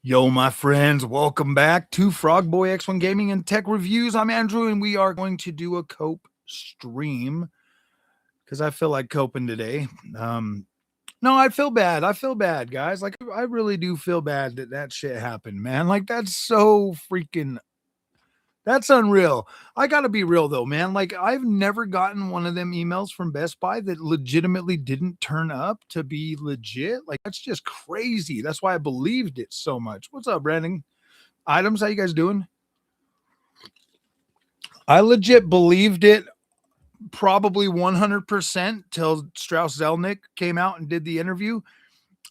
Yo, my friends, welcome back to Frog Boy X1 Gaming and Tech Reviews. I'm Andrew, and we are going to do a cope stream because I feel like coping today. No, I feel bad. I feel bad, guys. Like, I really do feel bad that that shit happened, man. Like, that's so freaking, that's unreal. I got to be real, though, man. Like, I've never gotten one of them emails from Best Buy that legitimately didn't turn up to be legit. Like, that's just crazy. That's why I believed it so much. What's up, Brandon? Items, how you guys doing? I legit believed it probably 100% till Strauss Zelnick came out and did the interview.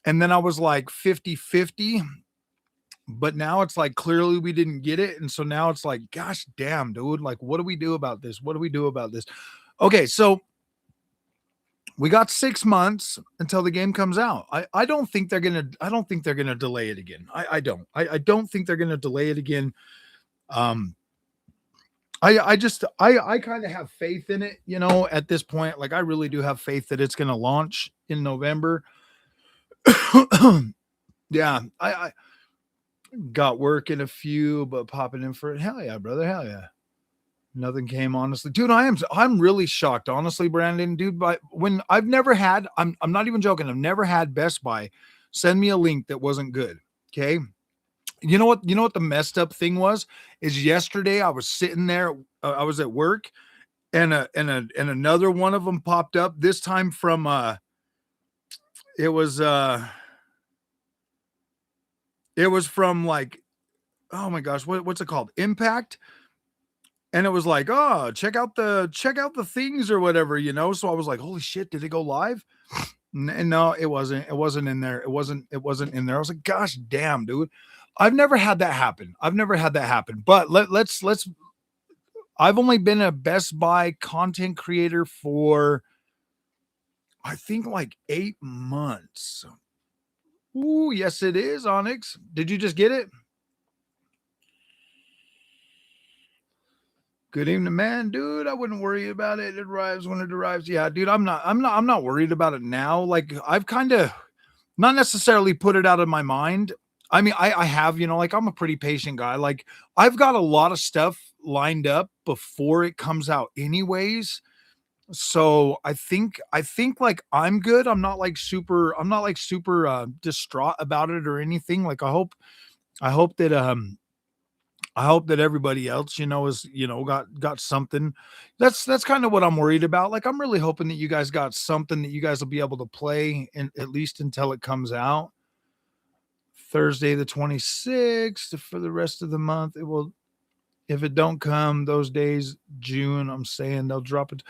And then I was like 50-50. But now it's like clearly we didn't get it. And so now it's like, gosh damn, dude. Like, what do we do about this? What do we do about this? Okay, so we got 6 months until the game comes out. I don't think they're gonna delay it again. I don't think they're gonna delay it again. Um, I kind of have faith in it, at this point. Like I really do have faith that it's going to launch in November. Yeah, I got work in a few, but popping in for it. Hell yeah, brother. Hell yeah. Nothing came, honestly. Dude, I'm really shocked, honestly, Brandon. Dude, but when I've never had, I'm not even joking, I've never had Best Buy send me a link that wasn't good. Okay. You know what the messed up thing was is yesterday I was sitting there, I was at work, and another one of them popped up, this time from it was from like, oh my gosh, what's it called, Impact. And it was like, oh, check out the things or whatever, so I was like, holy shit, did it go live? And no, it wasn't in there. It wasn't in there. I was like, gosh damn, dude. I've never had that happen. But let's I've only been a Best Buy content creator for I think like 8 months. Ooh, yes, it is, Onyx. Did you just get it? Good evening, man, dude. I wouldn't worry about it. It arrives when it arrives. Yeah, dude. I'm not worried about it now. Like I've kind of not necessarily put it out of my mind. I mean, I have, like I'm a pretty patient guy. Like I've got a lot of stuff lined up before it comes out, anyways. So I think like I'm good. I'm not like super distraught about it or anything. Like I hope that I hope that everybody else, is, got something. That's kind of what I'm worried about. Like I'm really hoping that you guys got something that you guys will be able to play and at least until it comes out. Thursday the 26th for the rest of the month. It will, if it don't come those days, June, I'm saying they'll drop it.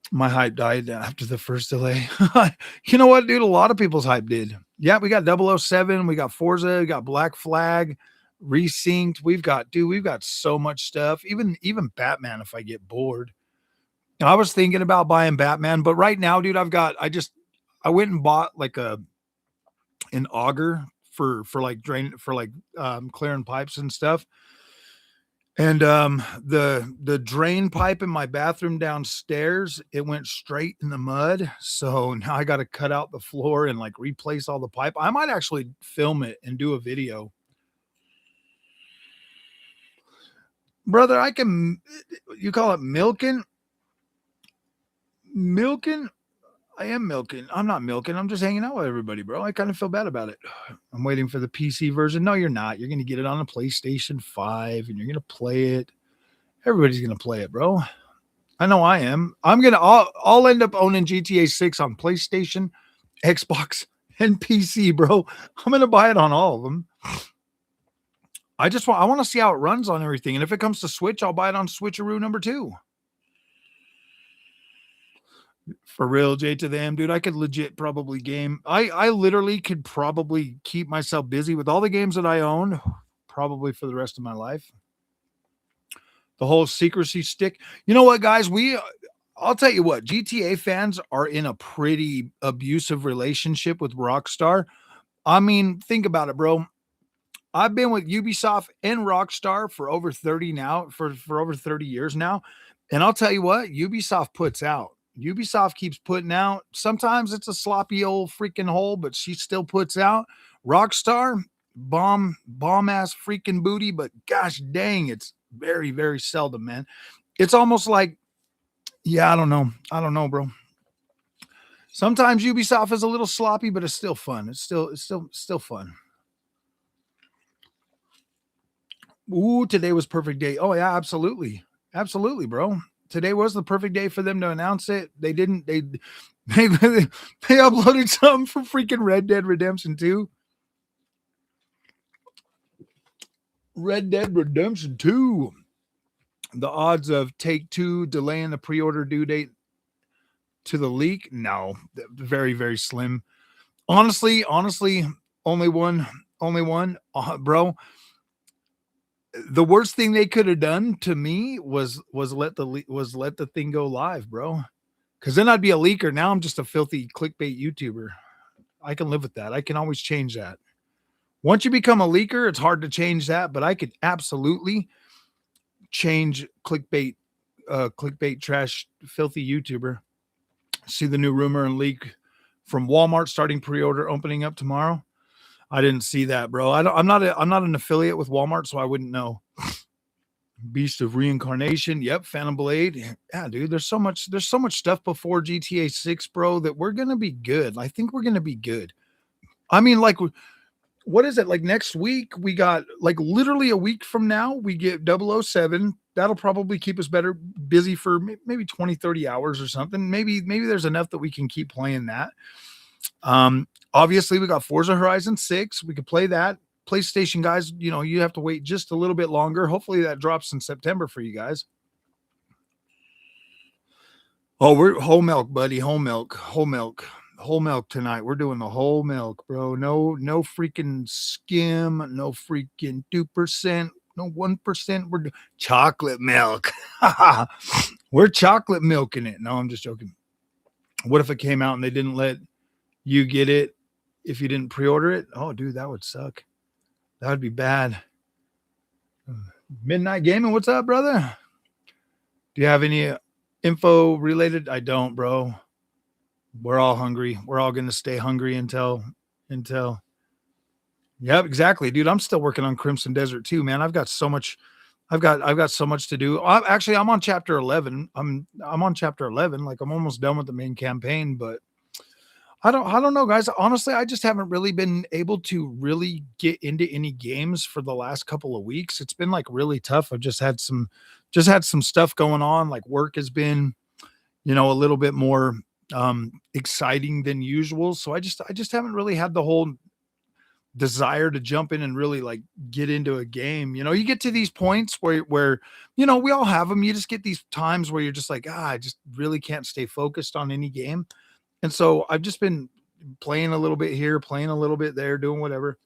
My hype died after the first delay. You know what, dude? A lot of people's hype did. Yeah, we got 007, we got Forza, we got Black Flag, Resynced. We've got so much stuff. Even Batman if I get bored. I was thinking about buying Batman, but right now, dude, I went and bought like an auger for like clearing pipes and stuff. And the drain pipe in my bathroom downstairs, it went straight in the mud. So now I got to cut out the floor and like replace all the pipe. I might actually film it and do a video. Brother, I can, you call it milking? Milking? I am milking. I'm not milking. I'm just hanging out with everybody, bro. I kind of feel bad about it. I'm waiting for the PC version. No, you're not. You're going to get it on a PlayStation 5 and you're going to play it. Everybody's going to play it, bro. I know I am. I'll end up owning GTA 6 on PlayStation, Xbox, and PC, bro. I'm going to buy it on all of them. I want to see how it runs on everything. And if it comes to Switch, I'll buy it on Switcheroo number 2. For real, J to the M, dude. I could legit probably game. I literally could probably keep myself busy with all the games that I own, probably for the rest of my life. The whole secrecy stick. You know what, guys? I'll tell you what, GTA fans are in a pretty abusive relationship with Rockstar. I mean, think about it, bro. I've been with Ubisoft and Rockstar for over 30 now, for over 30 years now. And I'll tell you what, Ubisoft puts out. Ubisoft keeps putting out. Sometimes it's a sloppy old freaking hole, but she still puts out. Rockstar, bomb ass freaking booty, but gosh dang, it's very, very seldom, man. It's almost like, yeah, I don't know, bro. Sometimes Ubisoft is a little sloppy, but it's still fun. It's still fun. Ooh, today was perfect day. Oh yeah, absolutely. Absolutely, bro. Today was the perfect day for them to announce it. They didn't they uploaded something for freaking Red Dead Redemption 2. Red Dead Redemption 2. The odds of Take-Two delaying the pre-order due date to the leak? No, very, very slim. Honestly, only one, bro. The worst thing they could have done to me was let the thing go live, bro. Because then I'd be a leaker. Now I'm just a filthy clickbait YouTuber. I can live with that. I can always change that. Once you become a leaker, it's hard to change that. But I could absolutely change clickbait trash, filthy YouTuber. See the new rumor and leak from Walmart starting pre-order opening up tomorrow. I didn't see that, bro. I'm not an affiliate with Walmart, so I wouldn't know. Beast of Reincarnation. Yep, Phantom Blade. Yeah, dude. There's so much stuff before GTA 6, bro, that we're gonna be good. I think we're gonna be good. I mean, like, what is it? Like next week, we got like literally a week from now, we get 007. That'll probably keep us busy for maybe 20, 30 hours or something. Maybe there's enough that we can keep playing that. Obviously we got Forza Horizon 6. We could play that. PlayStation guys, you have to wait just a little bit longer. Hopefully that drops in September for you guys. Oh, we're whole milk, buddy. Whole milk tonight. We're doing the whole milk, bro. No freaking skim, no freaking 2%, no 1%. We're chocolate milk. We're chocolate milking it. No, I'm just joking. What if it came out and they didn't let you get it if you didn't pre-order it? Oh, dude, that would suck. That would be bad. Midnight Gaming, what's up, brother? Do you have any info related? I don't, bro. We're all hungry. We're all going to stay hungry until. Yep, exactly, dude. I'm still working on Crimson Desert too, man. I've got so much to do. I'm on chapter 11. I'm on chapter 11. Like I'm almost done with the main campaign, but I don't know, guys. Honestly, I just haven't really been able to really get into any games for the last couple of weeks. It's been like really tough. I've just had some stuff going on. Like work has been, a little bit more exciting than usual. So I just haven't really had the whole desire to jump in and really like get into a game. You get to these points where we all have them. You just get these times where you're just like, I just really can't stay focused on any game. And so I've just been playing a little bit here, playing a little bit there, doing whatever.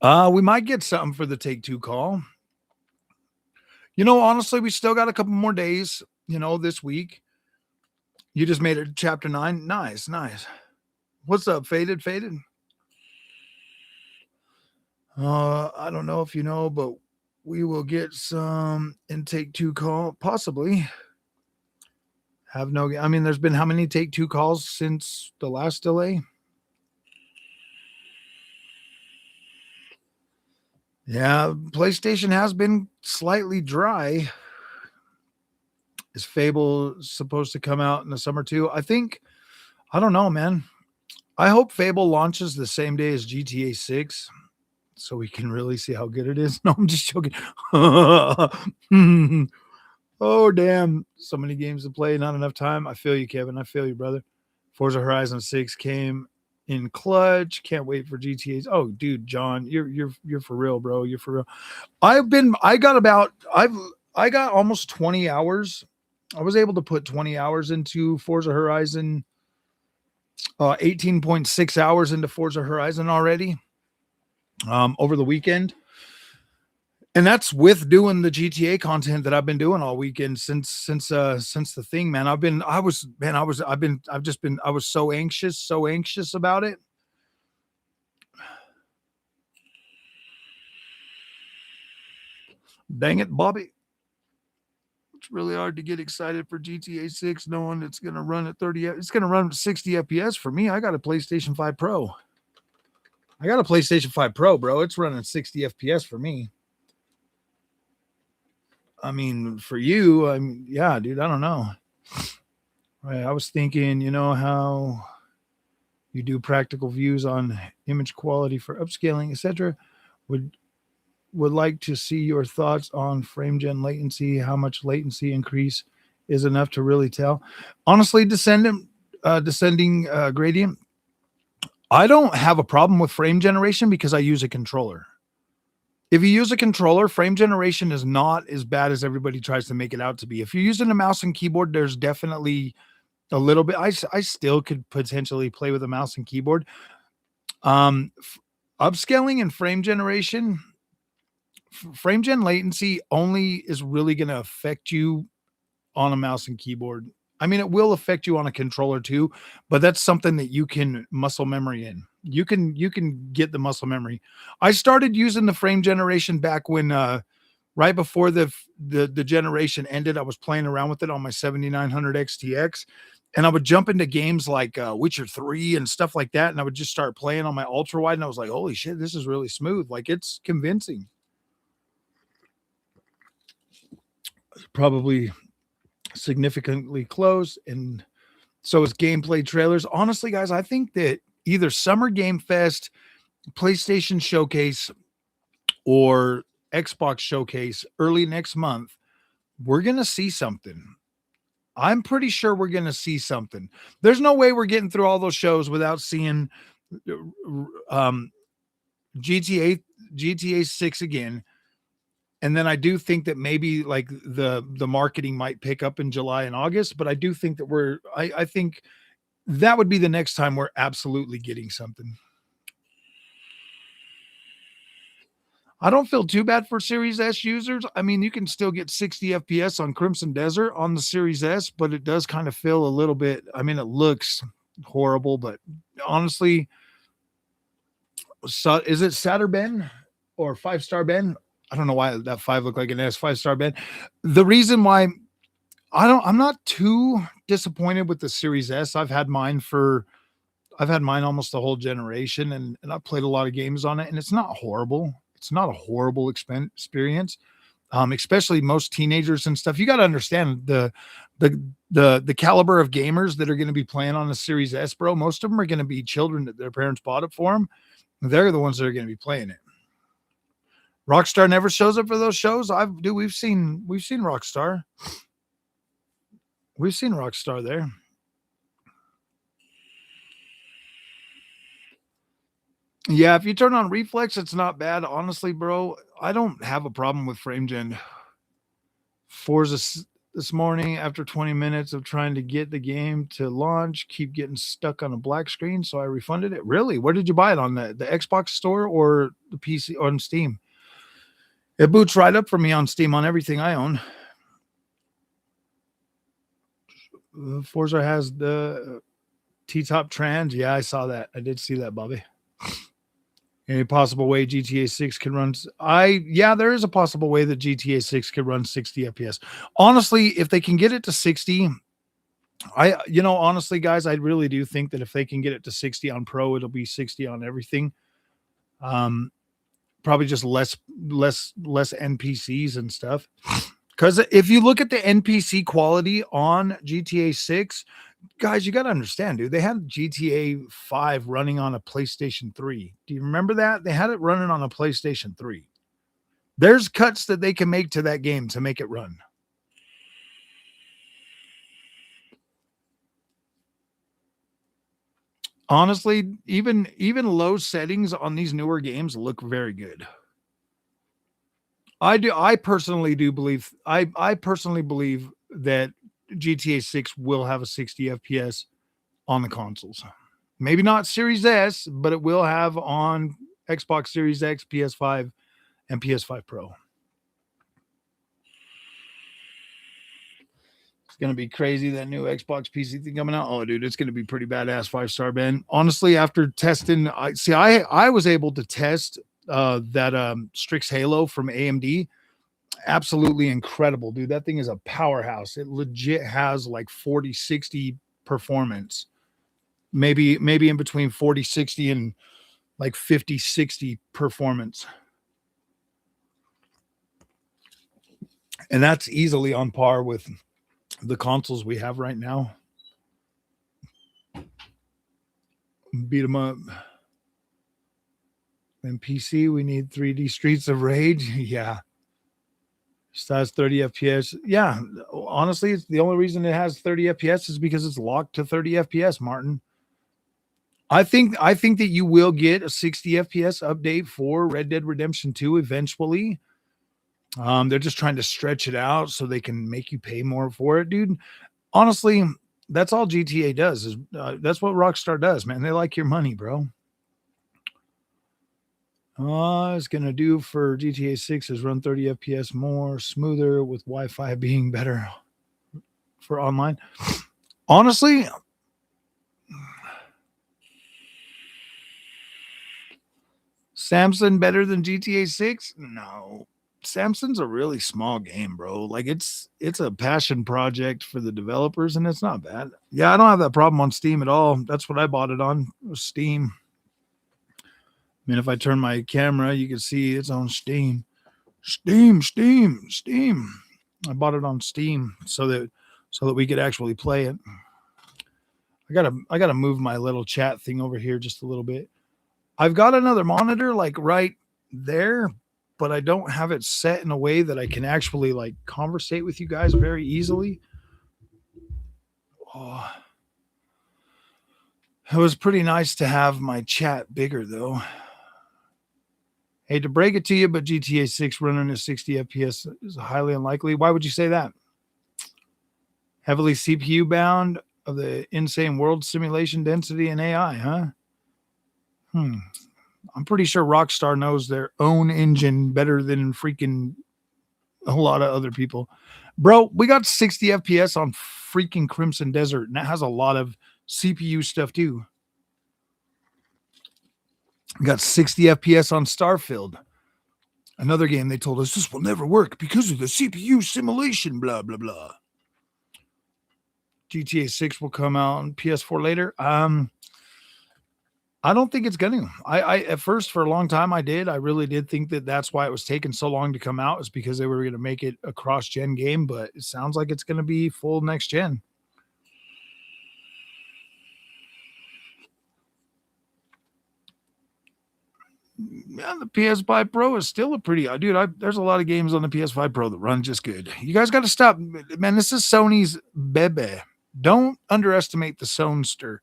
We might get something for the Take-Two call. Honestly, we still got a couple more days, this week. You just made it chapter 9. Nice. What's up, Faded? I don't know if you know, but we will get some in Take-Two call, possibly. There's been how many Take-Two calls since the last delay? Yeah, PlayStation has been slightly dry. Is Fable supposed to come out in the summer too? I don't know, man. I hope Fable launches the same day as GTA 6 so we can really see how good it is. No, I'm just joking. Oh, damn. So many games to play, not enough time. I feel you, Kevin. I feel you, brother. Forza Horizon 6 came in clutch. Can't wait for GTA's. Oh, dude, John, you're for real, bro. You're for real. I got almost 20 hours. I was able to put 20 hours into Forza Horizon, 18.6 hours into Forza Horizon already, over the weekend. And that's with doing the GTA content that I've been doing all weekend since the thing, man. I was so anxious about it. Dang it, Bobby. It's really hard to get excited for GTA 6 knowing it's going to run at 30. It's going to run 60 FPS for me. I got a PlayStation 5 Pro. I got a PlayStation 5 Pro, bro. It's running 60 FPS for me. I mean, for you, I mean, yeah, dude, I don't know. Right, I was thinking, how you do practical views on image quality for upscaling, etc. Would would like to see your thoughts on frame gen latency. How much latency increase is enough to really tell? Honestly, descending gradient. I don't have a problem with frame generation because I use a controller. If you use a controller, frame generation is not as bad as everybody tries to make it out to be. If you're using a mouse and keyboard, there's definitely a little bit. I still could potentially play with a mouse and keyboard. Upscaling and frame generation, frame gen latency only is really going to affect you on a mouse and keyboard. I mean, it will affect you on a controller too, but that's something that you can muscle memory in. You can get the muscle memory. I started using the frame generation back when right before the generation ended. I was playing around with it on my 7900 XTX, and I would jump into games like Witcher 3 and stuff like that, and I would just start playing on my ultra wide, and I was like, holy shit, this is really smooth. Like, it's convincing. Probably significantly close, and so is gameplay trailers. Honestly, guys, I think that either Summer Game Fest, PlayStation Showcase, or Xbox Showcase early next month, we're going to see something. I'm pretty sure we're going to see something. There's no way we're getting through all those shows without seeing um, GTA 6 again. And then I do think that maybe like the marketing might pick up in July and August, but I do think that I think that would be the next time we're absolutely getting something. I don't feel too bad for Series S users. I mean, you can still get 60 FPS on Crimson Desert on the Series S, but it does kind of feel a little bit. I mean, it looks horrible, but honestly, so is it Saturn Ben or 5-star Ben? I don't know why that 5 looked like an S. 5-star Ben. The reason why I'm not too disappointed with the Series S. I've had mine almost the whole generation, and I've played a lot of games on it, and it's not horrible. It's not a horrible experience. Especially most teenagers and stuff. You got to understand the caliber of gamers that are going to be playing on the Series S, bro. Most of them are going to be children that their parents bought it for them. They're the ones that are going to be playing it. Rockstar never shows up for those shows. We've seen Rockstar. We've seen Rockstar there. Yeah, if you turn on reflex, it's not bad. Honestly, bro, I don't have a problem with frame gen. Forza this morning, after 20 minutes of trying to get the game to launch, keep getting stuck on a black screen, so I refunded it. Really? Where did you buy it? On the Xbox store or the PC on Steam? It boots right up for me on Steam on everything I own. Forza has the T-top trans. Yeah, I saw that. I did see that, Bobby. Any possible way GTA 6 can run? Yeah, there is a possible way that GTA 6 could run 60 FPS. Honestly, if they can get it to 60, honestly, guys, I really do think that if they can get it to 60 on Pro, it'll be 60 on everything. Probably just less NPCs and stuff. Because if you look at the NPC quality on GTA 6, guys, you got to understand, dude, they had GTA 5 running on a PlayStation 3. Do you remember that? They had it running on a PlayStation 3. There's cuts that they can make to that game to make it run. Honestly, even low settings on these newer games look very good. I personally believe that GTA 6 will have a 60 FPS on the consoles. Maybe not Series S, but it will have on Xbox Series X, PS5, and PS5 Pro. It's going to be crazy, that new Xbox PC thing coming out. Oh, dude, it's going to be pretty badass. 5-star Ben. Honestly, after testing, I was able to test that Strix Halo from AMD. Absolutely incredible, dude. That thing is a powerhouse. It legit has like 40-60 performance. Maybe in between 40-60 and like 50, 60 performance. And that's easily on par with the consoles we have right now. Beat them up. And PC, we need 3D Streets of Rage. Yeah. Still has 30 FPS. Yeah. Honestly, it's the only reason it has 30 FPS is because it's locked to 30 FPS, Martin. I think that you will get a 60 FPS update for Red Dead Redemption 2 eventually. They're just trying to stretch it out so they can make you pay more for it, dude. Honestly, that's all GTA does. Is that's what Rockstar does, man. They like your money, bro. It's gonna do for GTA 6 is run 30 FPS more, smoother with Wi-Fi being better for online. Honestly, Samson better than GTA 6? No. Samson's a really small game, bro. Like it's a passion project for the developers, and it's not bad. Yeah, I don't have that problem on Steam at all. That's what I bought it on, was Steam. I mean, if I turn my camera, you can see it's on Steam. Steam. I bought it on Steam so that we could actually play it. I gotta move my little chat thing over here just a little bit. I've got another monitor like right there, but I don't have it set in a way that I can actually like conversate with you guys very easily. Oh, it was pretty nice to have my chat bigger though. Hate to break it to you, but GTA 6 running at 60 FPS is highly unlikely. Why would you say that? Heavily CPU bound of the insane world simulation density and AI, huh? I'm pretty sure Rockstar knows their own engine better than freaking a lot of other people. Bro, we got 60 FPS on freaking Crimson Desert, and that has a lot of CPU stuff too. We got 60 FPS on Starfield. Another game they told us this will never work because of the CPU simulation, blah, blah, blah. GTA 6 will come out on PS4 later. I don't think it's going to. I at first, for a long time, I really did think that that's why it was taking so long to come out, is because they were going to make it a cross-gen game, but it sounds like it's going to be full next gen. Yeah, the PS5 Pro is still a pretty, dude, there's a lot of games on the PS5 Pro that run just good. You guys got to stop, man. This is Sony's bebe. Don't underestimate the Sonester.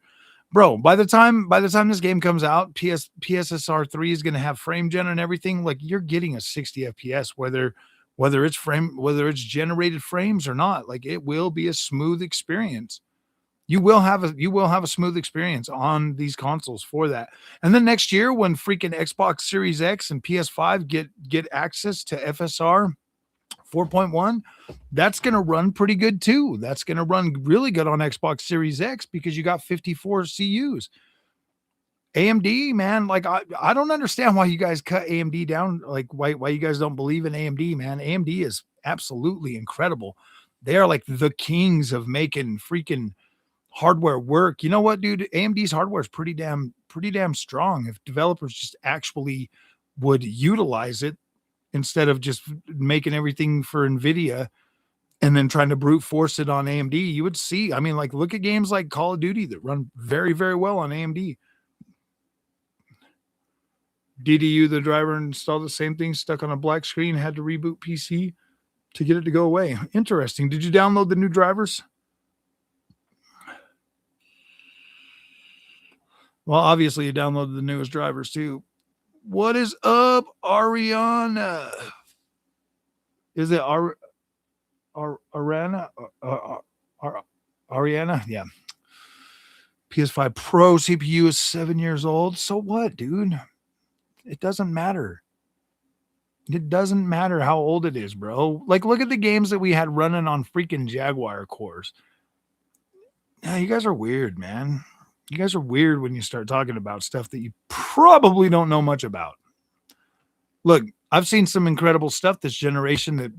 Bro, by the time this game comes out, PSSR 3 is going to have frame gen and everything. Like, you're getting a 60 FPS, whether it's generated frames or not. Like, it will be a smooth experience. You will have a smooth experience on these consoles for that. And then next year, when freaking Xbox Series X and PS5 get access to FSR 4.1, that's going to run pretty good too. That's going to run really good on Xbox Series X because you got 54 CUs. AMD, man, like I don't understand why you guys cut AMD down. Like why you guys don't believe in AMD, man. AMD is absolutely incredible. They are like the kings of making freaking hardware work. You know what, dude? AMD's hardware is pretty damn strong. If developers just actually would utilize it, instead of just making everything for NVIDIA and then trying to brute force it on AMD, you would see, I mean, like, look at games like Call of Duty that run very, very well on AMD. DDU, the driver, installed the same thing, stuck on a black screen, had to reboot PC to get it to go away. Interesting. Did you download the new drivers? Well, obviously you downloaded the newest drivers too. What is up, Ariana? Is it Ariana? Ariana? Yeah. PS5 Pro CPU is 7 years old. So what, dude? It doesn't matter. It doesn't matter how old it is, bro. Like, look at the games that we had running on freaking Jaguar cores. Yeah, you guys are weird, man. You guys are weird when you start talking about stuff that you probably don't know much about. Look, I've seen some incredible stuff this generation that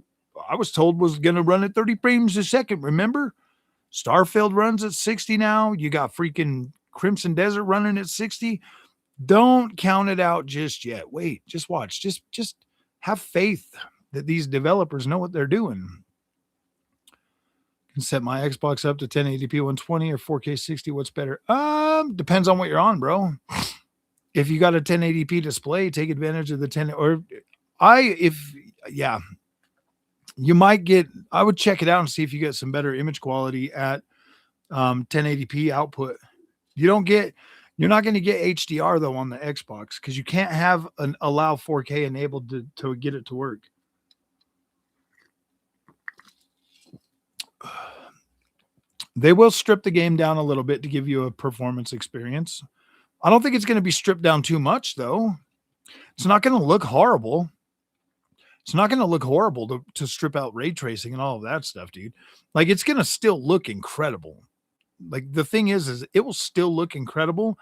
I was told was going to run at 30 frames a second. Remember? Starfield runs at 60 now. You got freaking Crimson Desert running at 60. Don't count it out just yet. Wait, just watch. Just have faith that these developers know what they're doing. Can set my Xbox up to 1080p 120 or 4K 60. What's better? Depends on what you're on, bro. If you got a 1080p display, take advantage of the 10 or if yeah, you might get I would check it out and see if you get some better image quality at 1080p output. You don't get you're not going to get HDR though on the Xbox because you can't have an allow 4K enabled to get it to work. They will strip the game down a little bit to give you a performance experience. I don't think it's going to be stripped down too much though. It's not going to look horrible. It's not going to look horrible to strip out ray tracing and all of that stuff, dude. Like it's going to still look incredible. Like the thing is it will still look incredible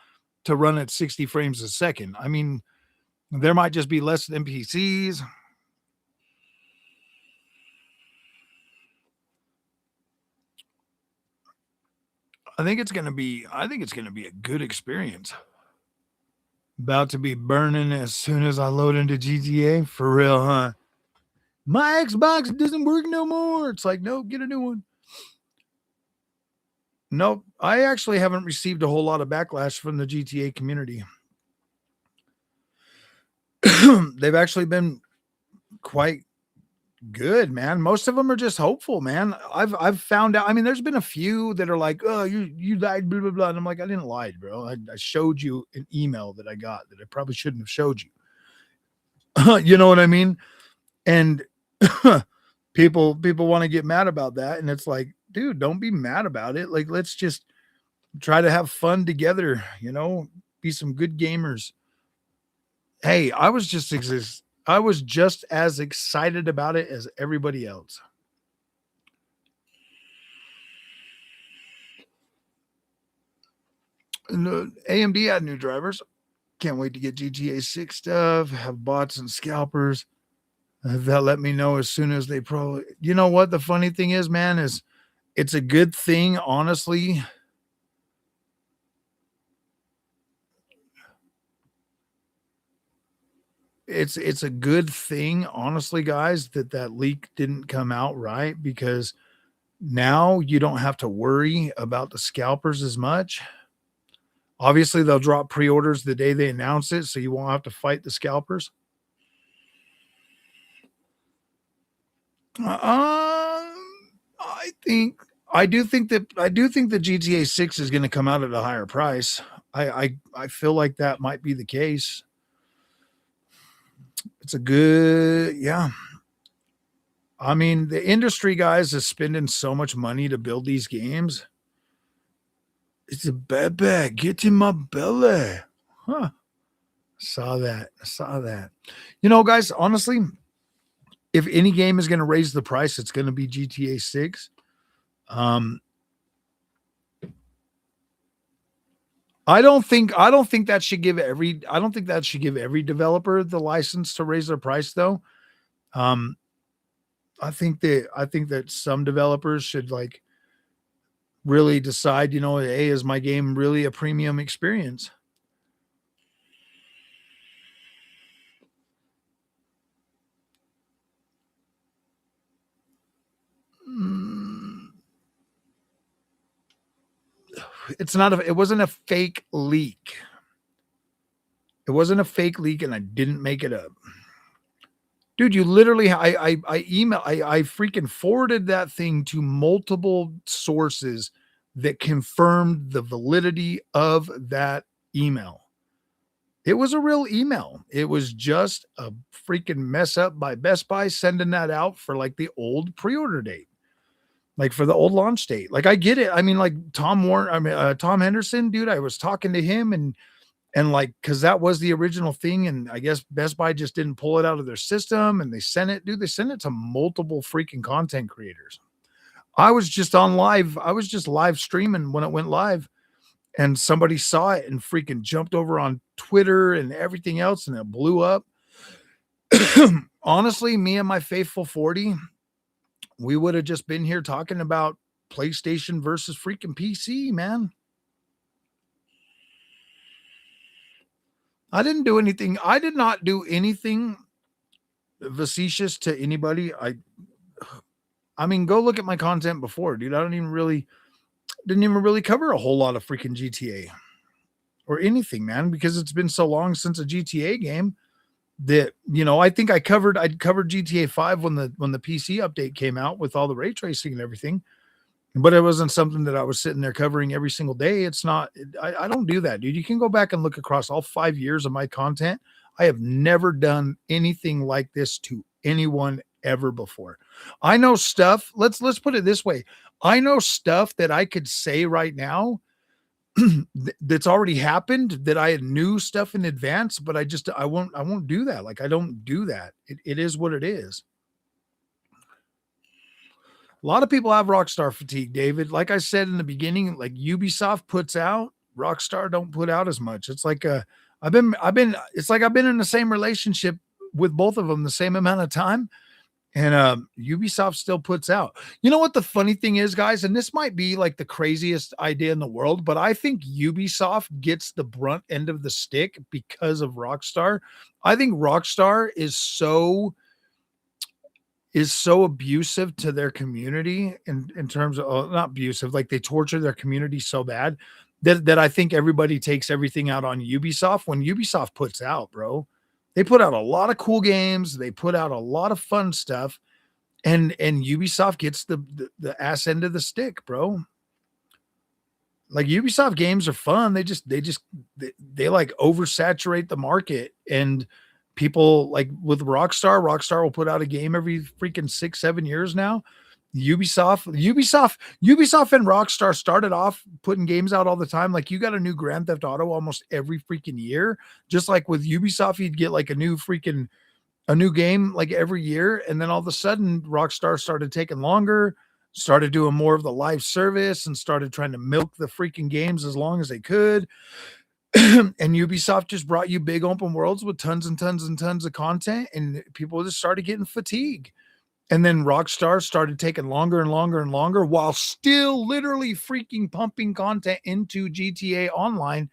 to run at 60 frames a second. I mean, there might just be less NPCs. I think it's going to be a good experience. About to be burning as soon as I load into GTA for real, huh? My Xbox doesn't work no more. It's like, no, get a new one. Nope. I actually haven't received a whole lot of backlash from the GTA community. They've actually been quite good, man. Most of them are just hopeful, man. I've found out. I mean, there's been a few that are like, "Oh, you lied, blah blah blah," and I'm like, "I didn't lie, bro. I showed you an email that I got that I probably shouldn't have showed you." You know what I mean? And people want to get mad about that, and it's like, dude, don't be mad about it. Like, let's just try to have fun together. You know, be some good gamers. Hey, I was just as excited about it as everybody else. And AMD had new drivers. Can't wait to get GTA 6 stuff, have bots and scalpers. They'll let me know as soon as they probably. You know what? The funny thing is, man, is it's a good thing, honestly. It's a good thing, honestly, guys, that leak didn't come out right because now you don't have to worry about the scalpers as much. Obviously, they'll drop pre-orders the day they announce it, so you won't have to fight the scalpers. I think I do think that GTA 6 is going to come out at a higher price. I feel like that might be the case. It's a good, yeah. I mean, the industry guys is spending so much money to build these games. It's a bad bag. Get in my belly. Huh. Saw that. I saw that. You know, guys, honestly, if any game is going to raise the price, it's going to be GTA 6. Um, I don't think that should give every developer the license to raise their price though. Um, I think that some developers should like really decide, you know, hey, is my game really a premium experience? Mm, it wasn't a fake leak. It wasn't a fake leak and I didn't make it up. Dude, you literally I freaking forwarded that thing to multiple sources that confirmed the validity of that email. It was a real email. It was just a freaking mess up by Best Buy sending that out for like the old pre-order date, like for the old launch date. Like I get it. I mean, like Tom Henderson, dude. I was talking to him and like because that was the original thing, and I guess Best Buy just didn't pull it out of their system, and they sent it, dude. They sent it to multiple freaking content creators. I was just on live. I was just live streaming when it went live and somebody saw it and freaking jumped over on Twitter and everything else, and it blew up. Honestly, me and my faithful 40, we would have just been here talking about PlayStation versus freaking PC, man. I didn't do anything. I did not do anything facetious to anybody. I mean, go look at my content before, dude. I didn't even really cover a whole lot of freaking GTA or anything, man, because it's been so long since a GTA game that, I think I'd covered GTA 5 when the PC update came out with all the ray tracing and everything. But it wasn't something that I was sitting there covering every single day. It's not, I don't do that, dude. You can go back and look across all 5 years of my content. I have never done anything like this to anyone ever before. I know stuff. Let's put it this way. I know stuff that I could say right now that's already happened, that I knew stuff in advance, but I won't do that. Like, I don't do that. It is what it is. A lot of people have Rockstar fatigue, David. Like I said in the beginning, like Ubisoft puts out, Rockstar don't put out as much. It's like it's like I've been in the same relationship with both of them the same amount of time, and Ubisoft still puts out. You know what the funny thing is, guys, and this might be like the craziest idea in the world, but I think Ubisoft gets the brunt end of the stick because of Rockstar. I think Rockstar is so abusive to their community in terms of not abusive, like they torture their community so bad that I think everybody takes everything out on Ubisoft. When Ubisoft puts out, bro, they put out a lot of cool games, they put out a lot of fun stuff, and Ubisoft gets the ass end of the stick, bro. Like Ubisoft games are fun. They like oversaturate the market, and people like with Rockstar will put out a game every freaking 6-7 years now. Ubisoft and Rockstar started off putting games out all the time. Like you got a new Grand Theft Auto almost every freaking year. Just like with Ubisoft, you'd get like a new game like every year. And then all of a sudden Rockstar started taking longer, started doing more of the live service, and started trying to milk the freaking games as long as they could. And Ubisoft just brought you big open worlds with tons and tons and tons of content, and people just started getting fatigued. And then Rockstar started taking longer and longer and longer while still literally freaking pumping content into GTA Online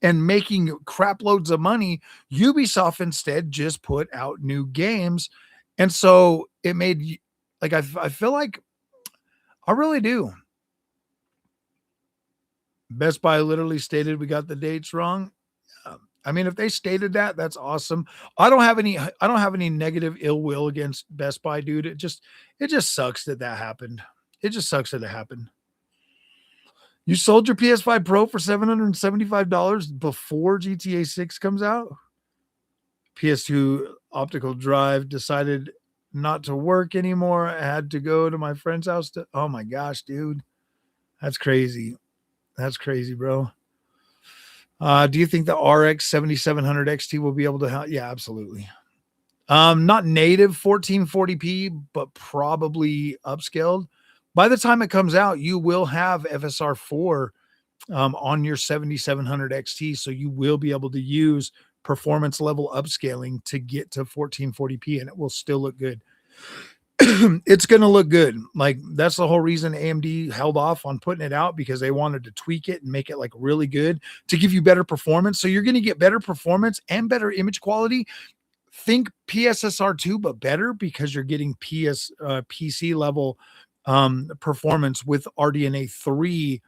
and making crap loads of money. Ubisoft instead just put out new games. And so it made, like, I feel like I really do. Best Buy literally stated we got the dates wrong. I mean, if they stated that, that's awesome. I don't have any negative ill will against Best Buy, dude. It just sucks that happened. It just sucks that it happened. You sold your PS5 Pro for $775 before GTA 6 comes out. PS2 optical drive decided not to work anymore. I had to go to my friend's house oh my gosh, dude. That's crazy. That's crazy, bro. Do you think the RX 7700 XT will be able to help? Yeah, absolutely. Not native 1440p, but probably upscaled. By the time it comes out, you will have FSR 4 on your 7700 XT, so you will be able to use performance level upscaling to get to 1440p, and it will still look good. It's going to look good. Like that's the whole reason AMD held off on putting it out, because they wanted to tweak it and make it like really good to give you better performance. So you're going to get better performance and better image quality. Think PSSR2, but better, because you're getting PC level performance with RDNA 3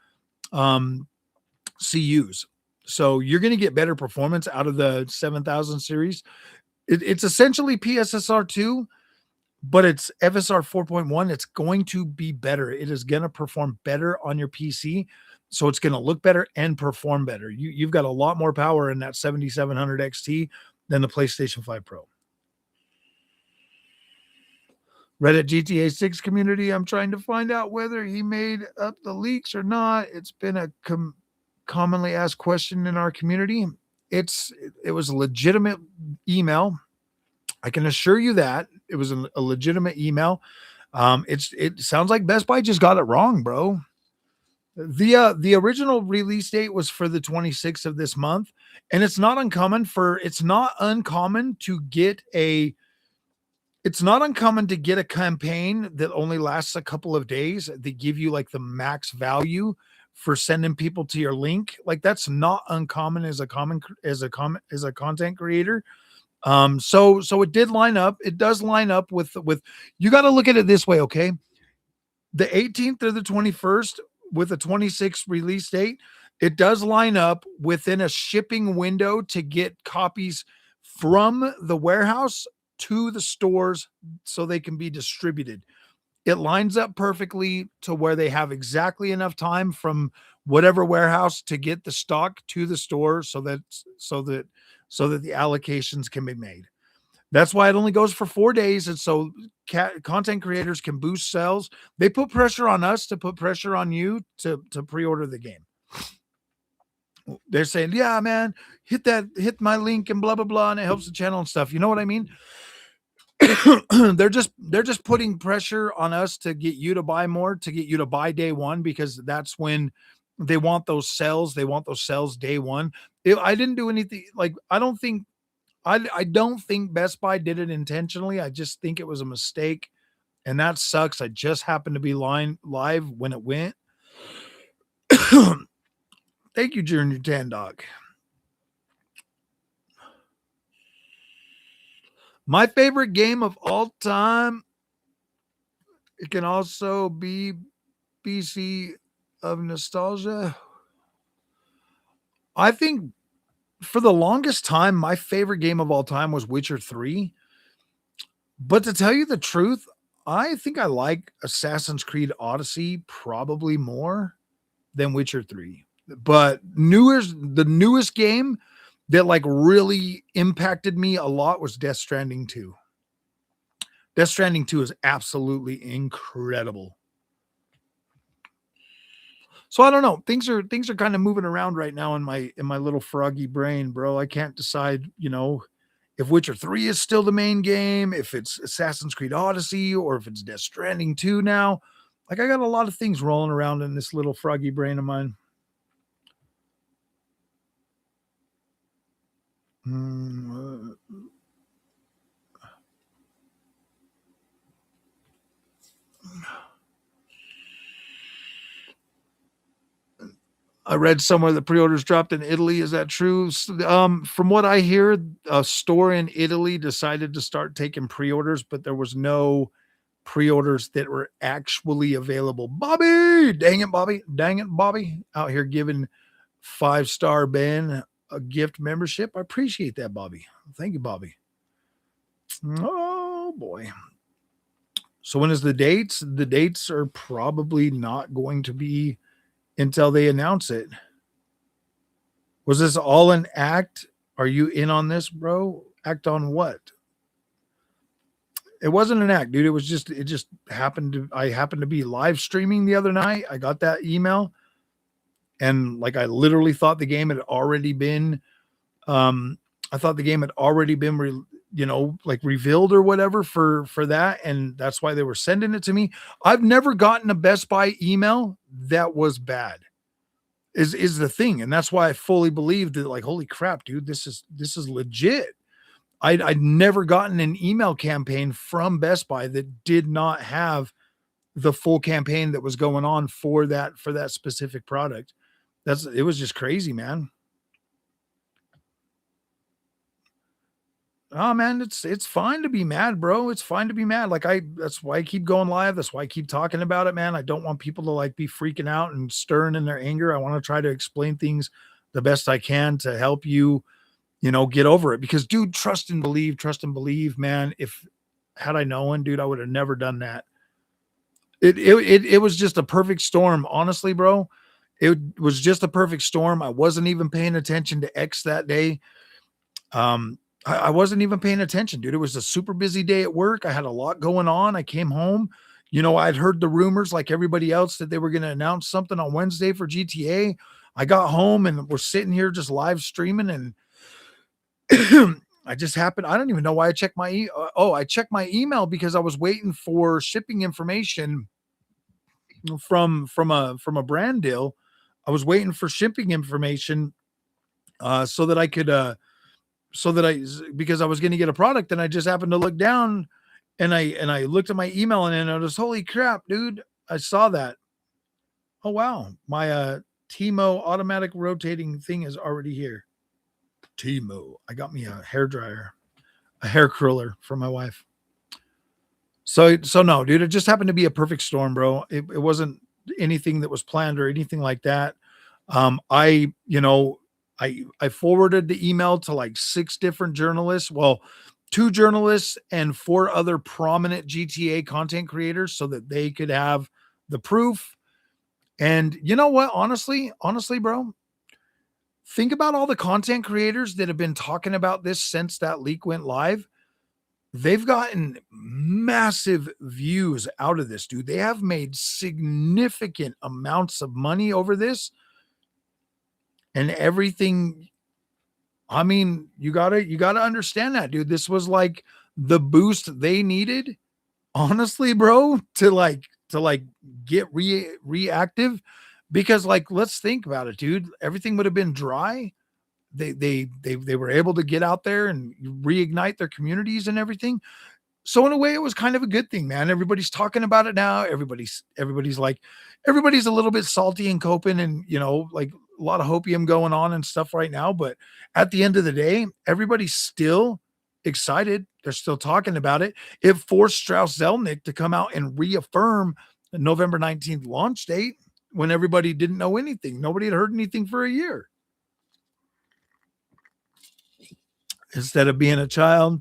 CUs. So you're going to get better performance out of the 7000 series. It's essentially PSSR2, but it's FSR 4.1. It's going to be better. It is going to perform better on your PC. So it's going to look better and perform better. You've got a lot more power in that 7700 XT than the PlayStation 5 Pro. Reddit GTA 6 community. I'm trying to find out whether he made up the leaks or not. It's been a commonly asked question in our community. It was a legitimate email. I can assure you that it was a legitimate email. It sounds like Best Buy just got it wrong, bro. The original release date was for the 26th of this month, and it's not uncommon to get a campaign that only lasts a couple of days. They give you like the max value for sending people to your link. Like that's not uncommon as a content creator. So it did line up. It does line up with you got to look at it this way, okay? The 18th or the 21st with a 26th release date, it does line up within a shipping window to get copies from the warehouse to the stores so they can be distributed. It lines up perfectly to where they have exactly enough time from whatever warehouse to get the stock to the store so that the allocations can be made. That's why it only goes for 4 days, and so content creators can boost sales. They put pressure on us to put pressure on you to pre-order the game. They're saying, "Yeah, man, hit my link and blah blah blah, and it helps the channel and stuff." You know what I mean? they're just putting pressure on us to get you to buy more, to get you to buy day one, because that's when they want those sales. They want those sales day one. I didn't do anything like I don't think Best Buy did it intentionally. I just think it was a mistake, and that sucks. I just happened to be live when it went. Thank you, Junior Tan Dog. My favorite game of all time. It can also be BC of nostalgia. I think for the longest time, my favorite game of all time was Witcher 3. But to tell you the truth, I think I like Assassin's Creed Odyssey probably more than Witcher 3. But the newest game that like really impacted me a lot was Death Stranding 2. Death Stranding 2 is absolutely incredible. So I don't know. Things are kind of moving around right now in my little froggy brain, bro. I can't decide, if Witcher 3 is still the main game, if it's Assassin's Creed Odyssey, or if it's Death Stranding 2 now. Like I got a lot of things rolling around in this little froggy brain of mine. I read somewhere the pre-orders dropped in Italy. Is that true? From what I hear, a store in Italy decided to start taking pre-orders, but there was no pre-orders that were actually available. Bobby, dang it, Bobby, out here giving 5-star Ben a gift membership. I appreciate that, Bobby. Thank you, Bobby. Oh boy. So when is the dates? The dates are probably not going to be until they announce it. Was this all an act? Are you in on this, bro? Act on what? It wasn't an act, dude. It just happened I happened to be live streaming the other night. I got that email, and like I literally thought the game had already been revealed or whatever for that, and that's why they were sending it to me. I've never gotten a Best Buy email that was bad. Is the thing, and that's why I fully believe that, like, holy crap, dude, this is legit. I'd never gotten an email campaign from Best Buy that did not have the full campaign that was going on for that specific product. It was just crazy, man. Oh man, it's fine to be mad, bro. It's fine to be mad. That's why I keep going live. That's why I keep talking about it, man. I don't want people to like be freaking out and stirring in their anger. I want to try to explain things the best I can to help you, get over it. Because dude, trust and believe, man. If had I known, dude, I would have never done that. It was just a perfect storm, honestly, bro. It was just a perfect storm. I wasn't even paying attention to X that day. I wasn't even paying attention, dude. It was a super busy day at work. I had a lot going on. I came home. I'd heard the rumors like everybody else that they were going to announce something on Wednesday for GTA. I got home and we're sitting here just live streaming, and I don't even know why I checked I checked my email because I was waiting for shipping information from a brand deal. I was waiting for shipping information so that I could because I was going to get a product, and I just happened to look down and I looked at my email and I noticed, holy crap, dude, I saw that. Oh, wow. Timo automatic rotating thing is already here. Timo, I got me a hair dryer, a hair curler for my wife. So no, dude, it just happened to be a perfect storm, bro. It wasn't anything that was planned or anything like that. I, you know, I forwarded the email to like 6 different journalists. Well, 2 journalists and 4 other prominent GTA content creators so that they could have the proof. And you know what? Honestly, bro, think about all the content creators that have been talking about this since that leak went live. They've gotten massive views out of this, dude. They have made significant amounts of money over this and everything. I mean, you gotta understand that, dude. This was like the boost they needed, honestly, bro, to get reactive. Because like, let's think about it, dude. Everything would have been dry. They were able to get out there and reignite their communities and everything. So in a way, it was kind of a good thing, man. Everybody's talking about it now. Everybody's a little bit salty and coping, and like a lot of hopium going on and stuff right now. But at the end of the day, everybody's still excited. They're still talking about it. It forced Strauss Zelnick to come out and reaffirm the November 19th launch date when everybody didn't know anything. Nobody had heard anything for a year. Instead of being a child,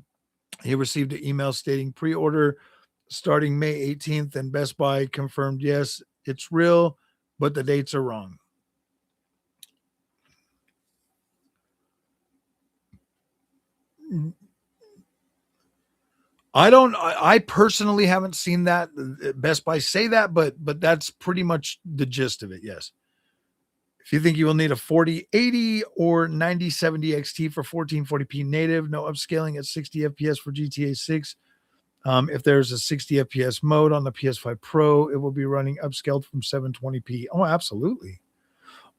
he received an email stating pre-order starting May 18th, and Best Buy confirmed, yes, it's real, but the dates are wrong. I personally haven't seen that Best Buy say that, but that's pretty much the gist of it. Yes. If you think you will need a 4080 or 9070 XT for 1440p native, no upscaling at 60 FPS for GTA 6. If there's a 60 FPS mode on the PS5 Pro, it will be running upscaled from 720p. Oh, absolutely.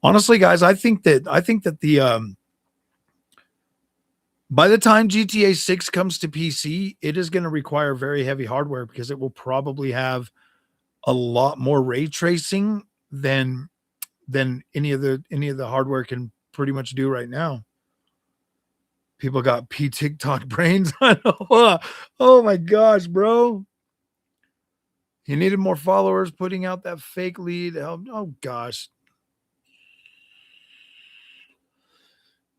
Honestly, guys, I think that the by the time GTA 6 comes to PC, it is going to require very heavy hardware because it will probably have a lot more ray tracing than any of the hardware can pretty much do right now. People got P TikTok brains. I know. Oh my gosh, bro. He needed more followers, putting out that fake lead. Oh gosh.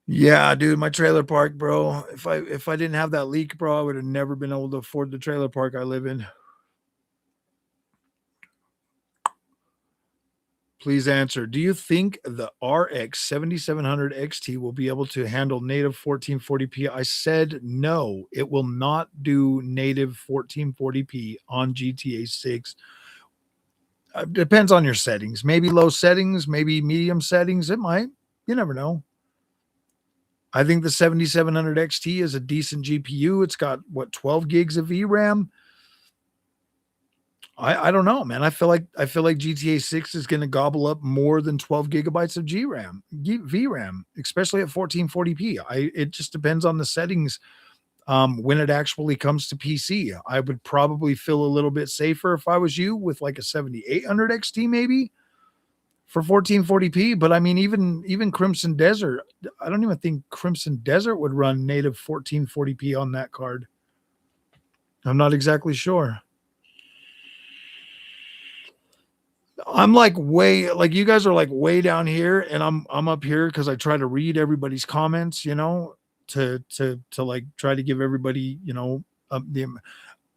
Yeah, dude, my trailer park, bro. If I didn't have that leak, bro, I would have never been able to afford the trailer park I live in. Please answer. Do you think the RX 7700 XT will be able to handle native 1440p? I said no. It will not do native 1440p on GTA 6. Depends on your settings. Maybe low settings, maybe medium settings. It might. You never know. I think the 7700 XT is a decent GPU. It's got 12 gigs of VRAM. I don't know, man. I feel like GTA 6 is going to gobble up more than 12 gigabytes of VRAM, especially at 1440p. It just depends on the settings. When it actually comes to PC, I would probably feel a little bit safer if I was you with like a 7800 XT maybe for 1440p. But I mean, even Crimson Desert, I don't even think Crimson Desert would run native 1440p on that card. I'm not exactly sure. I'm like you guys are like way down here, and I'm up here because I try to read everybody's comments, to like try to give everybody,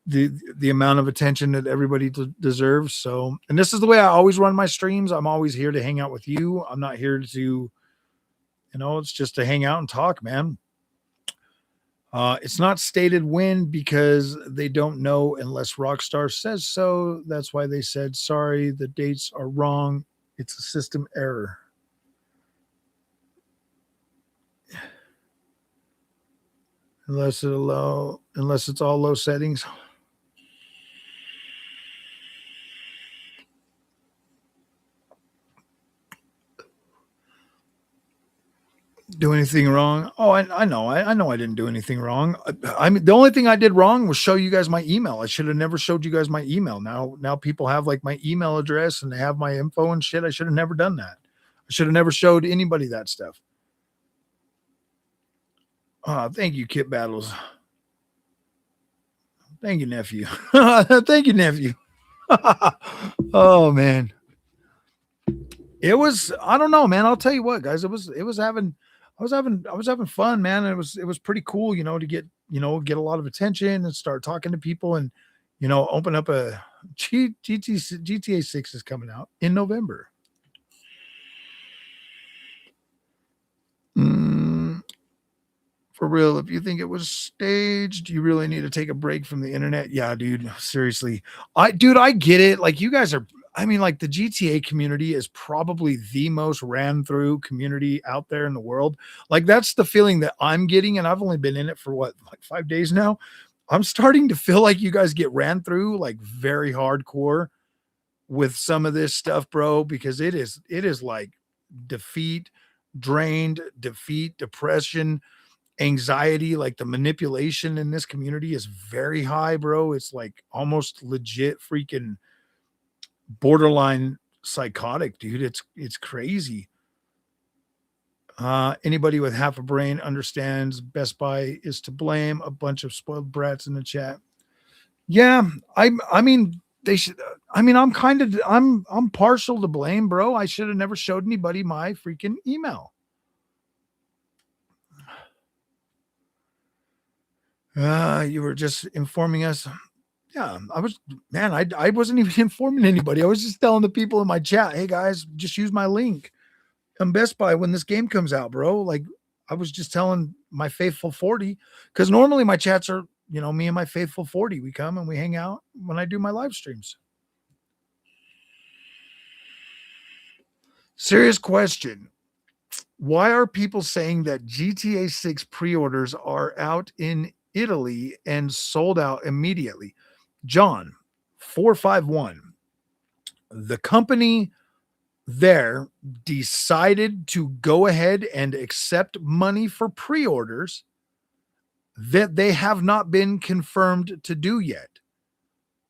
the amount of attention that everybody deserves. So, and this is the way I always run my streams. I'm always here to hang out with you. I'm not here to, it's just to hang out and talk, man. It's not stated when because they don't know unless Rockstar says so. That's why they said, sorry, the dates are wrong. It's a system error. Unless it's all low settings. Do anything wrong? Oh, I know. I know I didn't do anything wrong. I mean, the only thing I did wrong was show you guys my email. I should have never showed you guys my email. Now people have like my email address and they have my info and shit. I should have never done that. I should have never showed anybody that stuff. Thank you, Kit Battles. Thank you, nephew. Thank you, nephew. Oh man. It was, I don't know, man. I'll tell you what, guys. I was having fun, man. It was pretty cool, to get a lot of attention and start talking to people and, open up GTA 6 is coming out in November. For real, if you think it was staged, you really need to take a break from the internet. Yeah, dude, seriously. I get it. Like you guys are, I mean, like the GTA community is probably the most ran through community out there in the world. Like that's the feeling that I'm getting, and I've only been in it for what, like 5 days now. I'm starting to feel like you guys get ran through like very hardcore with some of this stuff, bro, because it is like defeat, drained, defeat, depression, anxiety. Like the manipulation in this community is very high, bro. It's like almost legit freaking borderline psychotic, dude. It's crazy. Anybody with half a brain understands Best Buy is to blame. A bunch of spoiled brats in the chat. Yeah, I mean they should. I mean, I'm partial to blame, bro. I should have never showed anybody my freaking email. You were just informing us. Yeah, I was, man, I wasn't even informing anybody. I was just telling the people in my chat, hey guys, just use my link. Come Best Buy when this game comes out, bro. Like I was just telling my faithful 40, because normally my chats are, me and my faithful 40. We come and we hang out when I do my live streams. Serious question. Why are people saying that GTA 6 pre-orders are out in Italy and sold out immediately? John 451. The company there decided to go ahead and accept money for pre-orders that they have not been confirmed to do yet.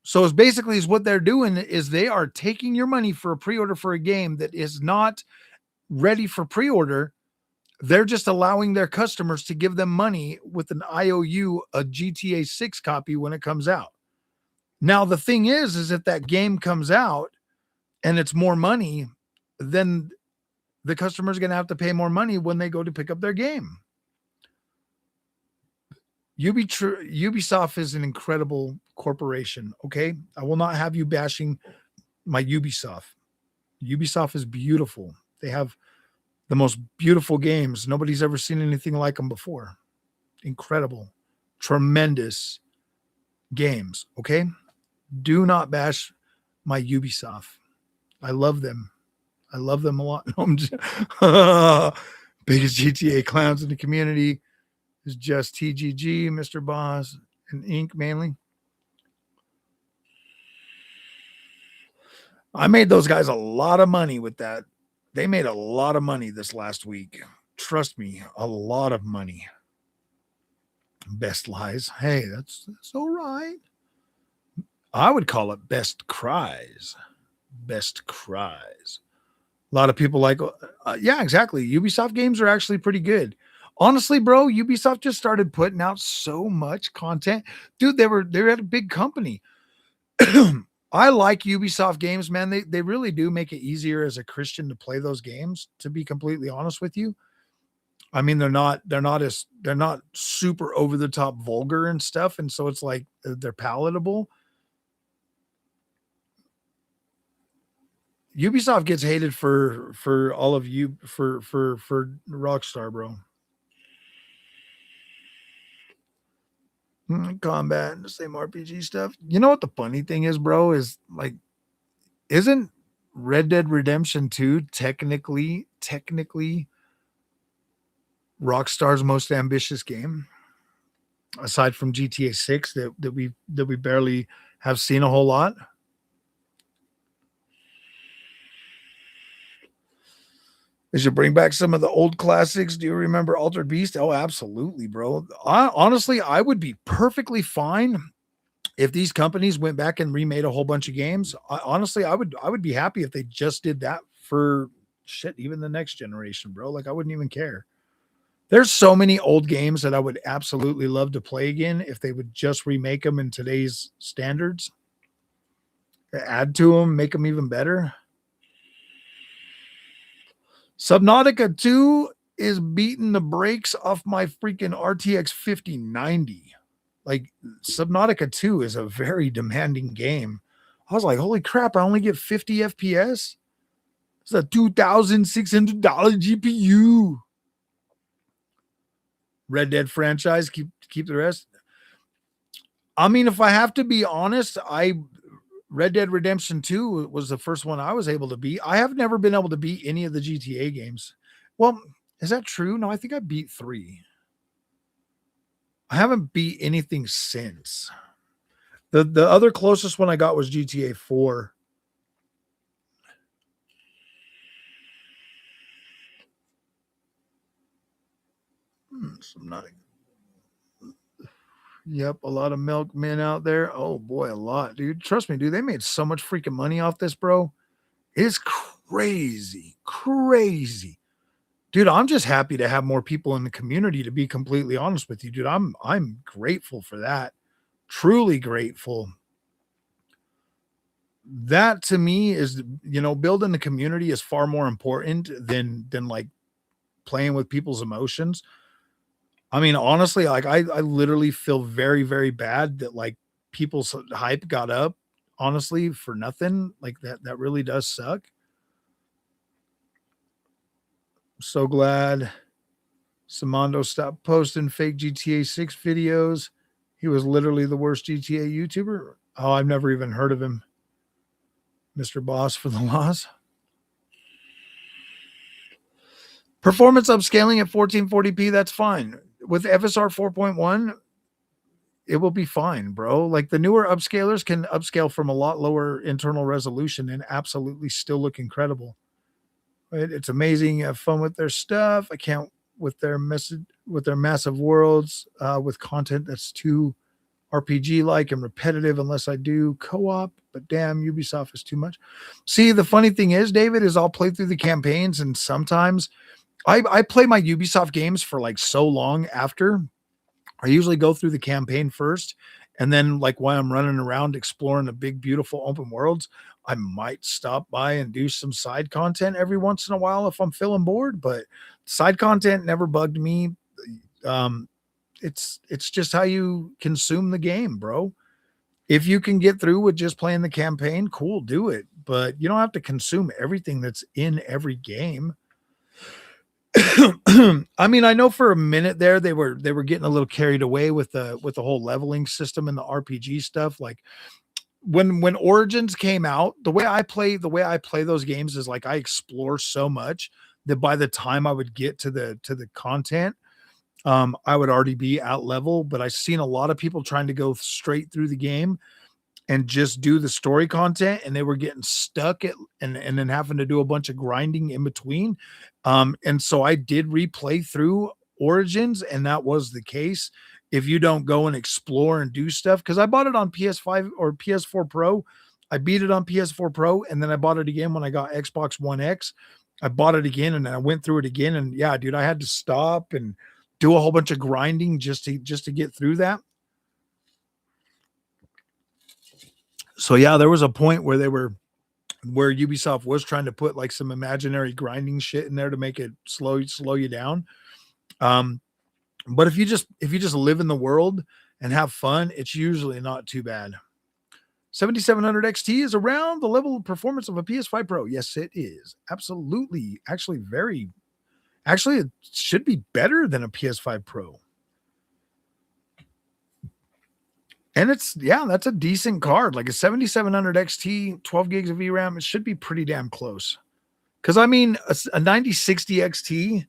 So it's basically is what they're doing is they are taking your money for a pre-order for a game that is not ready for pre-order. They're just allowing their customers to give them money with an IOU, a GTA 6 copy when it comes out. Now, the thing is if that game comes out and it's more money, then the customer is going to have to pay more money when they go to pick up their game. Ubisoft is an incredible corporation. Okay. I will not have you bashing my Ubisoft. Ubisoft is beautiful. They have the most beautiful games. Nobody's ever seen anything like them before. Incredible, tremendous games. Okay. Do not bash my Ubisoft. I love them. I love them a lot. Biggest GTA clowns in the community is just TGG, Mr. Boss, and Ink mainly. I made those guys a lot of money with that. They made a lot of money this last week. Trust me, a lot of money. Best lies. Hey, that's all right. I would call it best cries. Best cries. A lot of people like, yeah, exactly. Ubisoft games are actually pretty good. Honestly, bro, Ubisoft just started putting out so much content. Dude, they're at a big company. I like Ubisoft games, man. They really do make it easier as a Christian to play those games, to be completely honest with you. I mean, they're not super over the top vulgar and stuff. And so it's like they're palatable. Ubisoft gets hated for all of you for Rockstar, bro. Combat and the same RPG stuff. You know what the funny thing is, bro, is like, isn't Red Dead Redemption 2 technically Rockstar's most ambitious game, aside from GTA 6 that we barely have seen a whole lot? They should bring back some of the old classics. Do you remember Altered Beast? Oh, absolutely, bro. Honestly, I would be perfectly fine if these companies went back and remade a whole bunch of games. Honestly, I would be happy if they just did that for Shit, even the next generation, bro. Like I wouldn't even care. There's so many old games that I would absolutely love to play again if they would just remake them in today's standards, add to them, make them even better. Subnautica 2 is beating the brakes off my freaking RTX 5090. Like Subnautica 2 is a very demanding game. I was like, holy crap, I only get 50 FPS. It's a $2,600 GPU. Red Dead franchise, keep the rest. I mean, if I have to be honest, Red Dead Redemption 2 was the first one I was able to beat. I have never been able to beat any of the GTA games. Well, is that true? No, I think I beat 3. I haven't beat anything since. The other closest one I got was GTA 4. Yep, a lot of milkmen out there. Oh boy, a lot, dude. Trust me, dude. They made so much freaking money off this, bro. It's crazy, crazy, dude. I'm just happy to have more people in the community. To be completely honest with you, dude, I'm grateful for that. Truly grateful. That to me is, building the community is far more important than like playing with people's emotions. I mean, honestly, like I literally feel very, very bad that like people's hype got up, honestly, for nothing. Like that really does suck. So glad Samando stopped posting fake GTA 6 videos. He was literally the worst GTA YouTuber. Oh, I've never even heard of him. Mr. Boss for the loss. Performance upscaling at 1440p, that's fine. With FSR 4.1, it will be fine, bro. Like the newer upscalers can upscale from a lot lower internal resolution and absolutely still look incredible. Right? It's amazing. You have fun with their stuff. I can't with their massive worlds, with content that's too RPG like and repetitive unless I do co-op. But damn, Ubisoft is too much. See, the funny thing is, David, is I'll play through the campaigns and sometimes I play my Ubisoft games for like so long after. I usually go through the campaign first, and then like while I'm running around exploring the big, beautiful open worlds, I might stop by and do some side content every once in a while if I'm feeling bored. But side content never bugged me. Um, it's just how you consume the game, bro. If you can get through with just playing the campaign, cool, do it. But you don't have to consume everything that's in every game. I mean, I know for a minute there they were getting a little carried away with the whole leveling system and the RPG stuff. Like when Origins came out, the way I play those games is like I explore so much that by the time I would get to the content, I would already be at level. But I've seen a lot of people trying to go straight through the game and just do the story content, and they were getting stuck at and then having to do a bunch of grinding in between. And so I did replay through Origins, and that was the case. If you don't go and explore and do stuff, because I bought it on PS5 or PS4 Pro. I beat it on PS4 Pro, and then I bought it again when I got Xbox One X. I bought it again and then I went through it again. And yeah, dude, I had to stop and do a whole bunch of grinding just to get through that. So yeah, there was a point where Ubisoft was trying to put like some imaginary grinding shit in there to make it slow you down. Um, but if you just live in the world and have fun, it's usually not too bad. 7700 XT is around the level of performance of a PS5 Pro. Yes, it is. Absolutely. Actually, it should be better than a PS5 Pro. And that's a decent card. Like a 7700 XT, 12 gigs of VRAM, it should be pretty damn close. Because I mean, a 9060 XT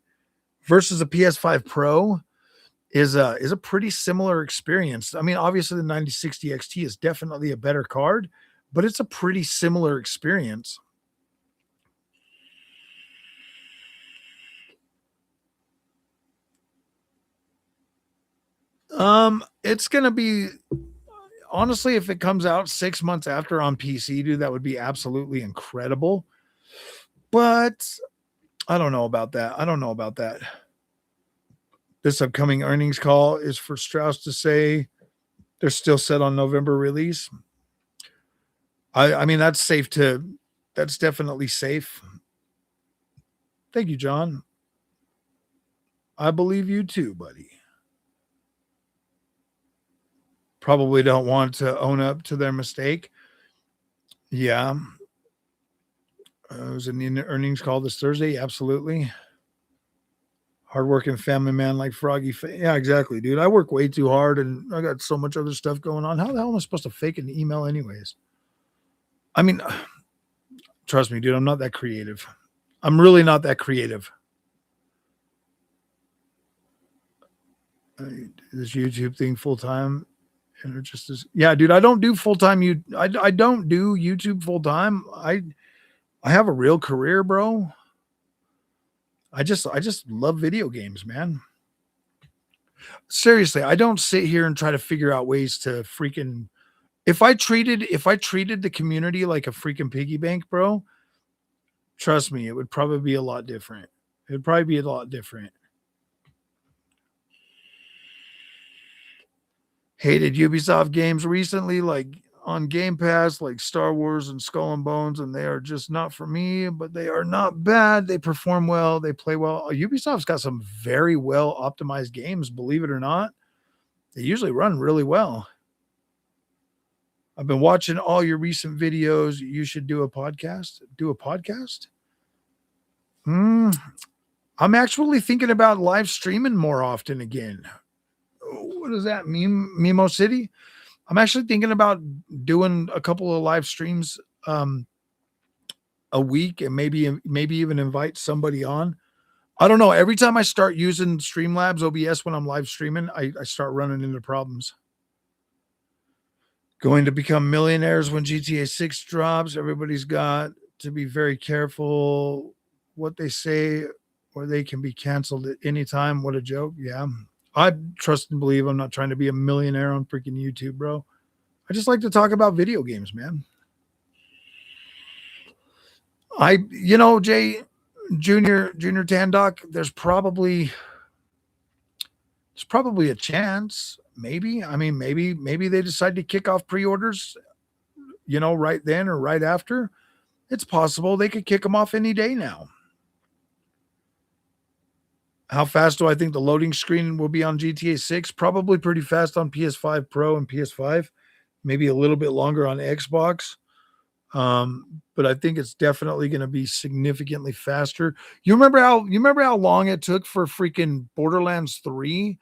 versus a PS5 Pro is a pretty similar experience. I mean, obviously the 9060 XT is definitely a better card, but it's a pretty similar experience. It's gonna be honestly, if it comes out 6 months after on PC, dude, that would be absolutely incredible. But I don't know about that. I don't know about that. This upcoming earnings call is for Strauss to say they're still set on November release. I mean, that's safe to, that's definitely safe. Thank you, John. I believe you too, buddy. Probably don't want to own up to their mistake. Yeah. It was an earnings call this Thursday. Absolutely. Hardworking family man like Froggy. Yeah, exactly, dude. I work way too hard and I got so much other stuff going on. How the hell am I supposed to fake an email, anyways? I mean, trust me, dude, I'm not that creative. I'm really not that creative. This YouTube thing full time. And it just is, yeah, dude. I don't do full time. I don't do YouTube full time. I have a real career, bro. I just love video games, man. Seriously, I don't sit here and try to figure out ways to freaking, if I treated the community like a freaking piggy bank, bro, trust me, it would probably be a lot different. It would probably be a lot different. Hated Ubisoft games recently, like on Game Pass, like Star Wars and Skull and Bones, and they are just not for me, but they are not bad. They perform well, they play well. Ubisoft's got some very well optimized games, believe it or not. They usually run really well. I've been watching all your recent videos. You should do a podcast. Do a podcast? I'm actually thinking about live streaming more often again. What does that mean, Mimo City? I'm actually thinking about doing a couple of live streams a week, and maybe even invite somebody on. I don't know. Every time I start using Streamlabs OBS when I'm live streaming, I start running into problems. Going to become millionaires when GTA 6 drops. Everybody's got to be very careful what they say, or they can be canceled at any time. What a joke. Yeah. I trust and believe I'm not trying to be a millionaire on freaking YouTube, bro. I just like to talk about video games, man. Jay, Junior Tandock, there's probably a chance. Maybe. I mean, maybe they decide to kick off pre-orders, right then or right after. It's possible they could kick them off any day now. How fast do I think the loading screen will be on GTA 6? Probably pretty fast on PS5 Pro and PS5, maybe a little bit longer on Xbox. But I think it's definitely going to be significantly faster. You remember how long it took for freaking Borderlands 3,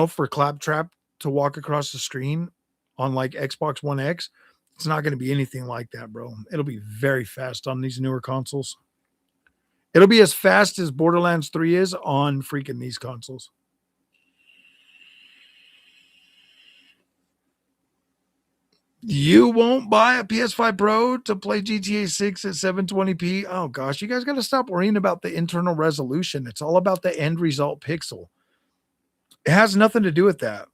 for Claptrap to walk across the screen on like Xbox One X? It's not going to be anything like that, bro. It'll be very fast on these newer consoles. It'll be as fast as Borderlands 3 is on freaking these consoles. You won't buy a PS5 Pro to play GTA 6 at 720p? Oh gosh, you guys got to stop worrying about the internal resolution. It's all about the end result pixel. It has nothing to do with that.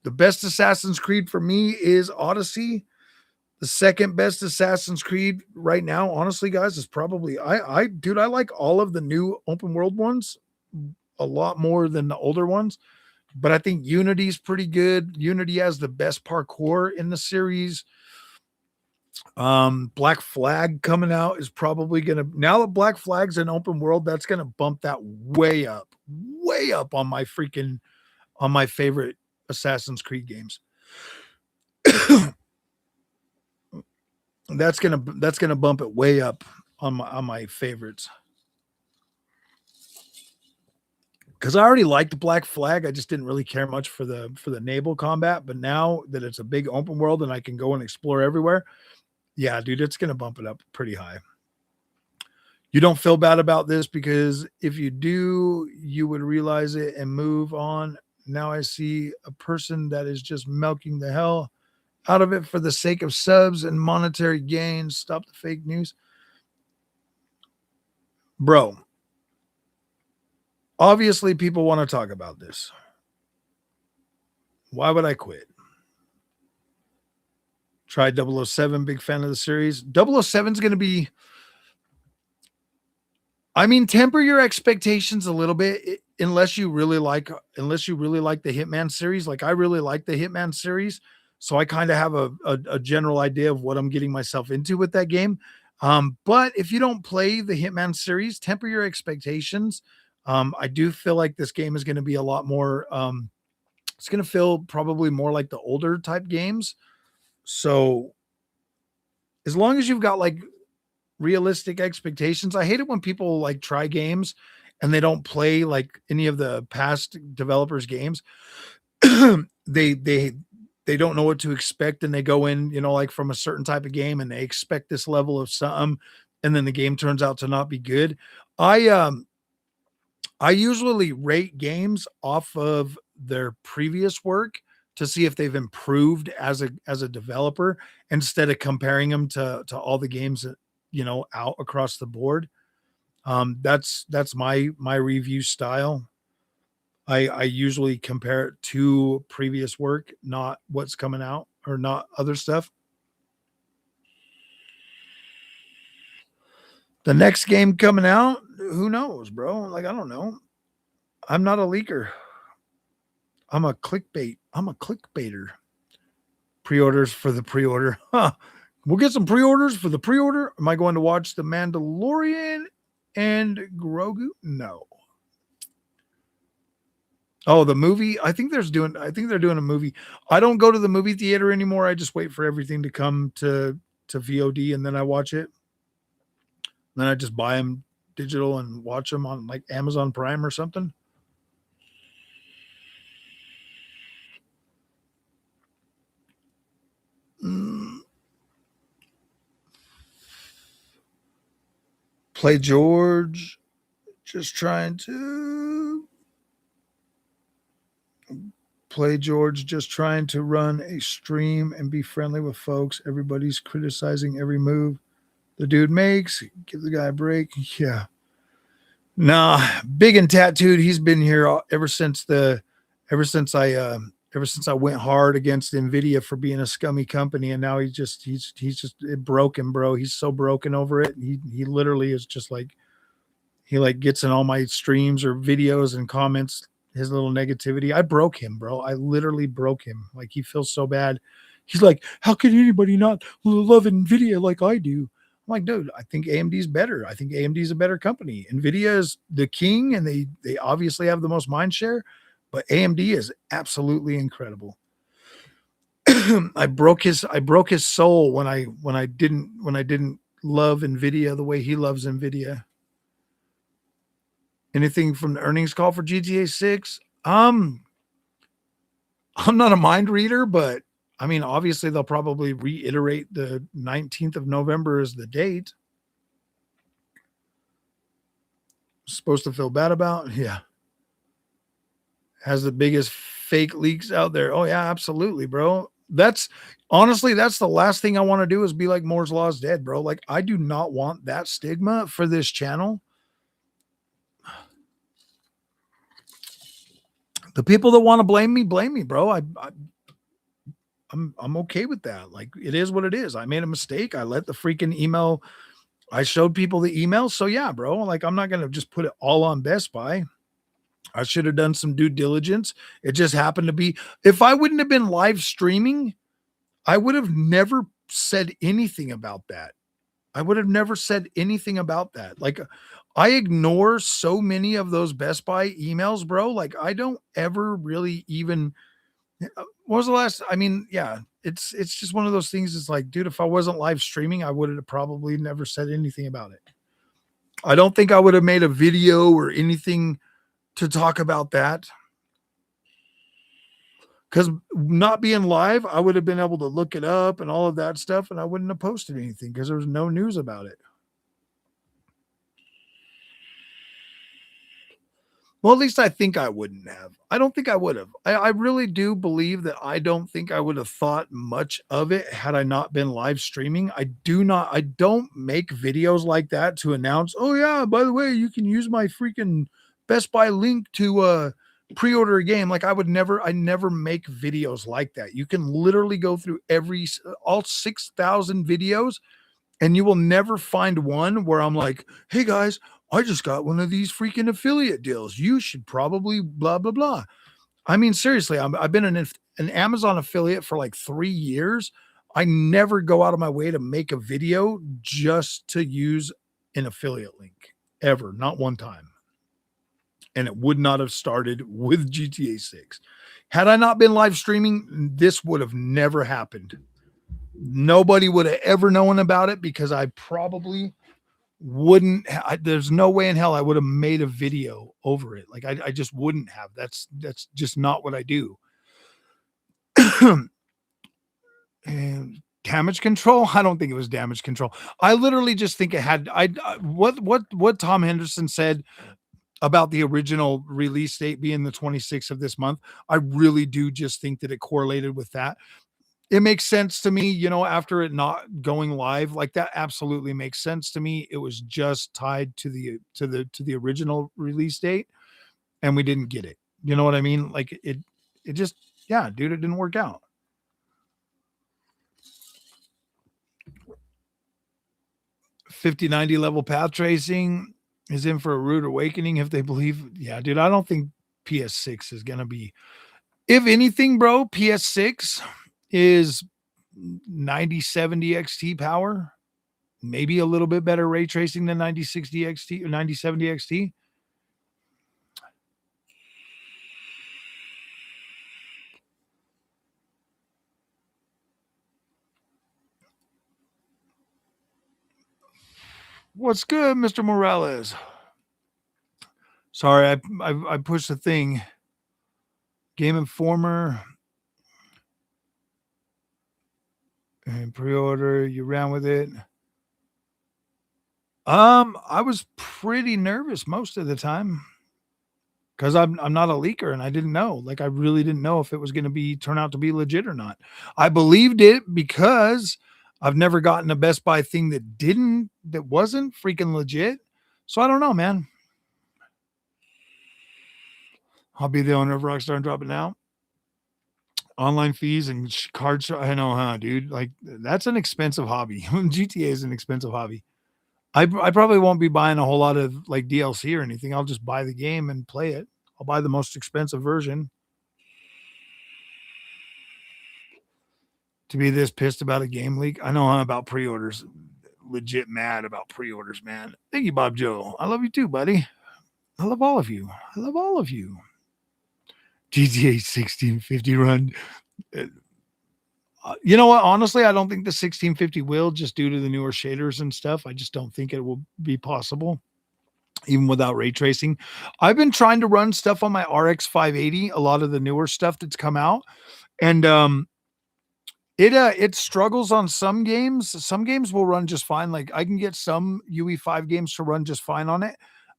The best Assassin's Creed for me is Odyssey. The second best Assassin's Creed right now, honestly, guys, is probably I like all of the new open world ones a lot more than the older ones. But I think Unity's pretty good. Unity has the best parkour in the series. Black Flag coming out is probably gonna, now that Black Flag's an open world, that's gonna bump that way up on my favorite Assassin's Creed games. That's gonna bump it way up on my favorites. Because I already liked Black Flag, I just didn't really care much for the naval combat. But now that it's a big open world and I can go and explore everywhere, yeah, dude, it's gonna bump it up pretty high. You don't feel bad about this, because if you do, you would realize it and move on. Now I see a person that is just milking the hell out of it for the sake of subs and monetary gains. Stop the fake news. Bro, obviously people want to talk about this. Why would I quit? Tried 007, big fan of the series. 007 is going to be, I mean, temper your expectations a little bit unless you really like the Hitman series. Like I really like the Hitman series, so I kind of have a general idea of what I'm getting myself into with that game. But if you don't play the Hitman series, temper your expectations. I do feel like this game is going to be a lot more. It's going to feel probably more like the older type games. So as long as you've got like realistic expectations. I hate it when people like try games and they don't play like any of the past developers' games. they they they don't know what to expect and they go in, like from a certain type of game and they expect this level of something and then the game turns out to not be good. I um I usually rate games off of their previous work to see if they've improved as a developer instead of comparing them to all the games that out across the board. That's my review style. I usually compare it to previous work, not what's coming out or not other stuff. The next game coming out, who knows, bro? Like I don't know. I'm not a leaker. I'm a clickbait. I'm a clickbaiter. Pre-orders for the pre-order. Huh. We'll get some pre-orders for the pre-order. Am I going to watch The Mandalorian and Grogu? No. Oh, the movie. I think they're doing a movie. I don't go to the movie theater anymore. I just wait for everything to come to VOD and then I watch it. Then I just buy them digital and watch them on like Amazon Prime or something. Mm, Play George. Just trying to play George. Just trying to run a stream and be friendly with folks. Everybody's criticizing every move the dude makes. Give the guy a break. Yeah. Nah, big and tattooed. He's been here ever since ever since I went hard against Nvidia for being a scummy company, and now he's just broken, bro. He's so broken over it. He literally is just like he like gets in all my streams or videos and comments his little negativity. I broke him, bro. I literally broke him. Like he feels so bad. He's like, how can anybody not love Nvidia like I do? I'm like, dude, I think AMD is better. I think AMD is a better company. Nvidia is the king, and they obviously have the most mind share, but AMD is absolutely incredible. I broke his soul when I didn't love Nvidia the way he loves Nvidia. Anything from the earnings call for GTA 6? I'm not a mind reader, but I mean, obviously they'll probably reiterate the 19th of November as the date. Supposed to feel bad about? Yeah. Has the biggest fake leaks out there. Oh yeah, absolutely, bro. That's honestly that's the last thing I want to do is be like Moore's Law is dead, bro. Like I do not want that stigma for this channel. The people that want to blame me, bro. I'm okay with that. Like it is what it is. I made a mistake. I let the freaking email. I showed people the email. So yeah, bro. Like I'm not gonna just put it all on Best Buy. I should have done some due diligence. It just happened to be. If I wouldn't have been live streaming, I would have never said anything about that. I would have never said anything about that. Like I ignore so many of those Best Buy emails, bro. Like I don't ever really even what was the last I mean, yeah, it's just one of those things. It's like, dude, if I wasn't live streaming, I would have probably never said anything about it. I don't think I would have made a video or anything to talk about that. Because not being live, I would have been able to look it up and all of that stuff, and I wouldn't have posted anything because there was no news about it. Well, at least I think I wouldn't have. I don't think I would have. I really do believe that I don't think I would have thought much of it had I not been live streaming. I don't make videos like that to announce, oh yeah, by the way, you can use my freaking Best Buy link to pre-order a game. Like I never make videos like that. You can literally go through all 6,000 videos and you will never find one where I'm like, hey guys, I just got one of these freaking affiliate deals. You should probably blah, blah, blah. I mean, seriously, I've been an Amazon affiliate for like 3 years. I never go out of my way to make a video just to use an affiliate link ever, not one time. And it would not have started with GTA 6. Had I not been live streaming, this would have never happened. Nobody would have ever known about it because I probably wouldn't. There's no way in hell I would have made a video over it. Like I just wouldn't have. That's just not what I do. And damage control? I don't think it was damage control. I literally just think it had. What Tom Henderson said about the original release date being the 26th of this month. I really do just think that it correlated with that. It makes sense to me, after it not going live, like that absolutely makes sense to me. It was just tied to the original release date and we didn't get it. You know what I mean? Like it just, yeah, dude, it didn't work out. $50-90 level path tracing is in for a rude awakening if they believe. Yeah, dude, I don't think PS6 is going to be, if anything, bro, PS6 is 9070 XT power, maybe a little bit better ray tracing than 9060 XT or 9070 XT. What's good, Mr. Morales? Sorry, I pushed the thing. Game Informer and pre-order. You ran with it. I was pretty nervous most of the time because I'm not a leaker and I didn't know. Like I really didn't know if it was going to turn out to be legit or not. I believed it because I've never gotten a Best Buy thing that wasn't freaking legit. So I don't know, man. I'll be the owner of Rockstar and drop it now. Online fees and cards. I know, huh, dude? Like that's an expensive hobby. GTA is an expensive hobby. I probably won't be buying a whole lot of like DLC or anything. I'll just buy the game and play it. I'll buy the most expensive version. To be this pissed about a game leak, I know I'm about pre-orders. Legit mad about pre-orders, man. Thank you, Bob Joe. I love you too, buddy. I love all of you. I love all of you. GTA 1650 run. You know what? Honestly, I don't think the 1650 will, just due to the newer shaders and stuff. I just don't think it will be possible, even without ray tracing. I've been trying to run stuff on my RX 580, a lot of the newer stuff that's come out, and it struggles on some games. Some games will run just fine. Like I can get some UE5 games to run just fine on it,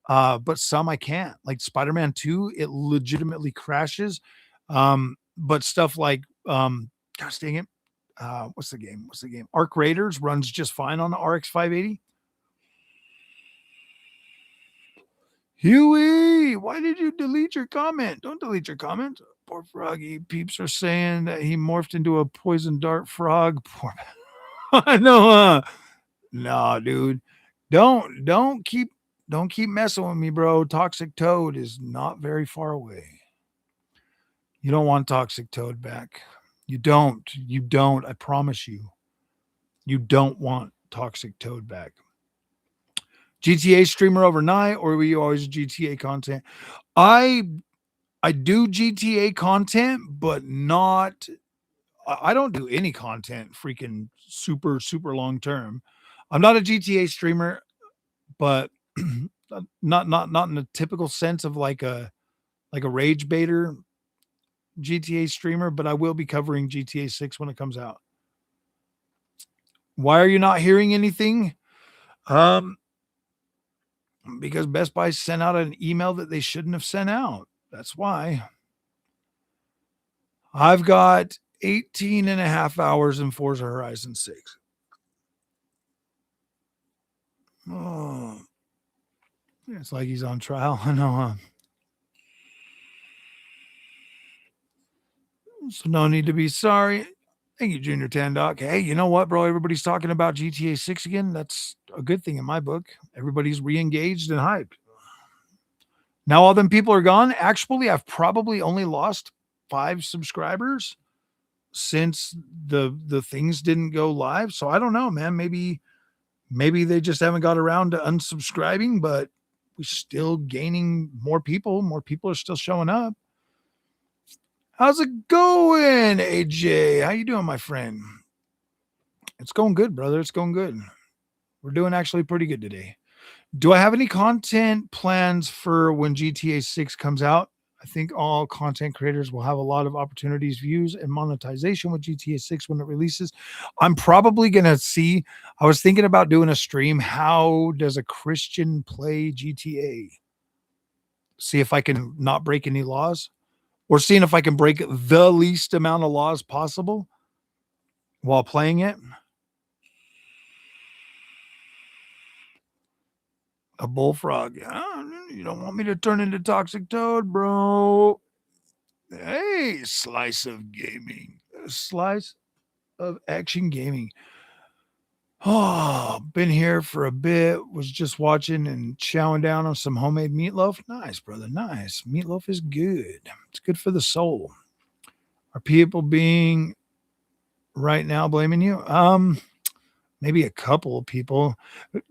but some I can't. Like Spider-Man 2, it legitimately crashes. But stuff like gosh dang it. What's the game? Arc Raiders runs just fine on the RX 580. Huey, why did you delete your comment? Don't delete your comment. Poor Froggy. Peeps are saying that he morphed into a poison dart frog. Poor I know, nah, dude. Don't keep messing with me, bro. Toxic Toad is not very far away. You don't want Toxic Toad back. You don't. I promise you. You don't want Toxic Toad back. GTA streamer overnight, or were you always GTA content? I do GTA content, but not. I don't do any content freaking super long term. I'm not a GTA streamer, but not in the typical sense of like a rage baiter GTA streamer, but I will be covering GTA 6 when it comes out. Why are you not hearing anything? Because Best Buy sent out an email that they shouldn't have sent out. That's why. I've got 18 and a half hours in Forza Horizon 6. Oh, it's like he's on trial. I know, huh? So no need to be sorry. Thank you, Junior Tandock. Hey, you know what, bro? Everybody's talking about GTA 6 again. That's a good thing in my book. Everybody's re-engaged and hyped. Now all them people are gone. Actually, I've probably only lost 5 subscribers since the things didn't go live. So I don't know, man. Maybe they just haven't got around to unsubscribing, but we're still gaining more people. More people are still showing up. How's it going, AJ? How you doing, my friend? It's going good, brother. It's going good. We're doing actually pretty good today. Do I have any content plans for when GTA 6 comes out? I think all content creators will have a lot of opportunities, views, and monetization with GTA 6 when it releases. I'm probably going to see, I was thinking about doing a stream. How does a Christian play GTA? See if I can not break any laws, or seeing if I can break the least amount of laws possible while playing it. A bullfrog. You don't want me to turn into Toxic Toad, bro. Hey, slice of gaming. A slice of action gaming. Oh, been here for a bit. Was just watching and chowing down on some homemade meatloaf. Nice, brother. Nice. Meatloaf is good. It's good for the soul. Are people being right now blaming you? Maybe a couple of people.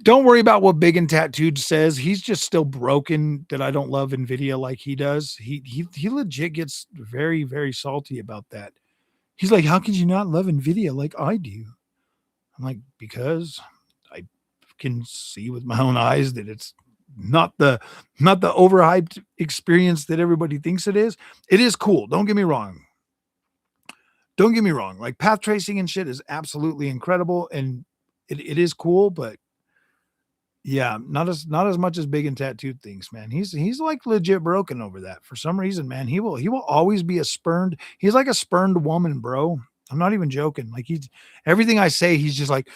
Don't worry about what Big and Tattooed says. He's just still broken that I don't love Nvidia like he does. He legit gets very, very salty about that. He's like, how could you not love Nvidia like I do? I'm like, because I can see with my own eyes that it's not the overhyped experience that everybody thinks it is. It is cool. Don't get me wrong. Don't get me wrong. Like path tracing and shit is absolutely incredible, and it is cool, but yeah, not as much as Big and Tattooed thinks, man. He's like legit broken over that for some reason, man. He will always be a spurned. He's like a spurned woman, bro. I'm not even joking. Like he's everything I say, he's just like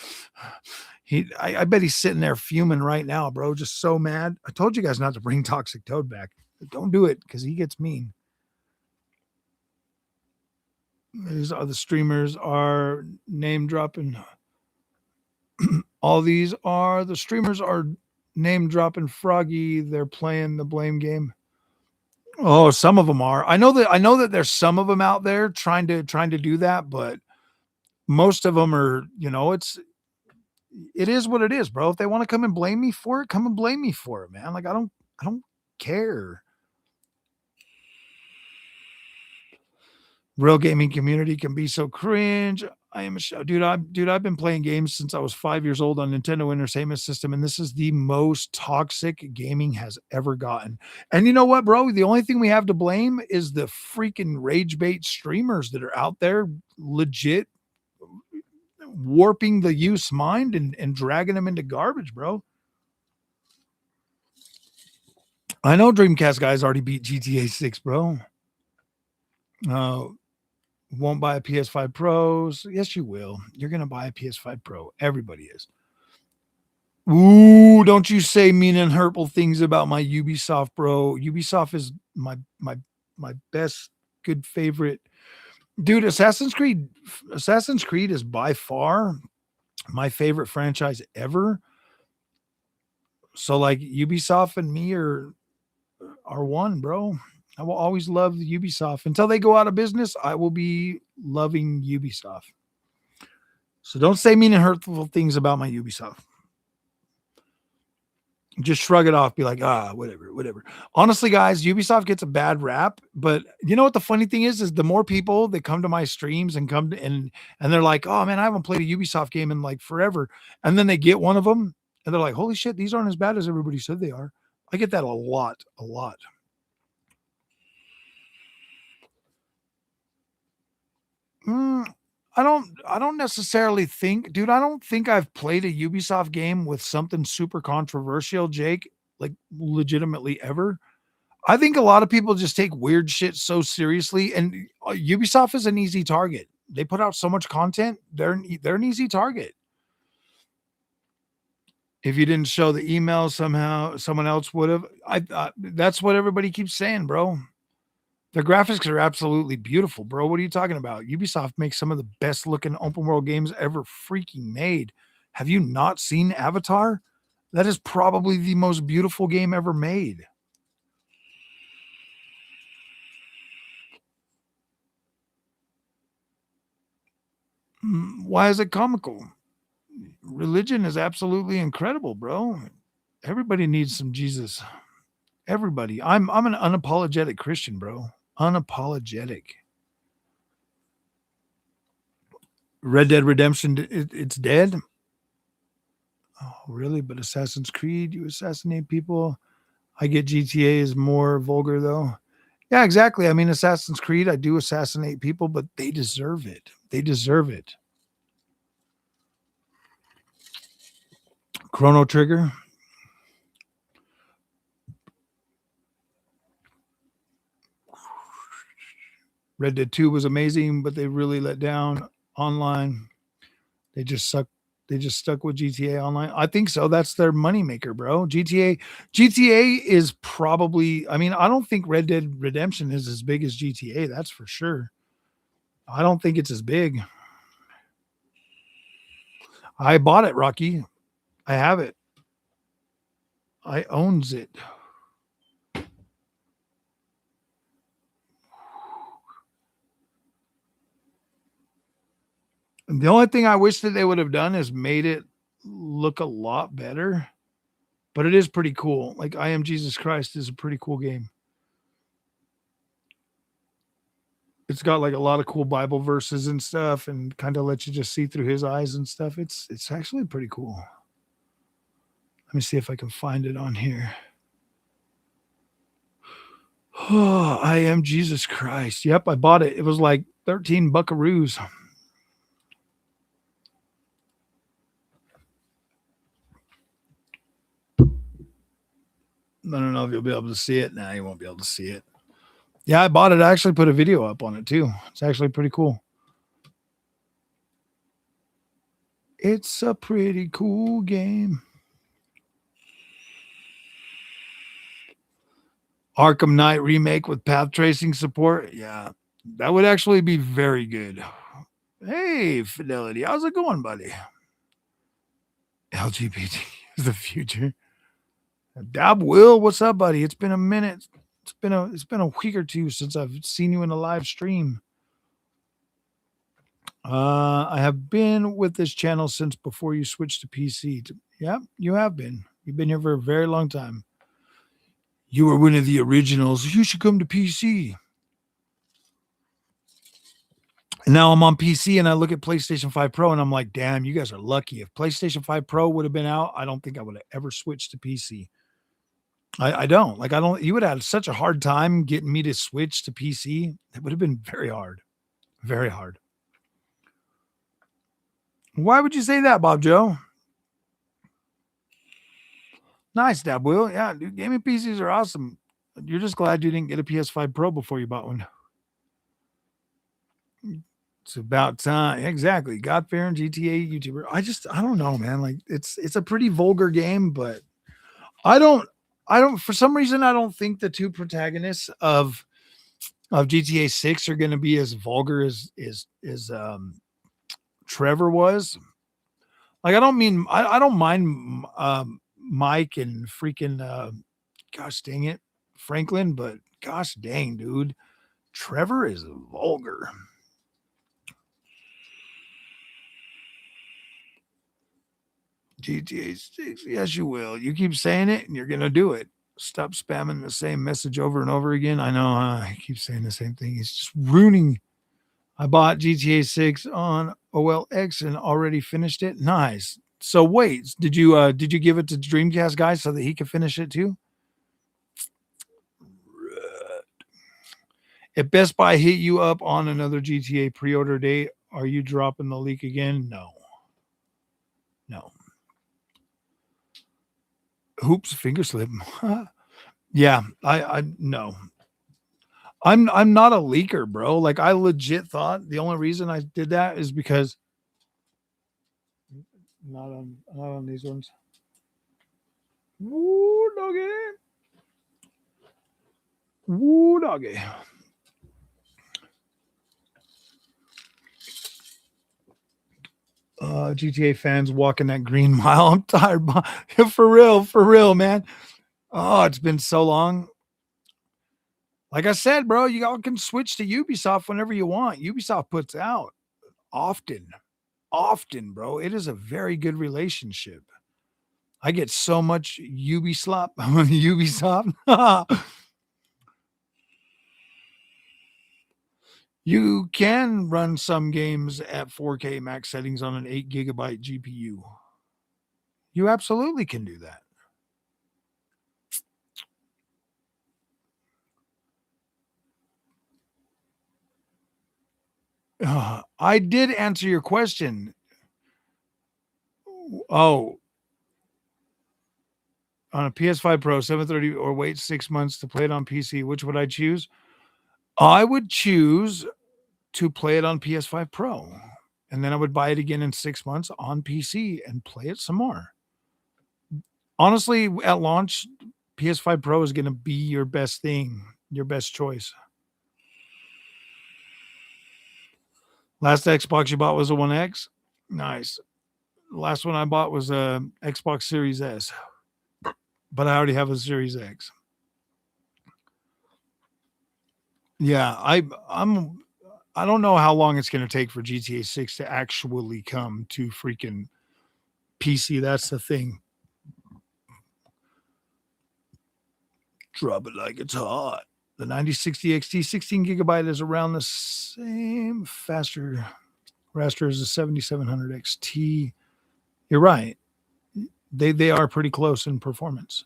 I bet he's sitting there fuming right now, bro. Just so mad. I told you guys not to bring Toxic Toad back. Don't do it because he gets mean. These other streamers are name dropping. All these are the streamers are name dropping Froggy. They're playing the blame game. Oh, some of them are. I know that there's some of them out there trying to do that, but most of them are, it is what it is, bro. If they want to come and blame me for it, come and blame me for it, man. Like I don't care. Real gaming community can be so cringe. I am a show, dude. I've been playing games since I was 5 years old on Nintendo Entertainment System, and this is the most toxic gaming has ever gotten. And you know what, bro? The only thing we have to blame is the freaking rage bait streamers that are out there, legit warping the youth's mind and dragging them into garbage, bro. I know Dreamcast guys already beat GTA 6, bro. Uh, won't buy a PS5 Pros. Yes, you will. You're gonna buy a PS5 Pro. Everybody is. Ooh, don't you say mean and hurtful things about my Ubisoft, bro. Ubisoft is my best good favorite. Dude, Assassin's Creed is by far my favorite franchise ever. So like Ubisoft and me are one, bro. I will always love Ubisoft until they go out of business. I will be loving Ubisoft. So don't say mean and hurtful things about my Ubisoft. Just shrug it off. Be like, whatever, whatever. Honestly, guys, Ubisoft gets a bad rap, but you know what the funny thing is the more people that come to my streams and and they're like, oh man, I haven't played a Ubisoft game in like forever, and then they get one of them and they're like, holy shit, these aren't as bad as everybody said they are. I get that a lot, a lot. Mm, I don't necessarily think, dude, I don't think I've played a Ubisoft game with something super controversial, Jake, like legitimately ever. I think a lot of people just take weird shit so seriously, and Ubisoft is an easy target. They put out so much content; they're an easy target. If you didn't show the email, somehow someone else would have. That's what everybody keeps saying, bro. The graphics are absolutely beautiful, bro. What are you talking about? Ubisoft makes some of the best looking open world games ever freaking made. Have you not seen Avatar? That is probably the most beautiful game ever made. Why is it comical? Religion is absolutely incredible, bro. Everybody needs some Jesus. Everybody. I'm an unapologetic Christian, bro. Unapologetic. Red Dead Redemption, it's dead. Oh, really? But Assassin's Creed, you assassinate people. I get GTA is more vulgar though. Yeah, exactly. I mean, Assassin's Creed, I do assassinate people, but they deserve it. They deserve it. Chrono Trigger. Red Dead 2 was amazing, but they really let down online. They just suck. They just stuck with GTA Online. I think so. That's their moneymaker, bro. GTA is probably, I mean, I don't think Red Dead Redemption is as big as GTA. That's for sure. I don't think it's as big. I bought it, Rocky. I have it. I owns it. And the only thing I wish that they would have done is made it look a lot better. But it is pretty cool. Like I Am Jesus Christ is a pretty cool game. It's got like a lot of cool Bible verses and stuff, and kind of lets you just see through his eyes and stuff. It's actually pretty cool. Let me see if I can find it on here. Oh, I Am Jesus Christ. Yep, I bought it. It was like 13 buckaroos. I don't know if you'll be able to see it. Nah, you won't be able to see it. Yeah, I bought it. I actually put a video up on it too. It's actually pretty cool. It's a pretty cool game. Arkham Knight remake with path tracing support. Yeah, that would actually be very good. Hey, Fidelity, how's it going, buddy? LGBT is the future. Dab Will, what's up, buddy? It's been a minute. It's been a week or two since I've seen you in a live stream. I have been with this channel since before you switched to PC. Yeah, you have been. You've been here for a very long time. You were one of the originals. You should come to PC. And now I'm on PC and I look at PlayStation 5 Pro and I'm like, damn, you guys are lucky. If PlayStation 5 Pro would have been out, I don't think I would have ever switched to PC. I don't. Like, I don't, you would have had such a hard time getting me to switch to PC. It would have been very hard. Very hard. Why would you say that, Bob Joe? Nice, Dab Will. Yeah, dude, gaming PCs are awesome. You're just glad you didn't get a PS5 Pro before you bought one. It's about time. Exactly. God fearing GTA YouTuber. I don't know, man. Like it's a pretty vulgar game, but I don't for some reason I don't think the two protagonists of GTA 6 are gonna be as vulgar as Trevor was. Like I don't mind Mike and freaking gosh dang it, Franklin, but gosh dang, dude. Trevor is vulgar. GTA 6. Yes, you will. You keep saying it and you're going to do it. Stop spamming the same message over and over again. I know I keep saying the same thing. It's just ruining. I bought GTA 6 on OLX and already finished it. Nice. So wait, did you give it to Dreamcast guy so that he could finish it too? If Best Buy hit you up on another GTA pre-order date, are you dropping the leak again? No. No. Hoops, finger slip. Yeah, I no. I'm not a leaker, bro. Like I legit thought the only reason I did that is because not on these ones. Woo doggy. Woo doggy. GTA fans walking that green mile. I'm tired. For real, man. Oh, it's been so long. Like I said, bro, you all can switch to Ubisoft whenever you want. Ubisoft puts out often, often, bro. It is a very good relationship. I get so much Ubislop Ubisoft. You can run some games at 4K max settings on an 8 gigabyte GPU. You absolutely can do that. I did answer your question. Oh, on a PS5 Pro 730 or wait 6 months to play it on PC, which would I choose? I would choose to play it on PS5 Pro. And then I would buy it again in 6 months on PC and play it some more. Honestly, at launch, PS5 Pro is going to be your best thing, your best choice. Last Xbox you bought was a One X? Nice. Last one I bought was a Xbox Series S, but I already have a Series X. Yeah, I don't know how long it's going to take for GTA 6 to actually come to freaking PC. That's the thing. Drop it like it's hot. The 9060 XT 16 gigabyte is around the same faster raster as the 7700 XT. You're right. They are pretty close in performance.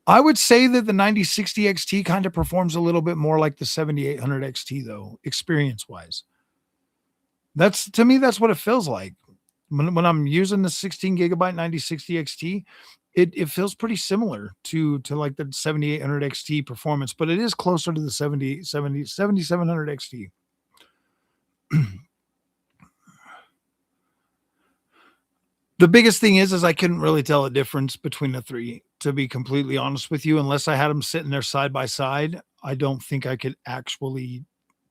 I would say that the 9060 XT kind of performs a little bit more like the 7800 XT though, experience wise. That's to me, that's what it feels like. When I'm using the 16 gigabyte 9060 XT, it feels pretty similar to like the 7800 XT performance, but it is closer to the 7700 XT. The biggest thing is I couldn't really tell a difference between the three, to be completely honest with you. Unless I had them sitting there side by side, I don't think I could actually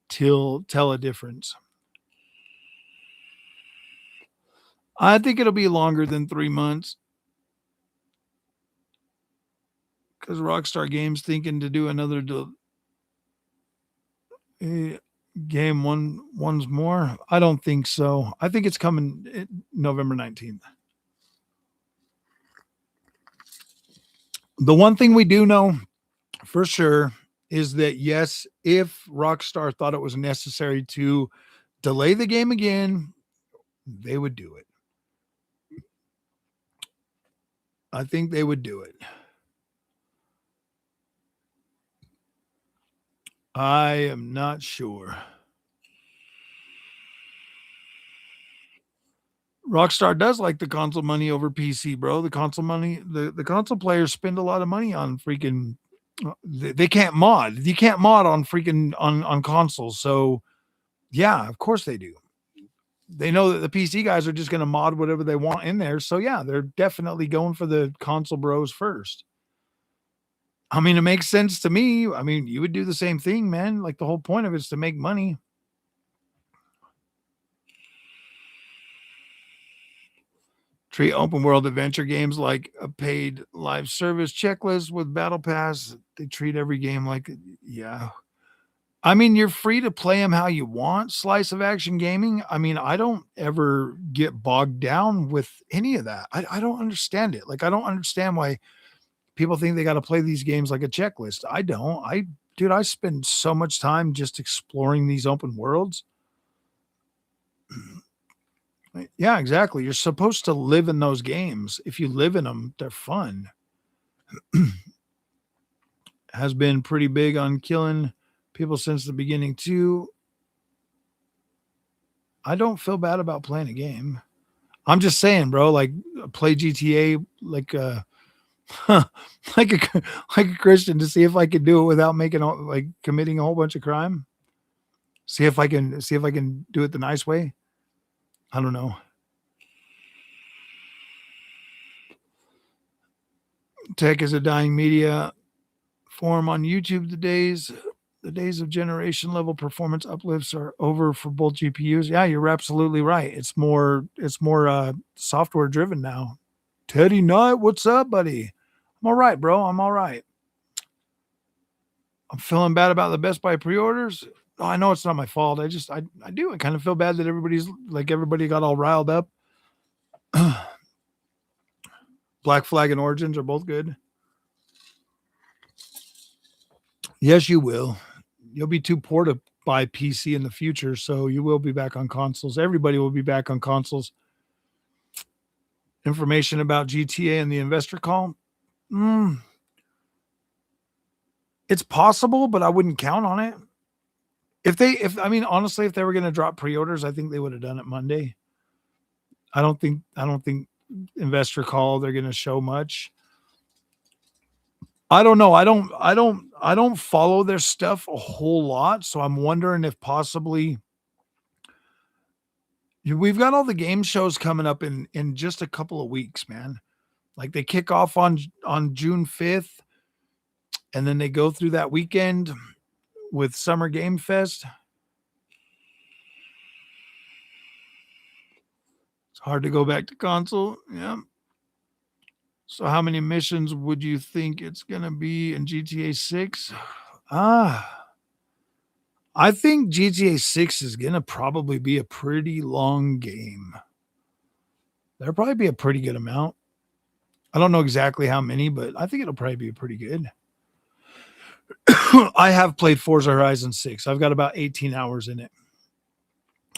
tell a difference. I think it'll be longer than 3 months because Rockstar Games thinking to do another game once more. I don't think so. I think it's coming November 19th. The one thing we do know for sure is that yes, if Rockstar thought it was necessary to delay the game again, they would do it. I think they would do it. I am not sure. Rockstar does like the console money over PC, bro. The console money, the console players spend a lot of money on freaking. They can't mod. You can't mod on freaking on consoles. So yeah, of course they do. They know that the PC guys are just going to mod whatever they want in there. So yeah, they're definitely going for the console bros first. I mean, it makes sense to me. I mean, you would do the same thing, man. Like the whole point of it is to make money. Treat open world adventure games like a paid live service checklist with battle pass. They treat every game like, yeah. I mean, you're free to play them how you want. Slice of action gaming. I mean, I don't ever get bogged down with any of that. I don't understand it. Like, I don't understand why people think they got to play these games like a checklist. I don't. Dude, I spend so much time just exploring these open worlds. Yeah, exactly. You're supposed to live in those games. If you live in them, they're fun. Has been pretty big on killing people since the beginning too. I don't feel bad about playing a game. I'm just saying, bro, like play GTA like like a like a Christian to see if I can do it without making like committing a whole bunch of crime. See if I can do it the nice way. I don't know. Tech is a dying media form on YouTube today's. The days of generation level performance uplifts are over for both GPUs. Yeah, you're absolutely right. It's more software driven now. Teddy Knight, what's up, buddy? I'm all right, bro. I'm all right. I'm feeling bad about the Best Buy pre-orders. Oh, I know it's not my fault. I do. I kind of feel bad that everybody got all riled up. Black Flag and Origins are both good. Yes, you will. You'll be too poor to buy PC in the future, so you will be back on consoles. Everybody will be back on consoles. Information about GTA and the investor call? It's possible, but I wouldn't count on it. Honestly, if they were going to drop pre-orders, I think they would have done it Monday. I don't think investor call they're going to show much. I don't know. I don't follow their stuff a whole lot, so I'm wondering if possibly we've got all the game shows coming up in just a couple of weeks, man. Like they kick off on June 5th, and then they go through that weekend with Summer Game Fest. It's hard to go back to console. Yeah. So how many missions would you think it's going to be in GTA 6? I think GTA 6 is going to probably be a pretty long game. There'll probably be a pretty good amount. I don't know exactly how many, but I think it'll probably be pretty good. I have played Forza Horizon 6. I've got about 18 hours in it.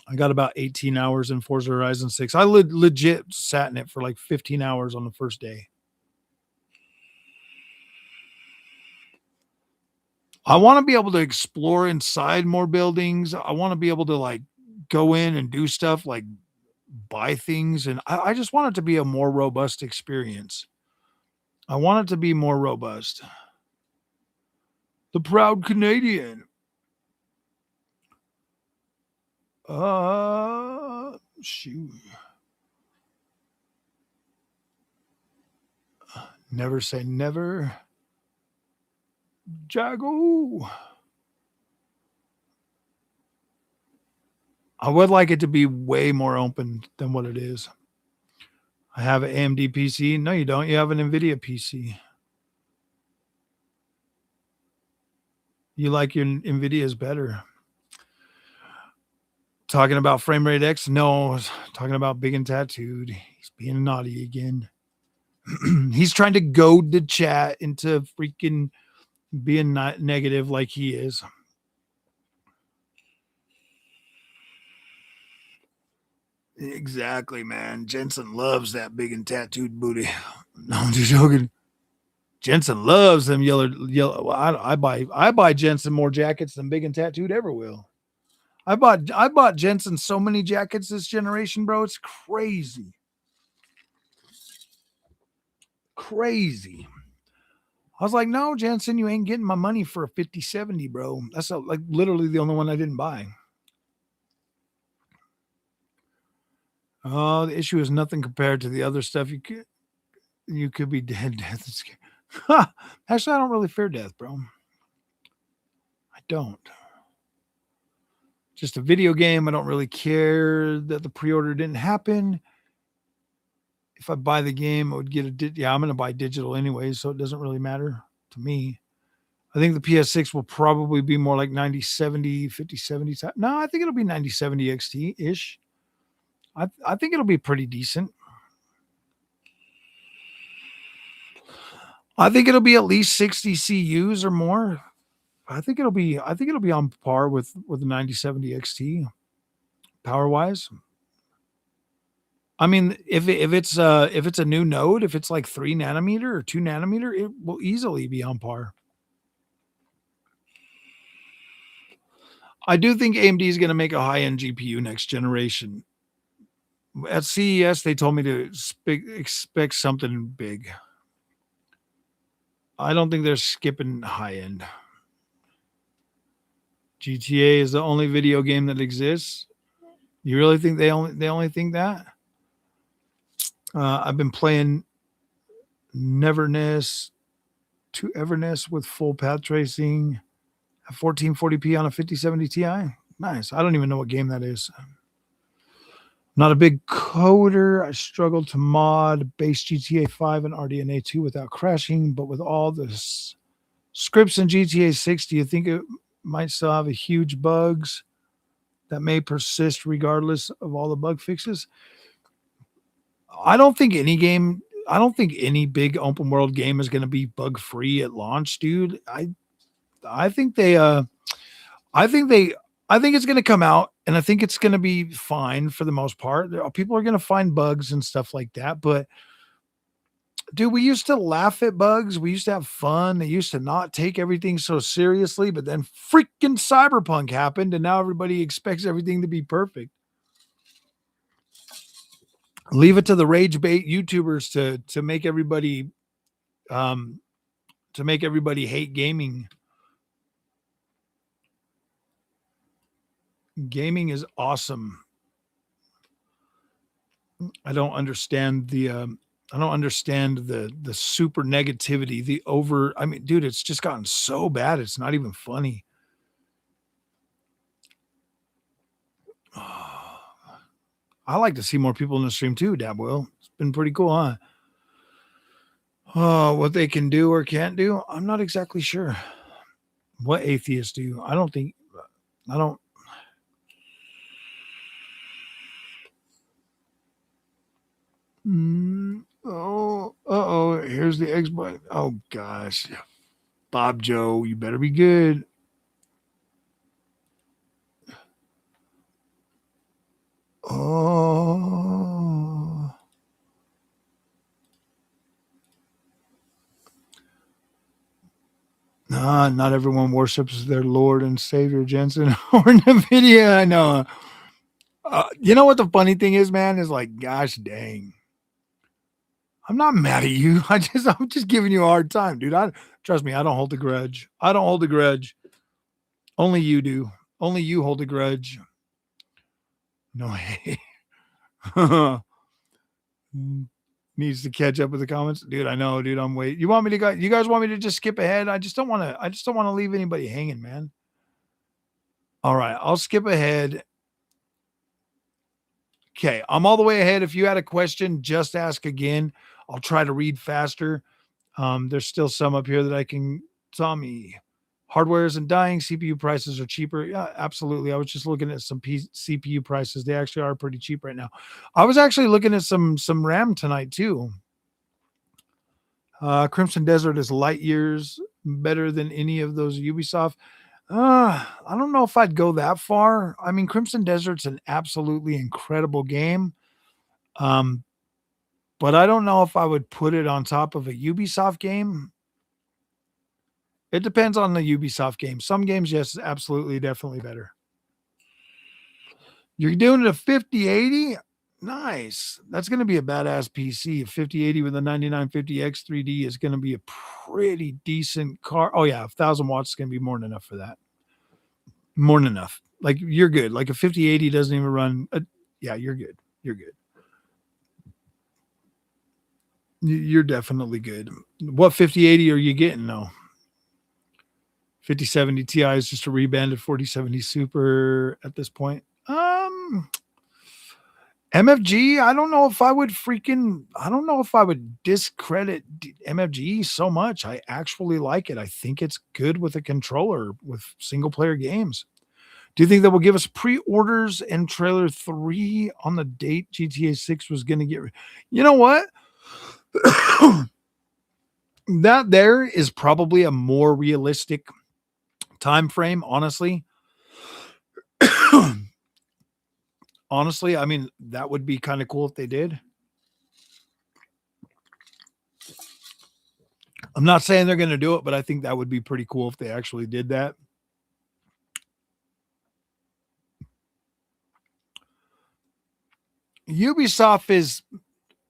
I got about 18 hours in Forza Horizon 6. I legit sat in it for like 15 hours on the first day. I want to be able to explore inside more buildings. I want to be able to like go in and do stuff like buy things. And I just want it to be a more robust experience. I want it to be more robust. The proud Canadian. Shoot. Never say never. Jago. I would like it to be way more open than what it is. I have an AMD PC. No, you don't. You have an NVIDIA PC. You like your NVIDIA's better. Talking about frame rate X? No, I was talking about Big and Tattooed. He's being naughty again. He's trying to goad the chat into freaking being not negative like he is. Exactly, man. Jensen loves that big and tattooed booty. No, I'm just joking. Jensen loves them yellow. Well, I buy Jensen more jackets than Big and Tattooed ever will. I bought Jensen so many jackets this generation, bro. It's crazy. Crazy. I was like, no, Jensen, you ain't getting my money for a 5070, bro. That's like literally the only one I didn't buy. Oh, the issue is nothing compared to the other stuff. You could be dead. Death is Actually, I don't really fear death, bro. I don't. Just a video game. I don't really care that the pre-order didn't happen. If I buy the game, I would get I'm going to buy digital anyway, so it doesn't really matter to me. I think the PS6 will probably be more like 9070, 5070. No, I think it'll be 9070 XT-ish. I think it'll be pretty decent. I think it'll be at least 60 CUs or more. I think it'll be on par with the 9070 XT power wise. I mean, if it's a new node, if it's like 3 nanometer or 2 nanometer, it will easily be on par. I do think AMD is going to make a high-end GPU next generation. At CES, they told me to expect something big. I don't think they're skipping high-end. GTA is the only video game that exists. You really think they only think that? I've been playing Neverness to Everness with full path tracing. 1440p on a 5070 Ti. Nice. I don't even know what game that is. Not a big coder. I struggled to mod base GTA 5 and RDNA 2 without crashing, but with all the scripts in GTA 6, do you think it might still have a huge bugs that may persist regardless of all the bug fixes? I don't think any big open world game is going to be bug free at launch, dude. I think they I think they I think it's going to come out and I think it's going to be fine for the most part. People are going to find bugs and stuff like that, but dude, we used to laugh at bugs. We used to have fun. They used to not take everything so seriously, but then freaking Cyberpunk happened and now everybody expects everything to be perfect. Leave it to the rage bait YouTubers to make everybody hate gaming. Gaming is awesome. I don't understand the super negativity, the over. I mean, dude, it's just gotten so bad. It's not even funny. I like to see more people in the stream too, Dab Will. It's been pretty cool, huh? Oh, what they can do or can't do, I'm not exactly sure. What atheists do? I don't. Here's the Xbox. Oh gosh, Bob Joe, you better be good. Oh. Nah, not everyone worships their Lord and Savior, Jensen or NVIDIA. I know. You know what the funny thing is, man, is like, gosh dang. I'm not mad at you. I'm just giving you a hard time, dude. Trust me, I don't hold a grudge. I don't hold a grudge. Only you do. Only you hold a grudge. No way. Needs to catch up with the comments, dude. I know, dude. I'm waiting. You want me to go? You guys want me to just skip ahead? I just don't want to leave anybody hanging, man. All right, I'll skip ahead. Okay, I'm all the way ahead. If you had a question, just ask again. I'll try to read faster. There's still some up here that I can. Tommy, hardware isn't dying. CPU prices are cheaper. Yeah, absolutely. I was just looking at some CPU prices. They actually are pretty cheap right now. I was actually looking at some RAM tonight too. Crimson Desert is light years better than any of those Ubisoft. I don't know if I'd go that far. I mean, Crimson Desert's an absolutely incredible game. But I don't know if I would put it on top of a Ubisoft game. It depends on the Ubisoft game. Some games, yes, absolutely, definitely better. You're doing it a 5080? Nice. That's going to be a badass PC. A 5080 with a 9950X 3D is going to be a pretty decent car. Oh, yeah, 1,000 watts is going to be more than enough for that. More than enough. Like, you're good. Like, a 5080 doesn't even run. Yeah, you're good. You're good. You're definitely good. What 5080 are you getting, though? 5070 Ti is just a rebanded 4070 Super at this point. MFG, I don't know if I would discredit MFG so much. I actually like it. I think it's good with a controller with single player games. Do you think that will give us pre-orders and trailer 3 on the date GTA 6 was going to get? You know what? That there is probably a more realistic time frame, honestly. Honestly, I mean, that would be kind of cool if they did. I'm not saying they're going to do it, but I think that would be pretty cool if they actually did that. Ubisoft is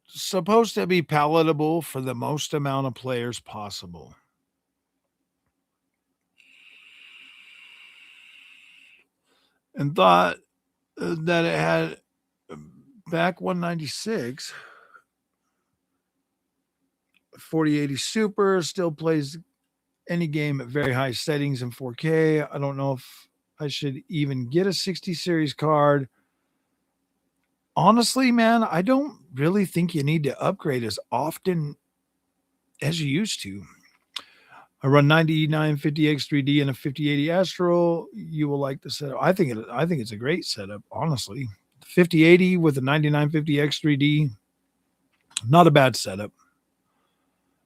supposed to be palatable for the most amount of players possible. And thought that it had back 196, 4080 Super still plays any game at very high settings in 4K. I don't know if I should even get a 60 series card. Honestly, man, I don't really think you need to upgrade as often as you used to. I run 9950X3D and a 5080 Astro. You will like the setup. I think it's a great setup, honestly. 5080 with a 9950X3D, not a bad setup.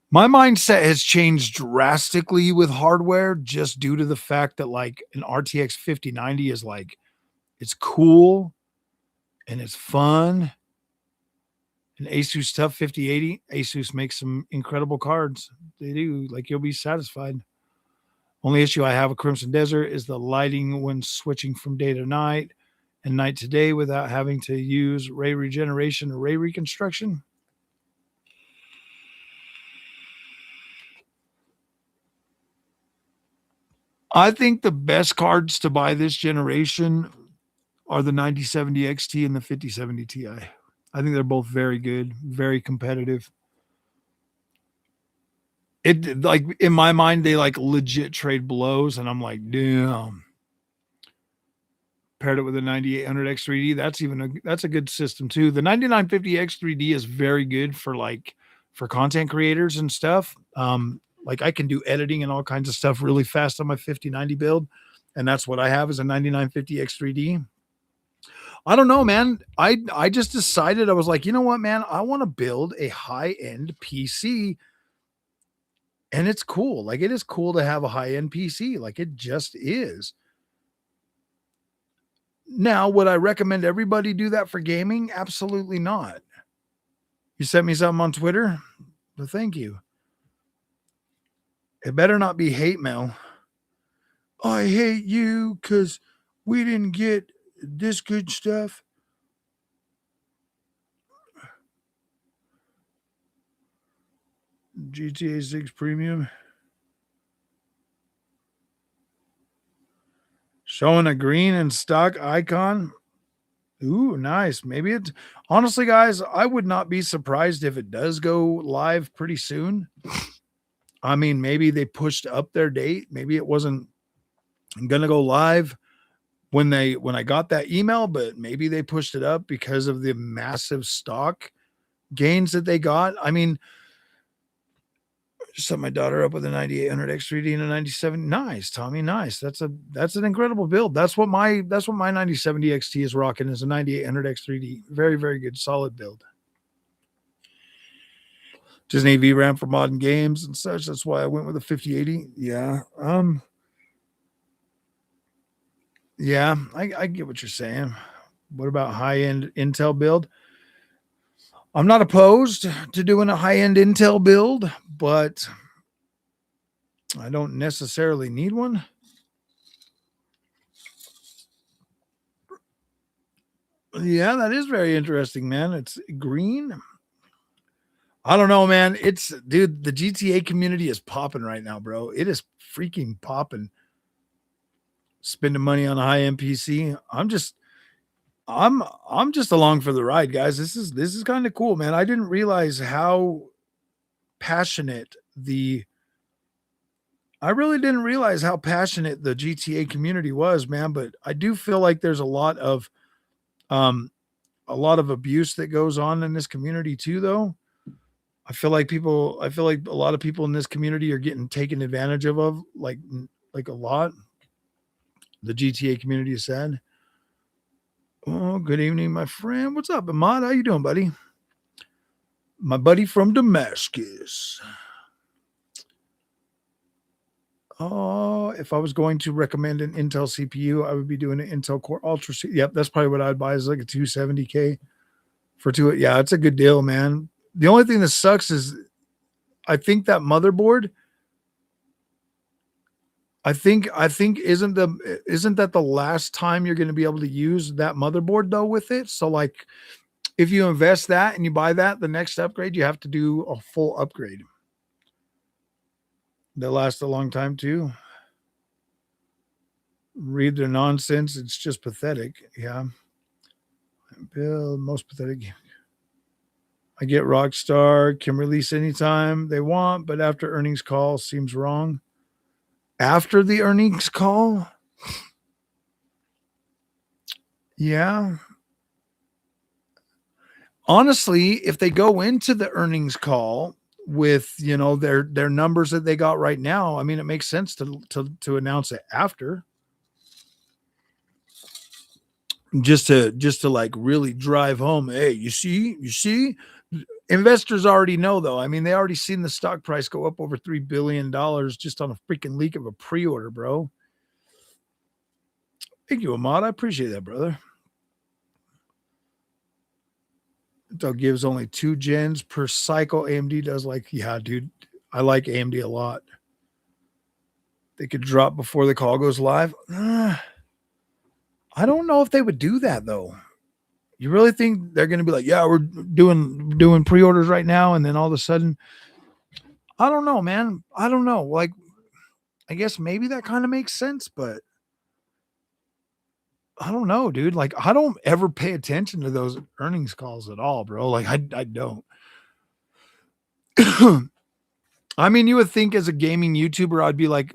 My mindset has changed drastically with hardware just due to the fact that like an RTX 5090 is like it's cool and it's fun. An Asus TUF 5080, Asus makes some incredible cards. They do. Like you'll be satisfied. Only issue I have with Crimson Desert is the lighting when switching from day to night and night to day without having to use ray regeneration or ray reconstruction. I think the best cards to buy this generation are the 9070 XT and the 5070 Ti. I think they're both very good, very competitive. It like in my mind, they like legit trade blows, and I'm like, damn. Paired it with a 9800 X3D, that's a good system too. The 9950 X3D is very good for like for content creators and stuff. Like I can do editing and all kinds of stuff really fast on my 5090 build, and that's what I have is a 9950 X3D. I don't know, man. I just decided I was like, you know what, man, I want to build a high end PC, and it's cool. Like it is cool to have a high end PC. Like it just is. Now, would I recommend everybody do that for gaming? Absolutely not. You sent me something on Twitter? Well, thank you. It better not be hate mail. I hate you because we didn't get this good stuff. GTA 6 Premium. Showing a green and stock icon. Ooh, nice. Maybe it's honestly, guys, I would not be surprised if it does go live pretty soon. I mean, maybe they pushed up their date. Maybe it wasn't gonna go live when I got that email, but maybe they pushed it up because of the massive stock gains that they got. I mean, just set my daughter up with a 9800 X3D and a 9070. Nice, Tommy. Nice. That's an incredible build. That's what my 9070 XT is rocking is a 9800 X3D. Very, very good, solid build. Just need VRAM for modern games and such. That's why I went with a 5080. Yeah. Yeah, I get what you're saying. What about high-end Intel build? I'm not opposed to doing a high-end Intel build, but I don't necessarily need one. Yeah, that is very interesting, man. It's green. I don't know, man. It's dude, the GTA community is popping right now, bro. It is freaking popping. Spending money on a high-end PC. I'm just along for the ride, guys. This is kind of cool, man. I didn't realize how passionate the I really didn't realize how passionate the GTA community was, man, but I do feel like there's um a lot of abuse that goes on in this community too though. I feel like a lot of people in this community are getting taken advantage of like a lot. The GTA community is sad. Oh, good evening, my friend. What's up, Ahmad? How you doing, buddy? My buddy from Damascus. Oh, if I was going to recommend an Intel CPU, I would be doing an Intel Core Ultra. Yep, that's probably what I'd buy is like a 270K for two. Yeah, it's a good deal, man. The only thing that sucks is I think that motherboard. I think isn't that the last time you're going to be able to use that motherboard though with it? So like if you invest that and you buy that, the next upgrade you have to do a full upgrade. That lasts a long time too. Read their nonsense. It's just pathetic. Yeah. Bill, most pathetic. I get Rockstar can release anytime they want, but after earnings call seems wrong. after the earnings call. Yeah. Honestly, if they go into the earnings call with, their numbers that they got right now, I mean, it makes sense to announce it after, just to like really drive home. Hey, you see, investors already know though. I mean, they already seen the stock price go up over $3 billion just on a freaking leak of a pre-order, bro. Thank you, Ahmad. I appreciate that, brother. Intel gives only 2 gens per cycle. AMD does, like, yeah, dude. I like AMD a lot. They could drop before the call goes live. I don't know if they would do that though. You really think they're going to be like, yeah, we're doing pre-orders right now, and then all of a sudden, I don't know, man. I don't know. Like, I guess maybe that kind of makes sense, but I don't know, dude. Like, I don't ever pay attention to those earnings calls at all, bro. Like, I don't. I mean, you would think as a gaming YouTuber, I'd be like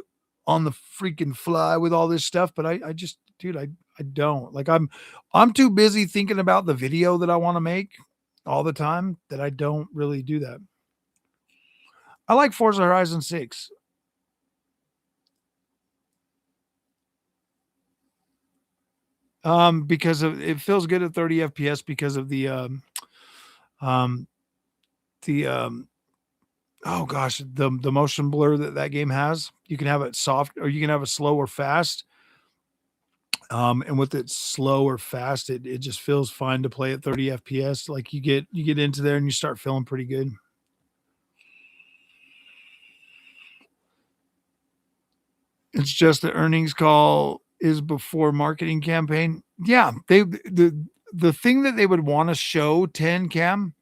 on the freaking fly with all this stuff, but I just, dude, I don't. Like, I'm too busy thinking about the video that I want to make all the time that I don't really do that. I like Forza Horizon 6. Because of it feels good at 30 FPS because of um the oh gosh, the motion blur that game has. You can have it soft or you can have it slow or fast. And with it slow or fast, it just feels fine to play at 30 FPS. Like you get into there and you start feeling pretty good. It's just the earnings call is before marketing campaign. Yeah, the thing that they would want to show 10 cam,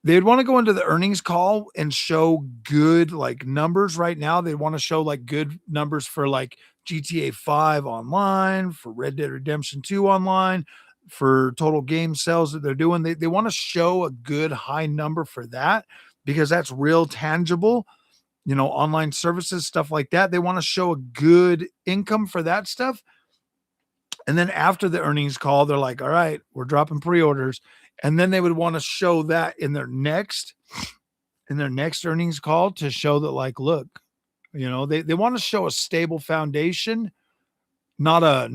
they'd want to go into the earnings call and show good like numbers right now. They want to show like good numbers for like GTA 5 online, for Red Dead Redemption 2 online, for total game sales that they're doing. They want to show a good high number for that because that's real tangible, online services, stuff like that. They want to show a good income for that stuff. And then after the earnings call, they're like, all right, we're dropping pre-orders. And then they would want to show that in their next earnings call to show that, like, look, they want to show a stable foundation, not a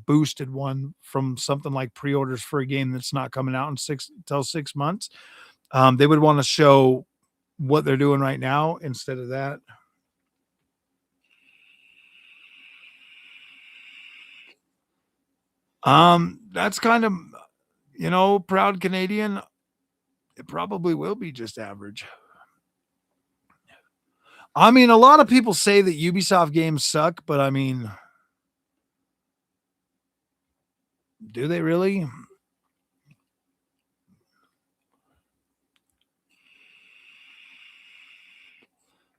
boosted one from something like pre-orders for a game that's not coming out in 6 months. They would want to show what they're doing right now instead of that. That's kind of, proud Canadian. It probably will be just average. I mean, a lot of people say that Ubisoft games suck, but I mean, do they really?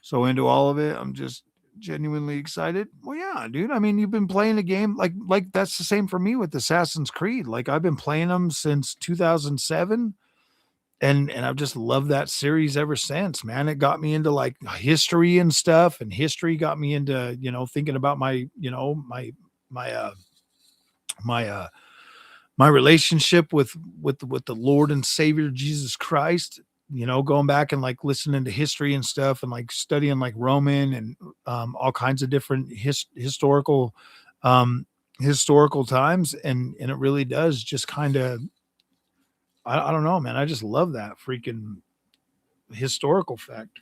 So into all of it, I'm just genuinely excited. Well, yeah, dude. I mean, you've been playing a game like that's the same for me with Assassin's Creed. Like I've been playing them since 2007 and I've just loved that series ever since, man. It got me into like history and stuff, and history got me into, thinking about my my relationship with the Lord and Savior Jesus Christ, going back and like listening to history and stuff and like studying like Roman and all kinds of different um historical times, and it really does just kind of I don't know, man. I just love that freaking historical fact.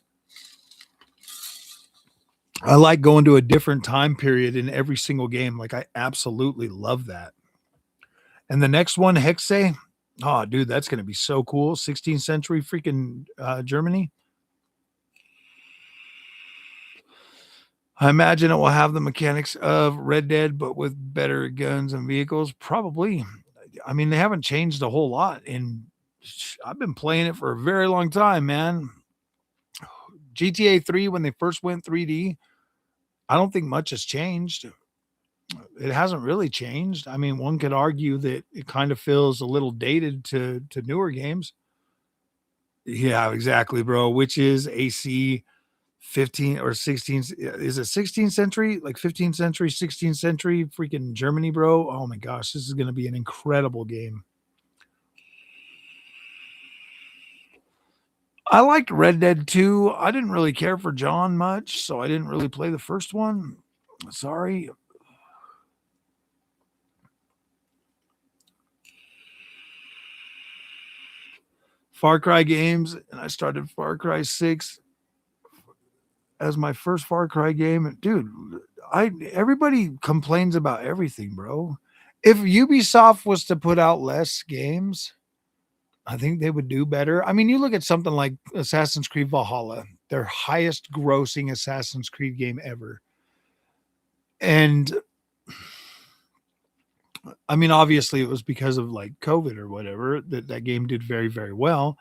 I like going to a different time period in every single game. Like I absolutely love that. And the next one, Hexe, oh, dude, that's going to be so cool. 16th century freaking Germany. I imagine it will have the mechanics of Red Dead, but with better guns and vehicles. Probably. I mean, they haven't changed a whole lot. And I've been playing it for a very long time, man. GTA 3, when they first went 3D, I don't think much has changed. It hasn't really changed. I mean, one could argue that it kind of feels a little dated to newer games. Yeah, exactly, bro. Which is AC. 15 or 16, is it 16th century, like 15th century, 16th century freaking Germany, bro. Oh my gosh, this is going to be an incredible game. I liked Red Dead 2. I didn't really care for John much, so I didn't really play the first one. Sorry. Far Cry games, and I started Far Cry 6 as my first Far Cry game. Dude, everybody complains about everything, bro. If Ubisoft was to put out less games, I think they would do better. I mean, you look at something like Assassin's Creed Valhalla, their highest grossing Assassin's Creed game ever. And I mean, obviously it was because of like COVID or whatever that game did very, very well.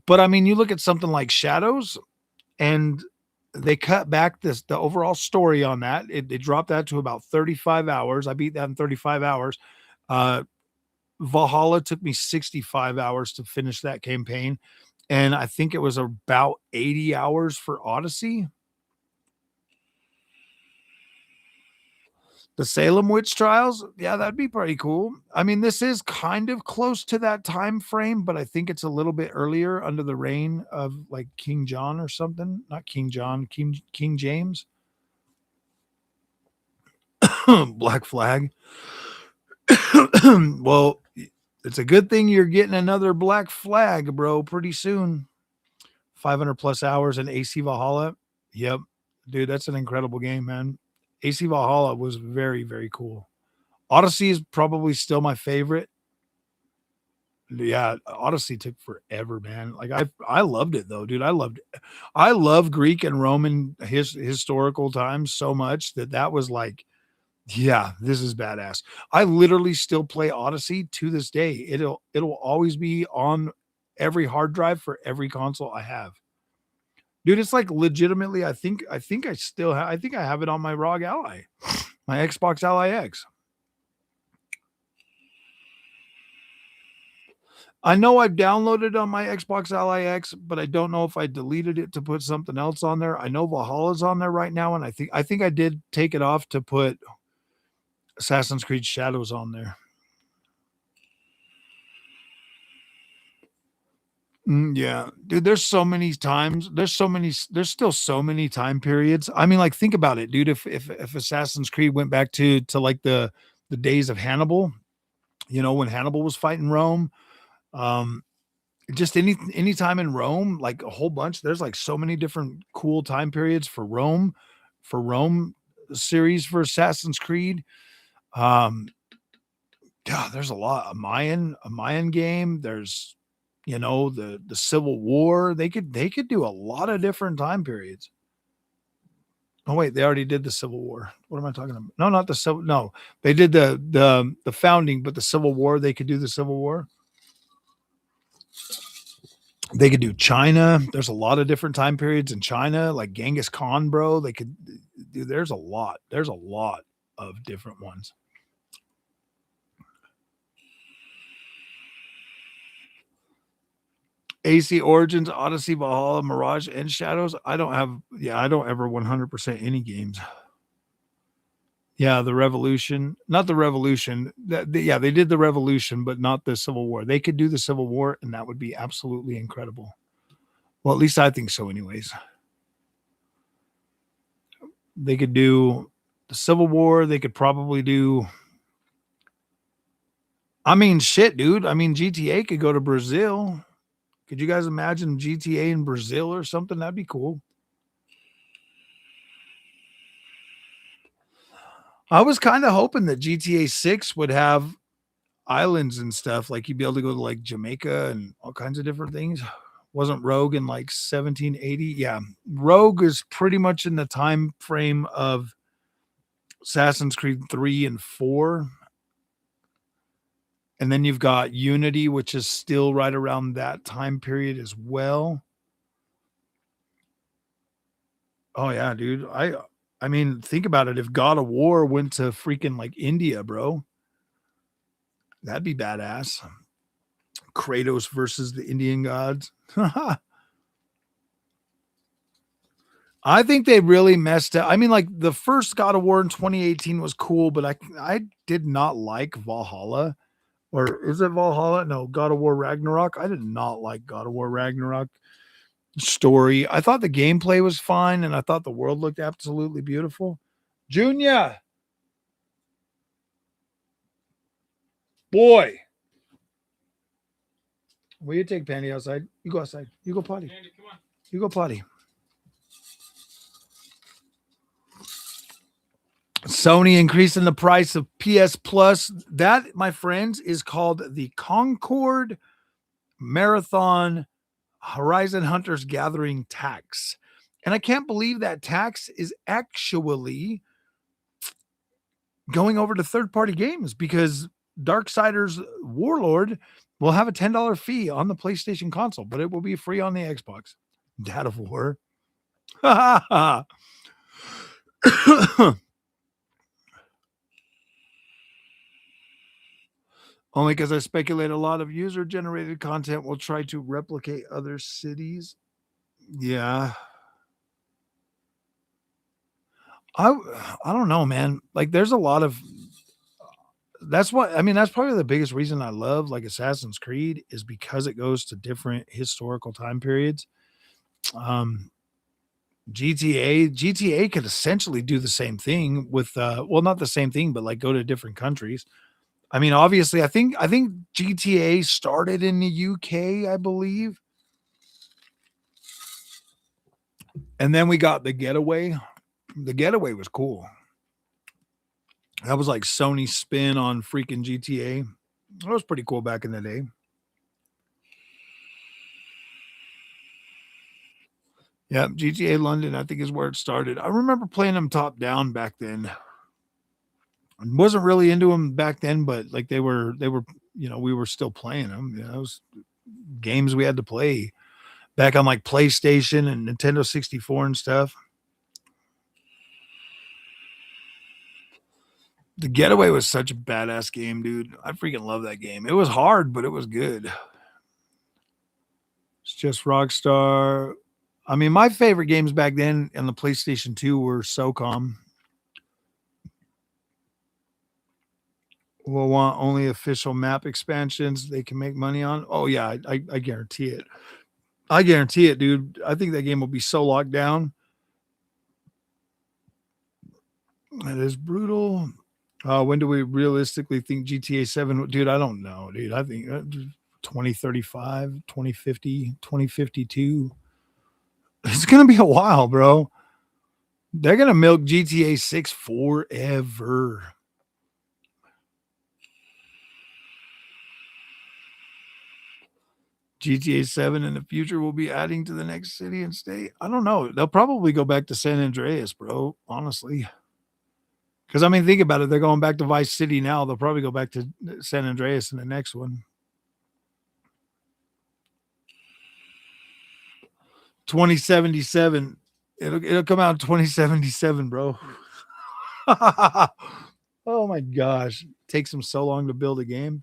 But I mean, you look at something like Shadows, and they cut back the overall story on that. They dropped that to about 35 hours. I beat that in 35 hours. Uh, Valhalla took me 65 hours to finish that campaign. And I think it was about 80 hours for Odyssey. The Salem witch trials, yeah, that'd be pretty cool. I mean, this is kind of close to that time frame, but I think it's a little bit earlier under the reign of like King John or something. Not King John, King James. Black Flag. Well, it's a good thing you're getting another Black Flag, bro, pretty soon. 500 plus hours in AC Valhalla. Yep. Dude, that's an incredible game, man. AC Valhalla was very, very cool. Odyssey is probably still my favorite. Yeah, Odyssey took forever, man. Like I loved it though, dude. I love Greek and Roman historical times so much that was like, yeah, this is badass. I literally still play Odyssey to this day. It'll always be on every hard drive for every console I have. Dude, it's like legitimately, I think I still have I think I have it on my ROG Ally, my Xbox Ally X. I know I've downloaded on my Xbox Ally X, but I don't know if I deleted it to put something else on there. I know Valhalla's on there right now, and I think I did take it off to put Assassin's Creed Shadows on there. Yeah, dude, there's so many times. There's still so many time periods. I mean, like, think about it, dude. If Assassin's Creed went back to like the days of Hannibal, when Hannibal was fighting Rome, um, just any time in Rome, like a whole bunch. There's like so many different cool time periods for Rome series for Assassin's Creed. Um, yeah, there's a lot. A Mayan game. There's the Civil War. They could do a lot of different time periods. Oh wait, they already did the Civil War. What am I talking about? No, not the Civil. No, they did the founding, but the Civil War. They could do the Civil War. They could do China. There's a lot of different time periods in China, like Genghis Khan, bro. They could do. There's a lot. There's a lot of different ones. AC Origins, Odyssey, Valhalla, Mirage, and Shadows. I don't have. Yeah, I don't ever 100% any games. Yeah, the Revolution, not the Revolution. Yeah, they did the Revolution, but not the Civil War. They could do the Civil War, and that would be absolutely incredible. Well, at least I think so, anyways. They could do the Civil War. They could probably do. I mean, shit, dude. I mean, GTA could go to Brazil. Could you guys imagine GTA in Brazil or something? That'd be cool. I was kind of hoping that GTA 6 would have islands and stuff. Like you'd be able to go to like Jamaica and all kinds of different things. Wasn't Rogue in like 1780? Yeah. Rogue is pretty much in the time frame of Assassin's Creed 3 and 4. And then you've got Unity, which is still right around that time period as well. Oh yeah, dude. I mean, think about it. If God of War went to freaking like India, bro, that'd be badass. Kratos versus the Indian gods. I think they really messed up. I mean, like the first God of War in 2018 was cool, but I did not like Valhalla. Or is it Valhalla? No, God of War Ragnarok. I did not like God of War Ragnarok story. I thought the gameplay was fine, and I thought the world looked absolutely beautiful. Junior, boy, will you take Pandy outside? You go outside. You go potty. Pandy, come on. You go potty. Sony increasing the price of PS Plus. That, my friends, is called the Concord Marathon Horizon Hunters Gathering tax. And I can't believe that tax is actually going over to third party games because Darksiders Warlord will have a $10 fee on the PlayStation console, but it will be free on the Xbox. Dad of War. Only because I speculate a lot of user generated content will try to replicate other cities. Yeah. I I don't know, man. Like there's a lot of that's what I mean, that's probably the biggest reason I love like Assassin's Creed is because it goes to different historical time periods. Um GTA could essentially do the same thing with well not the same thing but like go to different countries. I mean obviously I think GTA started in the UK, I believe. And then we got The Getaway. The Getaway was cool. That was like Sony's spin on freaking GTA. That was pretty cool back in the day. Yeah, GTA London, I think, is where it started. I remember playing them top down back then. I wasn't really into them back then, but like they were, we were still playing them. You know, it was games we had to play back on like PlayStation and Nintendo 64 and stuff. The Getaway was such a badass game, dude. I freaking love that game. It was hard, but it was good. It's just Rockstar. I mean, my favorite games back then on the PlayStation 2 were SOCOM. Will want only official map expansions they can make money on. Oh yeah, I guarantee it. I guarantee it, dude. I think that game will be so locked down. It is brutal. When do we realistically think GTA 7? Dude, I don't know, dude. I think 2035, 2050, 2052. It's going to be a while, bro. They're going to milk GTA 6 forever. GTA 7 in the future will be adding to the next city and state. I don't know. They'll probably go back to San Andreas, bro, honestly. Because, I mean, think about it. They're going back to Vice City now. They'll probably go back to San Andreas in the next one. 2077. It'll come out in 2077, bro. Oh my gosh. Takes them so long to build a game.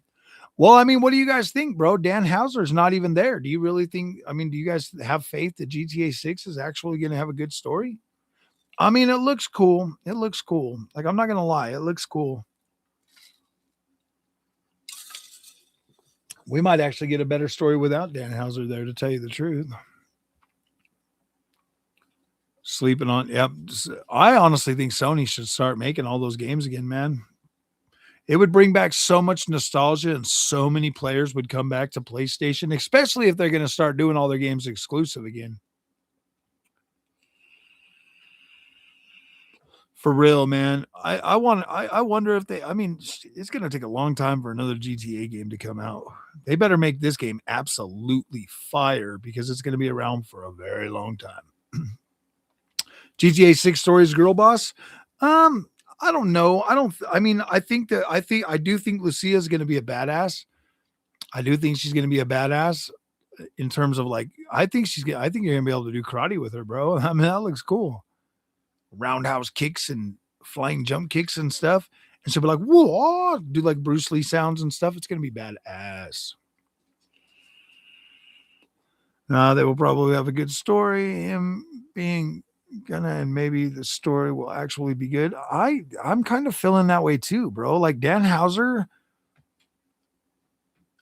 Well, I mean, what do you guys think, bro? Dan Houser's not even there. Do you really think? I mean, do you guys have faith that GTA 6 is actually going to have a good story? I mean, it looks cool. It looks cool. Like, I'm not going to lie. It looks cool. We might actually get a better story without Dan Houser there, to tell you the truth. Sleeping on, yep. I honestly think Sony should start making all those games again, man. It would bring back so much nostalgia and so many players would come back to PlayStation, especially if they're going to start doing all their games exclusive again. For real, man. I wonder if they I mean, it's gonna take a long time for another GTA game to come out. They better make this game absolutely fire because it's gonna be around for a very long time. GTA 6 Stories Girl Boss. I don't know. I mean, I do think Lucia is gonna be a badass. I do think she's gonna be a badass in terms of like I think you're gonna be able to do karate with her, bro. I mean, that looks cool. Roundhouse kicks and flying jump kicks and stuff. And she'll be like, whoa, do like Bruce Lee sounds and stuff. It's going to be badass. They will probably have a good story. Him being and maybe the story will actually be good. I'm kind of feeling that way too, bro. Like Dan Hauser,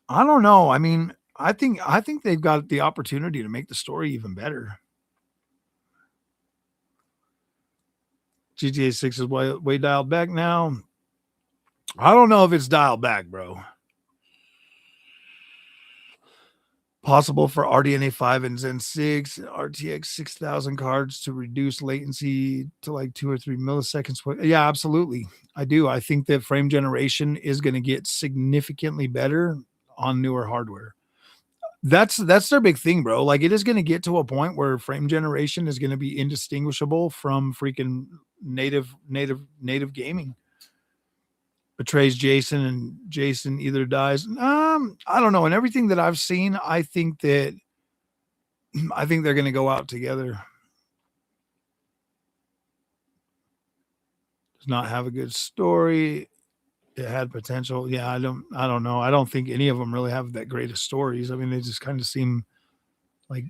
I don't know. I mean, I think they've got the opportunity to make the story even better. GTA 6 is way dialed back now. I don't know if it's dialed back, bro. Possible for RDNA 5 and Zen 6, RTX 6000 cards to reduce latency to like 2 or 3 milliseconds. Yeah, absolutely. I do. I think that frame generation is going to get significantly better on newer hardware. That's their big thing, bro. Like it is going to get to a point where frame generation is going to be indistinguishable from freaking native gaming. Betrays Jason and Jason either dies. I don't know. And everything that I've seen, I think they're going to go out together. Does not have a good story. It had potential. Yeah, I don't know. I don't think any of them really have that great of stories. I mean, they just kind of seem like,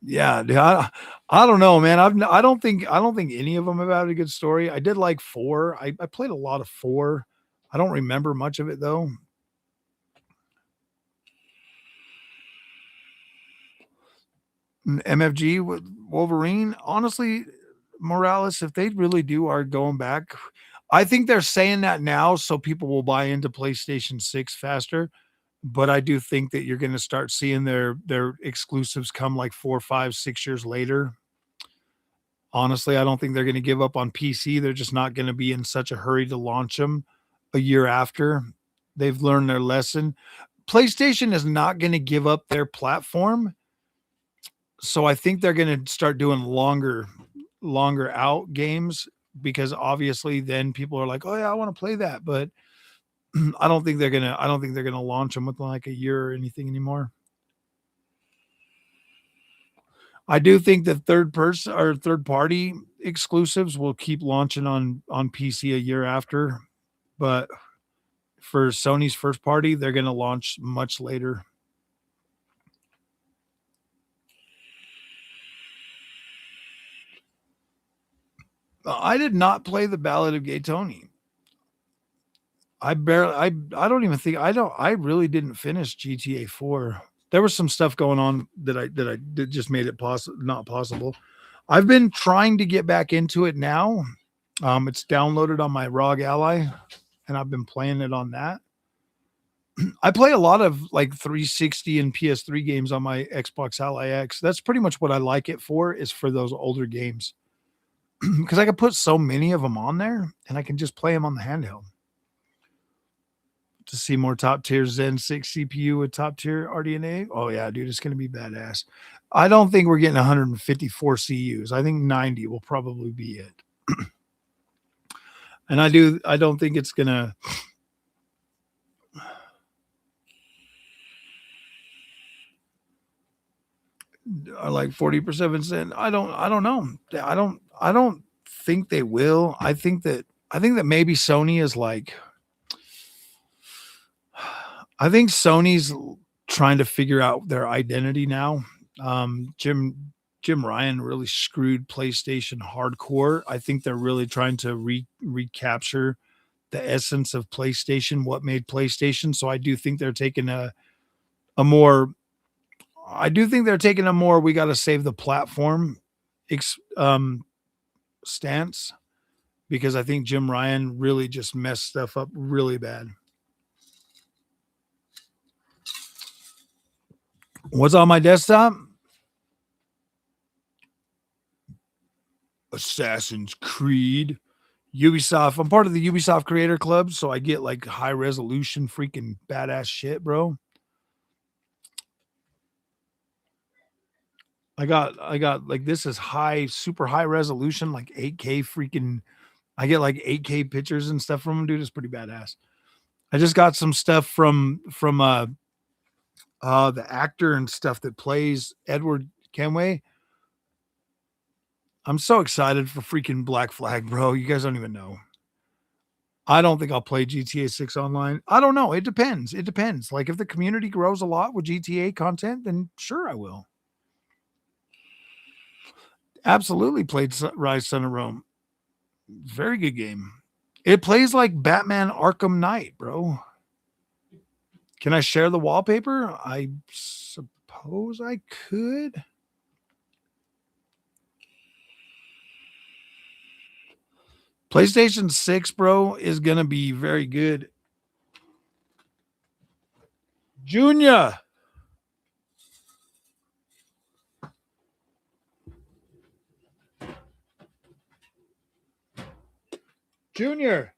yeah, dude, I don't know, man. I don't think any of them have had a good story. I did like four. I played a lot of four. I don't remember much of it though. MFG with Wolverine, honestly, Morales, if they really do are going back, I think they're saying that now so people will buy into PlayStation 6 faster. But I do think that you're going to start seeing their exclusives come like 4, 5, 6 years later. Honestly, I don't think they're going to give up on PC. They're just not going to be in such a hurry to launch them a year after they've learned their lesson. PlayStation is not going to give up their platform, so I think they're going to start doing longer out games because obviously then people are like, "Oh yeah, I want to play that." But I don't think they're going to launch them with like a year or anything anymore. I do think that third person or third party exclusives will keep launching on PC a year after, but for Sony's first party, they're going to launch much later. I did not play the Ballad of Gay Tony. I don't even think I really didn't finish GTA 4. There was some stuff going on that just made it not possible. I've been trying to get back into it now. It's downloaded on my ROG Ally, and I've been playing it on that. I play a lot of like 360 and PS3 games on my Xbox Ally X. That's pretty much what I like it for, is for those older games. Because I can put so many of them on there and I can just play them on the handheld. To see more top tier Zen 6 CPU with top tier RDNA. Oh yeah, dude, it's gonna be badass. I don't think we're getting 154 CUs. I think 90 will probably be it. And I don't think it's gonna like 40%. I don't know. I don't think they will. I think that maybe Sony is like, I think Sony's trying to figure out their identity now. Jim Ryan really screwed PlayStation hardcore. I think they're really trying to recapture the essence of PlayStation, what made PlayStation. So I do think they're taking a more I do think they're taking a more we got to save the platform stance, because I think Jim Ryan really just messed stuff up really bad. What's on my desktop? Assassin's Creed, Ubisoft. I'm part of the Ubisoft Creator Club, so I get like high resolution, freaking badass shit, bro. I got like, this is high, super high resolution, like 8K freaking. I get like 8K pictures and stuff from them, dude. It's pretty badass. I just got some stuff from the actor and stuff that plays Edward Kenway. I'm so excited for freaking Black Flag, bro. You guys don't even know. I don't think I'll play GTA 6 online. I don't know. It depends. It depends. Like if the community grows a lot with GTA content, then sure I will. Absolutely played Rise Son of Rome. Very good game. It plays like Batman Arkham Knight, bro. Can I share the wallpaper? I suppose I could. PlayStation 6, bro, is going to be very good. Junior. Junior.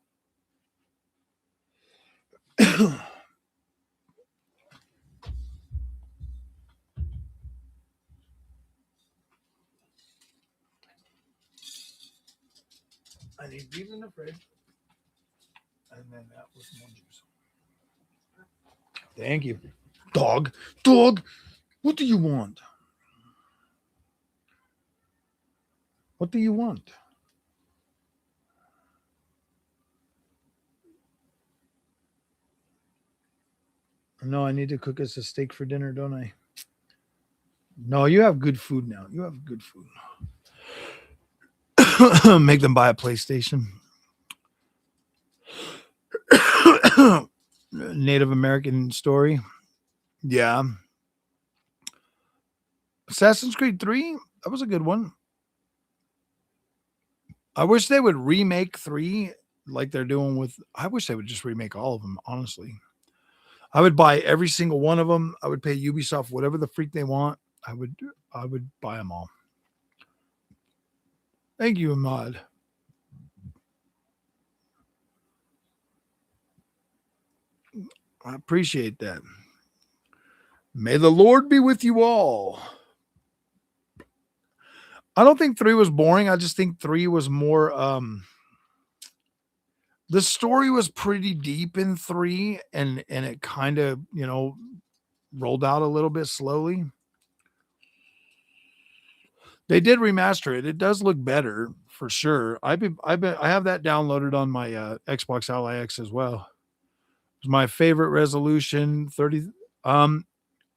I need these in the fridge. And then that was more juice. Thank you. Dog. Dog. What do you want? What do you want? No, I need to cook us a steak for dinner, don't I? No, you have good food now. You have good food. Make them buy a PlayStation. Native American story. Yeah. Assassin's Creed 3, that was a good one. I wish they would remake 3 like they're doing with. I wish they would just remake all of them, honestly. I would buy every single one of them. I would pay Ubisoft whatever the freak they want. I would buy them all. Thank you, Ahmad. I appreciate that. May the Lord be with you all. I don't think 3 was boring. I just think 3 was more the story was pretty deep in 3 and it kind of, rolled out a little bit slowly. They did remaster it. It does look better for sure. I have that downloaded on my Xbox Ally X as well. It's my favorite resolution 30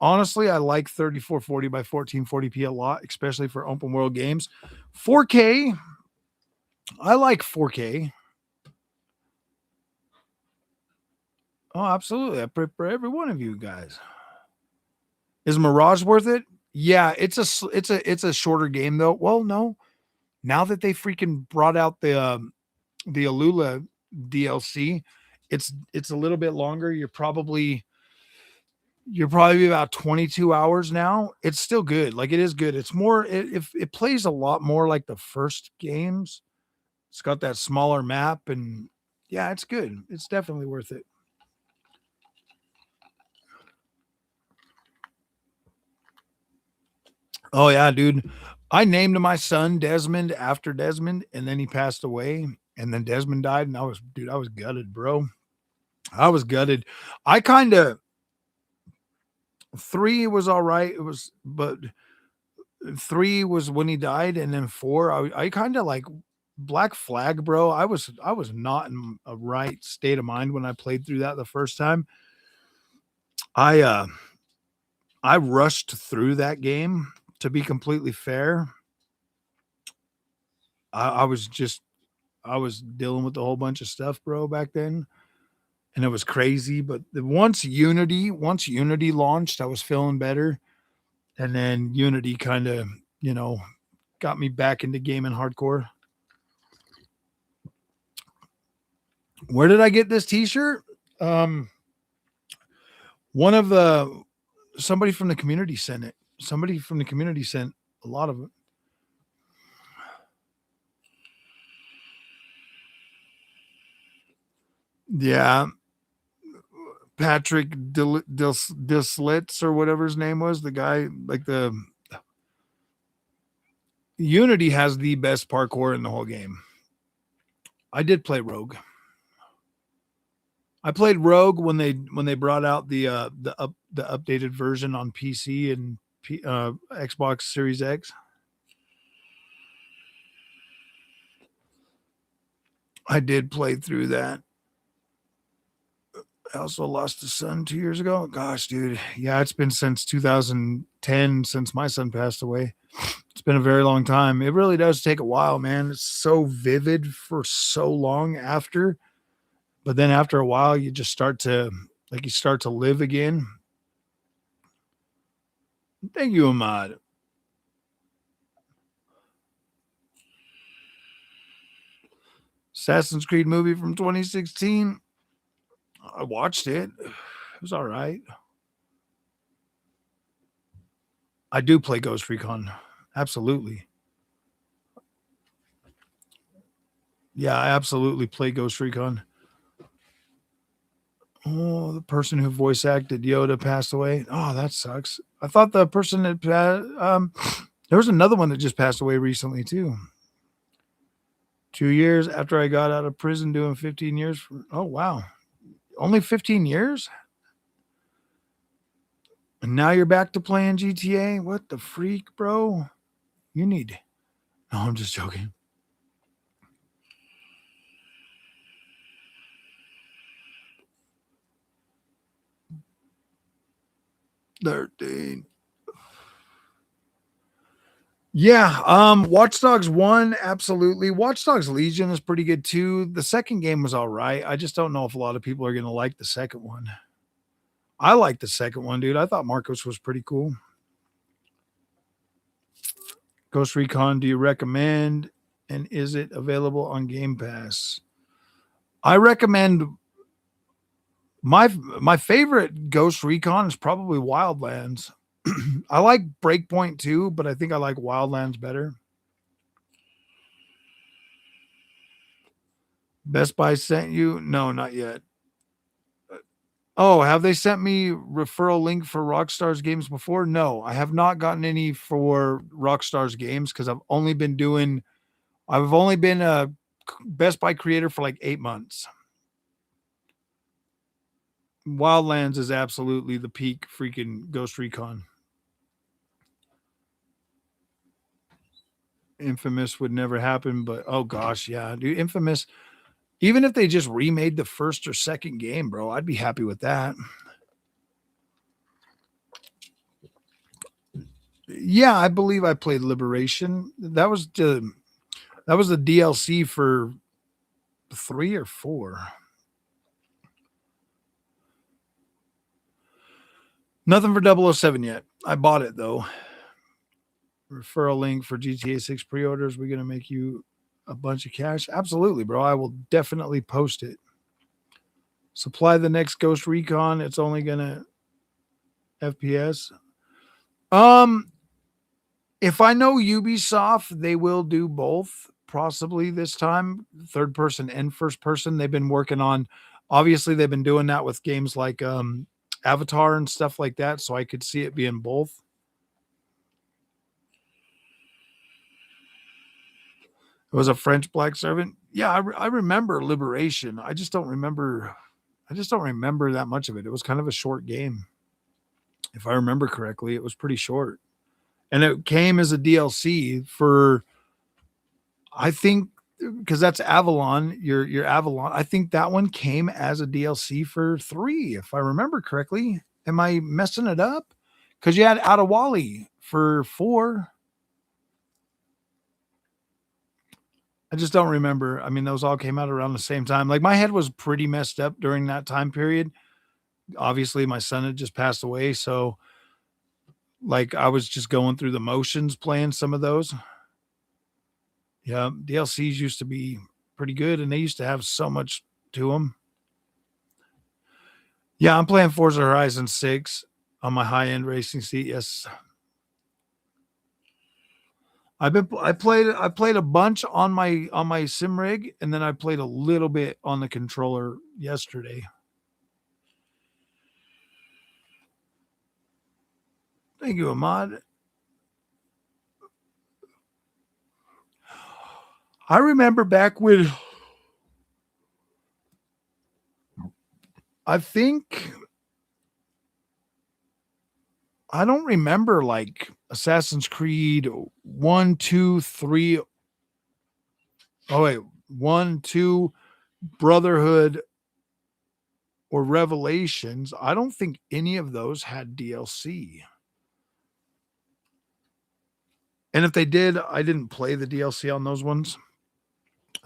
honestly, I like 3440 by 1440p a lot, especially for open world games. 4K, I like 4K. Oh, absolutely. I pray for every one of you guys. Is Mirage worth it? Yeah, it's a shorter game though. Well, no. Now that they freaking brought out the Alula DLC, it's a little bit longer. You're probably about 22 hours now. It's still good. Like it is good. It's more it plays a lot more like the first games. It's got that smaller map and yeah, it's good. It's definitely worth it. Oh yeah, dude. I named my son Desmond after Desmond, and then he passed away, and then Desmond died, and I was gutted, bro. I was gutted. I kind of 3 was all right. It was, but 3 was when he died, and then 4, I kind of like Black Flag, bro. I was not in a right state of mind when I played through that the first time. I uh I rushed through that game. To be completely fair, I was just I was dealing with a whole bunch of stuff, bro, back then, and it was crazy. But once Unity launched, I was feeling better, and then Unity kind of, you know, got me back into gaming hardcore. Where did I get this T-shirt? Um, one of the somebody from the community sent it. Somebody from the community sent a lot of it. Yeah, Patrick Dislitz or whatever his name was, the guy like the Unity has the best parkour in the whole game. I did play Rogue. I played Rogue when they brought out the updated version on PC and Xbox Series X. I did play through that. I also lost a son 2 years ago. Gosh, dude. Yeah, it's been since 2010 since my son passed away. It's been a very long time. It really does take a while, man. It's so vivid for so long after, but then after a while, you just start to you start to live again. Thank you, Ahmad. Assassin's Creed movie from 2016. I watched it. It was all right. I do play Ghost Recon. Absolutely. Yeah, I absolutely play Ghost Recon. Oh, the person who voice acted Yoda passed away. Oh, that sucks. I thought the person that there was another one that just passed away recently too. 2 years after I got out of prison, doing 15 years. Oh wow, only 15 years, and now you're back to playing GTA. What the freak, bro? You need. No, I'm just joking. 13. Yeah, Watch Dogs 1, absolutely. Watch Dogs Legion is pretty good too. The second game was all right. I just don't know if a lot of people are gonna like the second one. I like the second one, dude. I thought Marcos was pretty cool. Ghost Recon, do you recommend? And is it available on Game Pass? I recommend my favorite Ghost Recon is probably Wildlands. I like Breakpoint too, but I think I like Wildlands better. Best Buy sent you? No, not yet. Oh, have they sent me referral link for Rockstar's games before? No, I have not gotten any for Rockstar's games because I've only been a Best Buy creator for like 8 months. Wildlands is absolutely the peak freaking Ghost Recon. Infamous would never happen, but oh gosh, yeah, dude, Infamous. Even if they just remade the first or second game, bro, I'd be happy with that. Yeah, I believe I played Liberation. That was the DLC for 3 or 4. Nothing for 007 yet. I bought it though. Referral link for GTA 6 pre-orders. We're gonna make you a bunch of cash. Absolutely, bro. I will definitely post it. Supply the next Ghost Recon. It's only gonna FPS. Um, if I know Ubisoft, they will do both. Possibly this time, third person and first person. They've been working on. Obviously, they've been doing that with games like Avatar and stuff like that. So I could see it being both. It was a French black servant. Yeah, I remember Liberation. I just don't remember. I just don't remember that much of it. It was kind of a short game, if I remember correctly. It was pretty short, and it came as a DLC for. I think because that's Avalon. Your Avalon. I think that one came as a DLC for 3, if I remember correctly. Am I messing it up? Because you had Adewale for 4. I just don't remember. I mean, those all came out around the same time. Like my head was pretty messed up during that time period. Obviously, my son had just passed away, so like I was just going through the motions playing some of those. Yeah, DLCs used to be pretty good, and they used to have so much to them. Yeah, I'm playing Forza Horizon 6 on my high-end racing seat. Yes, I played a bunch on my sim rig, and then I played a little bit on the controller yesterday. Thank you, Ahmad. I remember back when I think I don't remember like Assassin's Creed 1, 2, 3. Oh wait, 1, 2, Brotherhood, or Revelations, I don't think any of those had DLC. And if they did, I didn't play the DLC on those ones.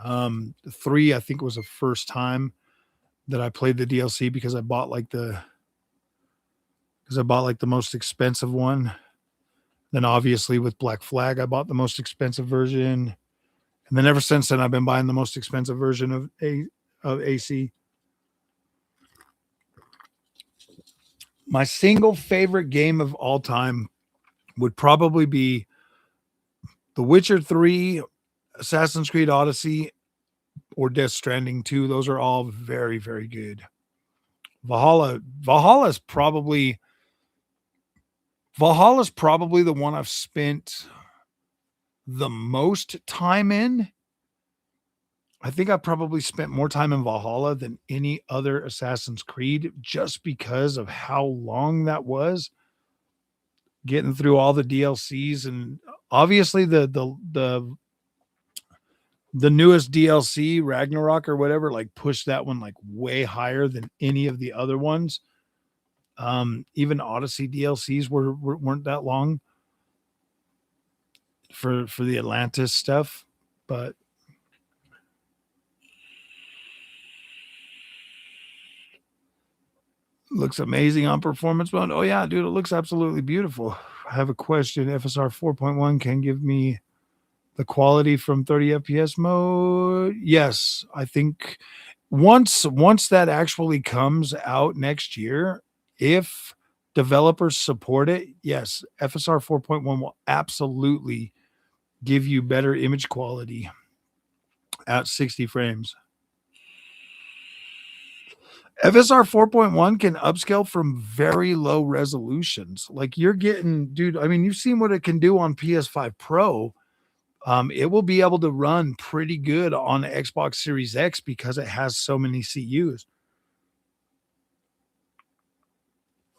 3, I think, was the first time that I played the DLC because I bought like the most expensive one. Then obviously with Black Flag, I bought the most expensive version. And then ever since then, I've been buying the most expensive version of AC. My single favorite game of all time would probably be The Witcher 3, Assassin's Creed Odyssey, or Death Stranding 2. Those are all very, very good. Valhalla's probably the one I've spent the most time in. I think I probably spent more time in Valhalla than any other Assassin's Creed just because of how long that was. Getting through all the DLCs, and obviously the newest DLC, Ragnarok or whatever, like pushed that one like way higher than any of the other ones. Even Odyssey DLCs weren't that long for the Atlantis stuff, but looks amazing on performance mode. Oh yeah, dude, it looks absolutely beautiful. I have a question. FSR 4.1 can give me the quality from 30 FPS mode. Yes, I think once that actually comes out next year, if developers support it, yes, FSR 4.1 will absolutely give you better image quality at 60 frames. FSR 4.1 can upscale from very low resolutions. Like you're getting, dude, I mean, you've seen what it can do on PS5 Pro. It will be able to run pretty good on Xbox Series X because it has so many CUs.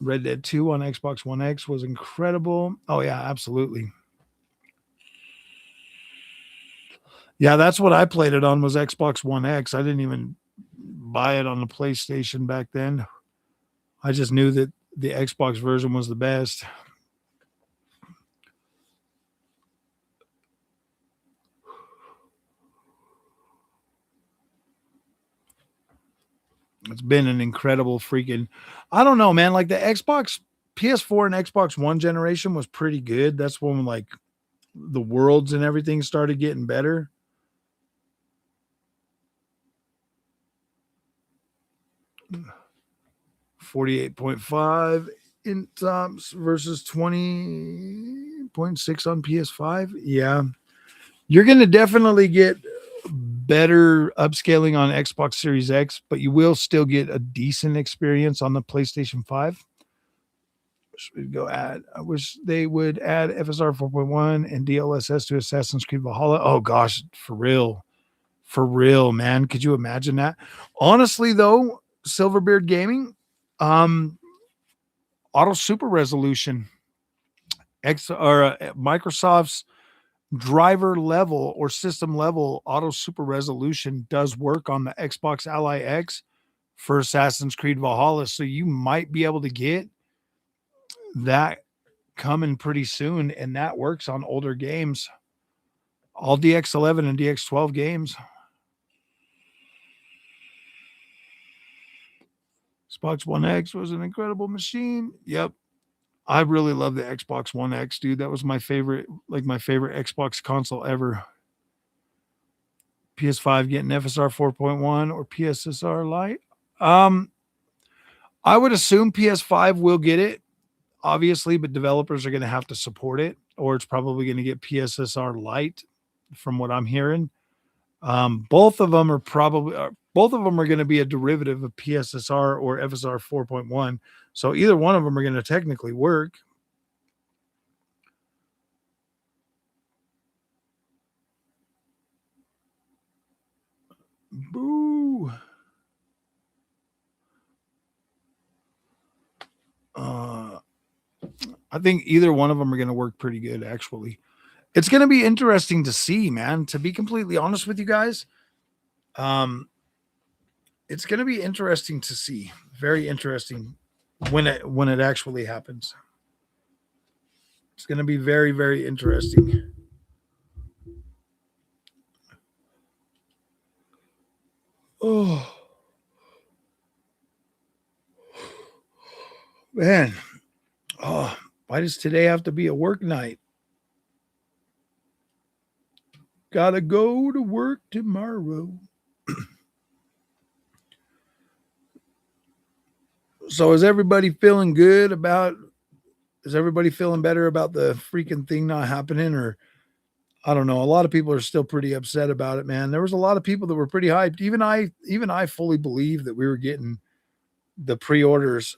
Red Dead 2 on Xbox One X was incredible. Oh, yeah, absolutely. Yeah, that's what I played it on, was Xbox One X. I didn't even buy it on the PlayStation back then. I just knew that the Xbox version was the best. It's been an incredible freaking, I don't know, man. Like the Xbox PS4 and Xbox One generation was pretty good. That's when like the worlds and everything started getting better. $48.5 in tops versus 20.6 on PS5. Yeah. You're going to definitely get better upscaling on Xbox Series X, but you will still get a decent experience on the PlayStation 5. I wish they would add FSR 4.1 and DLSS to Assassin's Creed Valhalla. Oh gosh, for real, man. Could you imagine that? Honestly, though, Silverbeard Gaming, auto super resolution, Microsoft's driver level or system level auto super resolution does work on the Xbox Ally X for Assassin's Creed Valhalla. So you might be able to get that coming pretty soon, and that works on older games, all DX11 and DX12 games. Xbox One X was an incredible machine. Yep. I really love the Xbox One X, dude. That was my favorite Xbox console ever. PS5 getting FSR 4.1 or PSSR Lite. I would assume PS5 will get it, obviously, but developers are going to have to support it, or it's probably going to get PSSR Lite, from what I'm hearing. Both of them are going to be a derivative of PSSR or FSR 4.1. So either one of them are going to technically work. Boo. I think either one of them are going to work pretty good, actually. It's going to be interesting to see, man, to be completely honest with you guys. It's going to be interesting to see. very interesting when it actually happens. It's going to be very, very interesting. Oh, man. Oh, why does today have to be a work night? Gotta go to work tomorrow. So is everybody feeling good about is everybody feeling better about the freaking thing not happening? Or I don't know. A lot of people are still pretty upset about it, man. There was a lot of people that were pretty hyped. Even I fully believe that we were getting the pre-orders.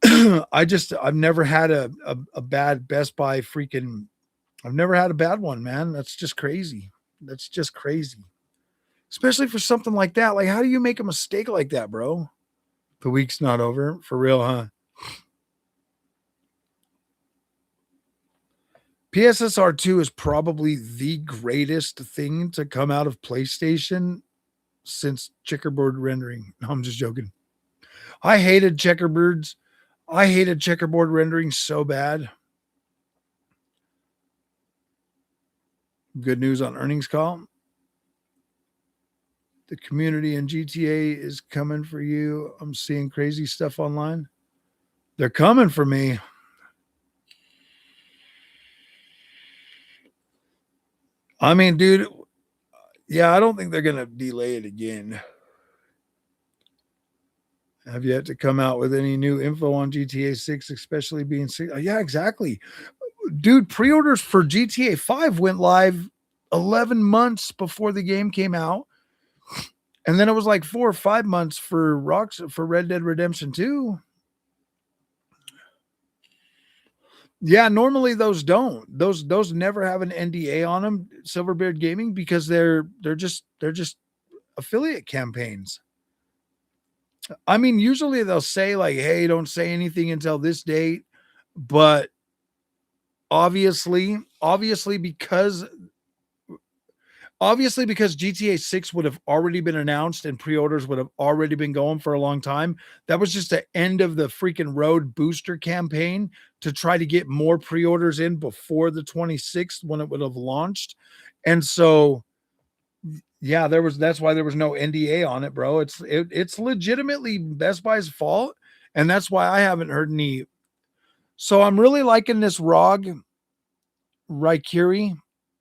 I've never had a bad Best Buy freaking I've never had a bad one, man. That's just crazy. That's just crazy. Especially for something like that. Like, how do you make a mistake like that, bro? The week's not over. For real, huh? PSSR 2 is probably the greatest thing to come out of PlayStation since checkerboard rendering. No, I'm just joking. I hated checkerboards. I hated checkerboard rendering so bad. Good news on earnings call. The community in GTA is coming for you. I'm seeing crazy stuff online. They're coming for me. I mean, dude, yeah, I don't think they're going to delay it again. Have yet to come out with any new info on GTA 6, especially being yeah, exactly. Dude, pre-orders for GTA 5 went live 11 months before the game came out. And then it was like 4 or 5 months for Red Dead Redemption 2. Yeah, normally those don't. Those never have an NDA on them, Silverbeard Gaming, because they're just affiliate campaigns. I mean, usually they'll say like, "Hey, don't say anything until this date," but obviously because GTA 6 would have already been announced and pre-orders would have already been going for a long time. That was just the end of the freaking road booster campaign to try to get more pre-orders in before the 26th when it would have launched. And so yeah, that's why there was no NDA on it, bro. It's legitimately Best Buy's fault, and that's why I haven't heard any. So I'm really liking this ROG Raikiri.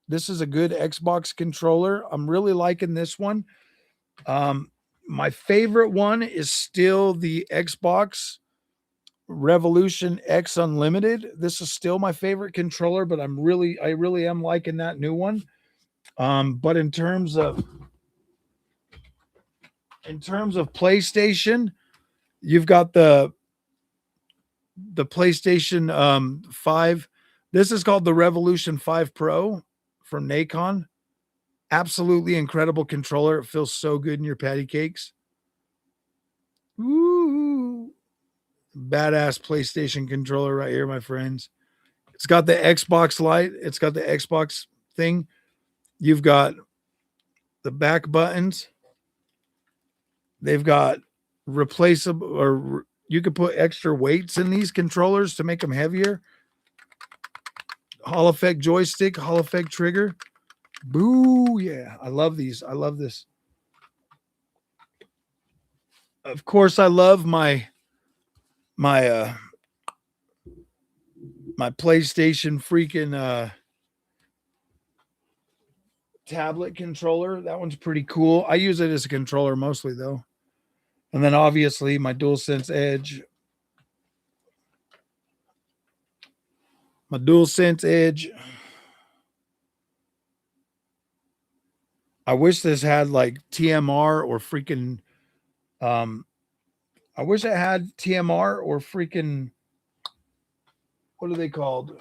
This is a good Xbox controller. I'm really liking this one. My favorite one is still the Xbox Revolution X Unlimited. This is still my favorite controller, but I really am liking that new one. But in terms of PlayStation, you've got the PlayStation 5. This is called the Revolution 5 Pro from Nacon. Absolutely incredible controller. It feels so good in your patty cakes. Ooh, badass PlayStation controller right here, my friends. It's got the Xbox light. It's got the Xbox thing. You've got the back buttons. They've got replaceable, or you could put extra weights in these controllers to make them heavier. Hall effect joystick, Hall effect trigger. Boo, yeah. I love these. I love this. Of course, I love my my PlayStation freaking tablet controller. That one's pretty cool. I use it as a controller mostly though. And then obviously my DualSense Edge. My DualSense Edge. I wish this had like TMR or freaking I wish it had TMR or freaking what are they called?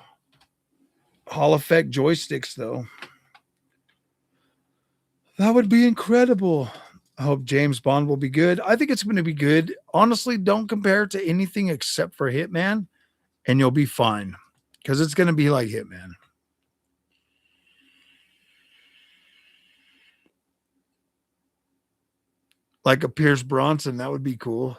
Hall effect joysticks though. That would be incredible. I hope James Bond will be good. I think it's going to be good. Honestly, don't compare it to anything except for Hitman, and you'll be fine because it's going to be like Hitman. Like a Pierce Bronson, that would be cool.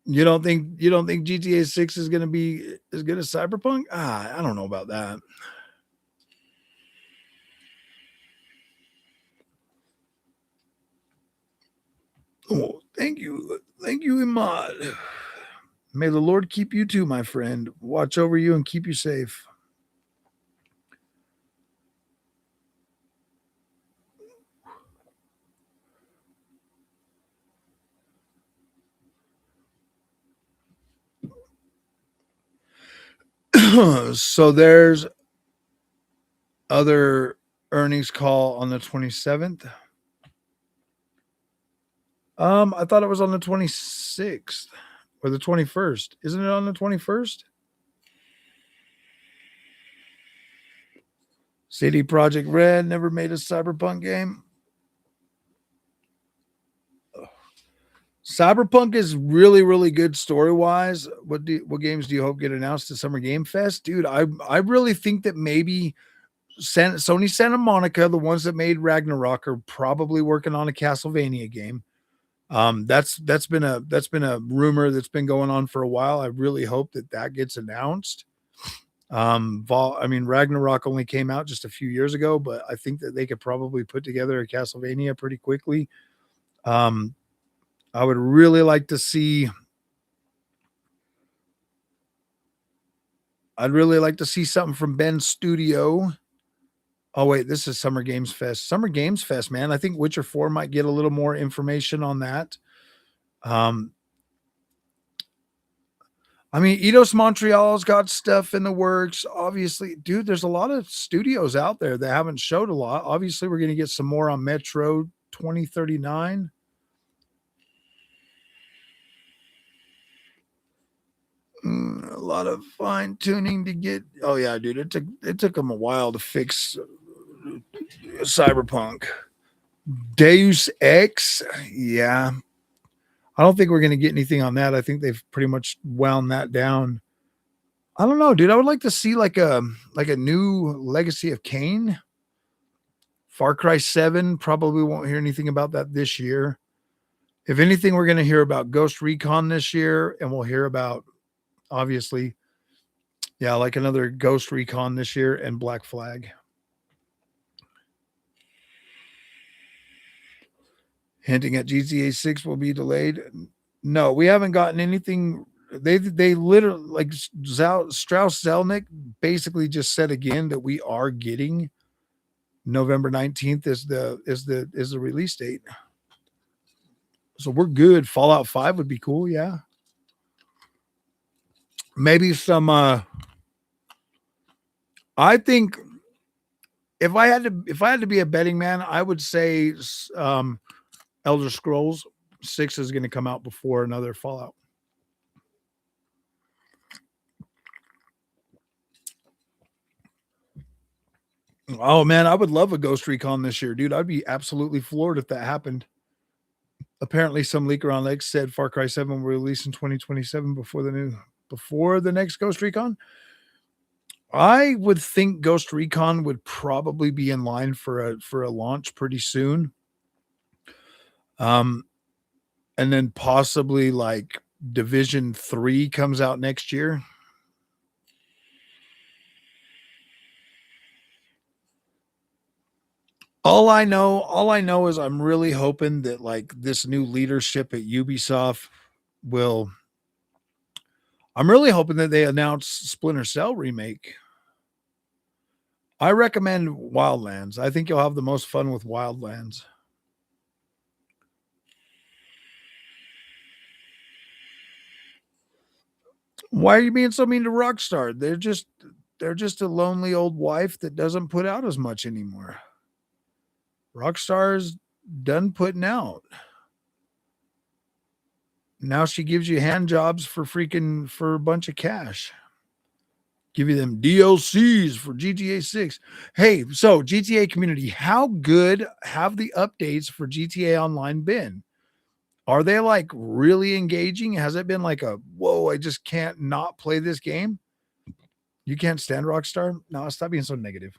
You don't think GTA 6 is gonna be as good as Cyberpunk? I don't know about that. Oh, thank you, Imad. May the Lord keep you too, my friend. Watch over you and keep you safe. So there's other earnings call on the 27th. I thought it was on the 26th or the 21st. Isn't it on the 21st? CD Project Red never made a Cyberpunk game. Cyberpunk is really, really good story wise. What games do you hope get announced at Summer Game Fest, dude? I really think that maybe Sony Santa Monica, the ones that made Ragnarok, are probably working on a Castlevania game. That's been a rumor that's been going on for a while. I really hope that that gets announced. I mean, Ragnarok only came out just a few years ago, but I think that they could probably put together a Castlevania pretty quickly. Um, I would really like to see. I'd really like to see something from Ben's studio. Oh wait, this is Summer Games Fest. Summer Games Fest, man. I think Witcher 4 might get a little more information on that. Um, I mean, Eidos Montreal's got stuff in the works. Obviously, dude, there's a lot of studios out there that haven't showed a lot. Obviously, we're going to get some more on Metro 2039. A lot of fine tuning to get. Oh yeah, dude, it took them a while to fix Cyberpunk. Deus Ex, yeah. I don't think we're going to get anything on that. I think they've pretty much wound that down. I don't know, dude. I would like to see like a new Legacy of Kain. Far Cry 7, probably won't hear anything about that this year. If anything, we're going to hear about Ghost Recon this year, and we'll hear about, obviously, yeah, like another Ghost Recon this year and Black Flag. Hinting at GTA 6 will be delayed. No, we haven't gotten anything. They literally, like, Strauss Zelnick basically just said again that we are getting November 19th is the release date. So we're good. Fallout 5 would be cool, yeah. Maybe some I think if I had to be a betting man, I would say Elder Scrolls 6 is going to come out before another Fallout. Oh man, I would love a Ghost Recon this year, dude. I'd be absolutely floored if that happened. Apparently, some leaker on X said Far Cry 7 will release in 2027 before the next Ghost Recon. I would think Ghost Recon would probably be in line for a launch pretty soon. Um, and then possibly like Division 3 comes out next year. All I know is I'm really hoping that like this new leadership at Ubisoft will I'm really hoping that they announce Splinter Cell remake. I recommend Wildlands. I think you'll have the most fun with Wildlands. Why are you being so mean to Rockstar? They're just a lonely old wife that doesn't put out as much anymore. Rockstar's done putting out. Now she gives you hand jobs for a bunch of cash. Give you them DLCs for GTA 6. Hey, so GTA community, how good have the updates for GTA Online been? Are they like really engaging? Has it been like a whoa, I just can't not play this game? You can't stand Rockstar? No, stop being so negative.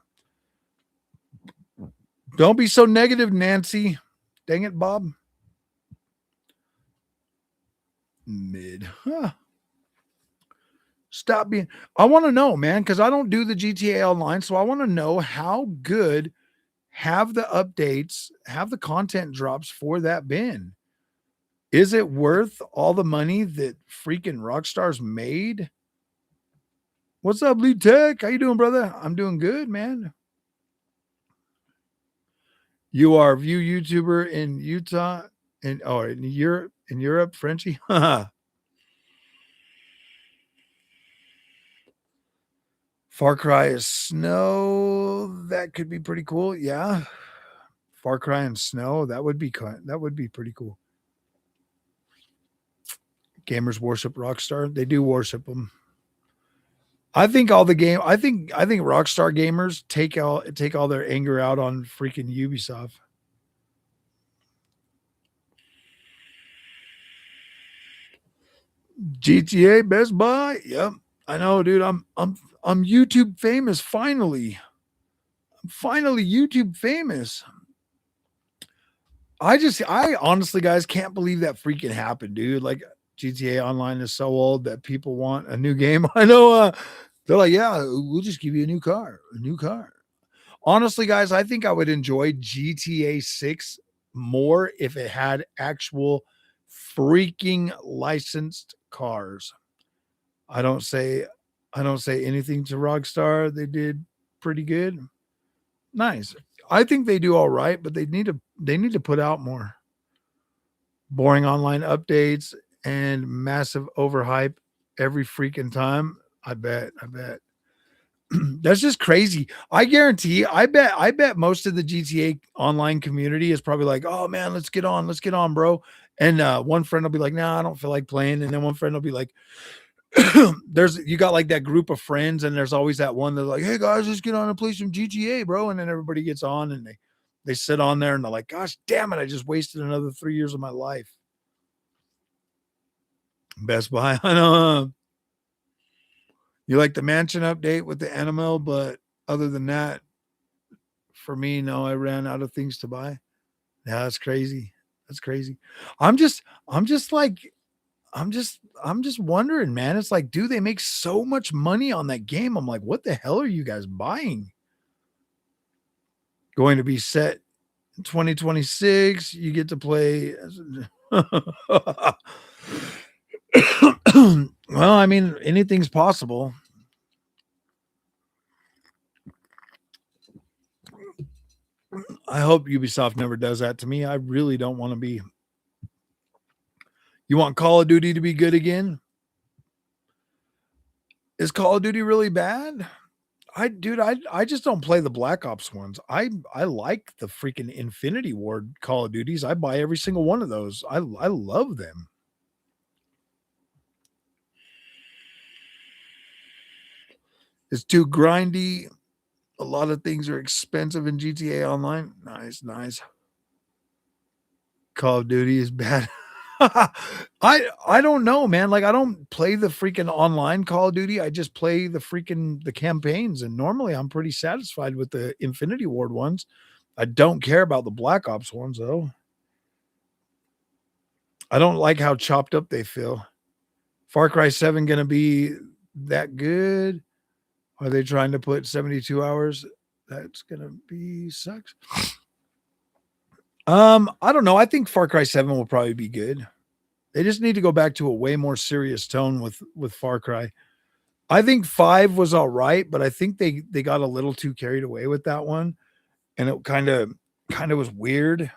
Don't be so negative, Nancy. Dang it, Bob. Mid. Huh. Stop being. I want to know, man, because I don't do the GTA Online, so I want to know how good have the updates, have the content drops for that been. Is it worth all the money that freaking Rockstar's made? What's up, Lee Tech? How you doing, brother? I'm doing good, man. You are a view YouTuber in Utah and in Europe, Frenchie. Far Cry is snow. That could be pretty cool. Yeah. Far Cry and snow. That would be pretty cool. Gamers worship Rockstar. They do worship them. I think Rockstar gamers take all their anger out on freaking Ubisoft. GTA Best Buy. Yep. I know, dude. I'm YouTube famous finally. I'm finally YouTube famous. I honestly, guys, can't believe that freaking happened, dude. Like GTA Online is so old that people want a new game. I know they're like, yeah, we'll just give you a new car. Honestly, guys, I think I would enjoy GTA 6 more if it had actual freaking licensed cars. I don't say I don't say anything to Rockstar. They did pretty good. Nice. I think they do all right, but they need to put out more. Boring online updates and massive overhype every freaking time. I bet. I bet. That's just crazy. I guarantee. I bet most of the GTA online community is probably like, "Oh man, let's get on, bro." And one friend will be like, "Nah, I don't feel like playing," and then one friend will be like, "There's you got like that group of friends, and there's always that one that's like, hey guys, let's get on and play some GTA, bro." And then everybody gets on, and they sit on there, and they're like, "Gosh, damn it, I just wasted another 3 years of my life." Best Buy, I know. You like the mansion update with the animal, but other than that, for me, no, I ran out of things to buy. Yeah, that's crazy. That's crazy. I'm just, I'm just like, I'm just wondering, man. It's like, dude, they make so much money on that game. I'm like, what the hell are you guys buying? Going to be set in 2026. You get to play. Well, I mean, anything's possible. I hope Ubisoft never does that to me. I really don't want to be. You want Call of Duty to be good again? Is Call of Duty really bad? I just don't play the Black Ops ones. I like the freaking Infinity Ward Call of Duties. I buy every single one of those. I love them. It's too grindy. A lot of things are expensive in GTA Online. Nice, nice. Call of Duty is bad. I don't know, man. Like I don't play the freaking online Call of Duty. I just play the campaigns, and normally I'm pretty satisfied with the Infinity Ward ones. I don't care about the Black Ops ones though. I don't like how chopped up they feel. Far Cry 7 gonna be that good? Are they trying to put 72 hours? That's gonna be sucks. I don't know. I think Far Cry 7 will probably be good. They just need to go back to a way more serious tone with Far Cry. I think 5 was all right, but I think they got a little too carried away with that one, and it kind of was weird.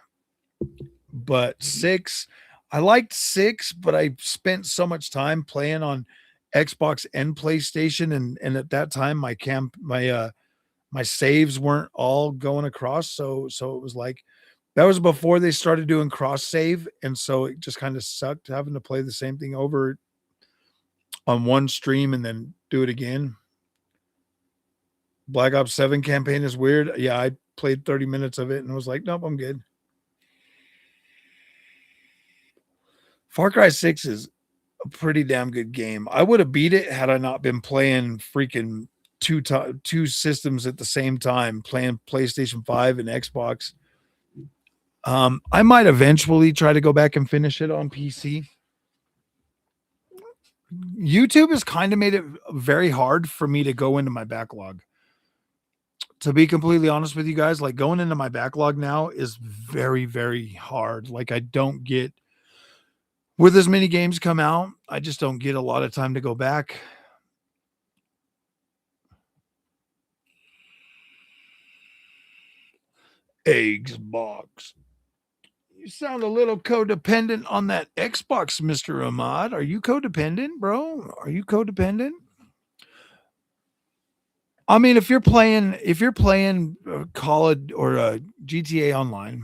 But 6, I liked 6, but I spent so much time playing on Xbox and PlayStation, and at that time my saves weren't all going across, so it was like that was before they started doing cross save, and so it just kind of sucked having to play the same thing over on one stream and then do it again. Black Ops 7 campaign is weird. Yeah, I played 30 minutes of it and was like, nope, I'm good. Far Cry 6 is a pretty damn good game. I would have beat it had I not been playing freaking two systems at the same time, playing PlayStation 5 and Xbox. I might eventually try to go back and finish it on PC. YouTube has kind of made it very hard for me to go into my backlog. To be completely honest with you guys, like going into my backlog now is very, very hard. Like I don't get with as many games come out, I just don't get a lot of time to go back. Xbox. You sound a little codependent on that Xbox, Mr. Ahmad. Are you codependent, bro? Are you codependent? I mean, if you're playing Call of or GTA Online,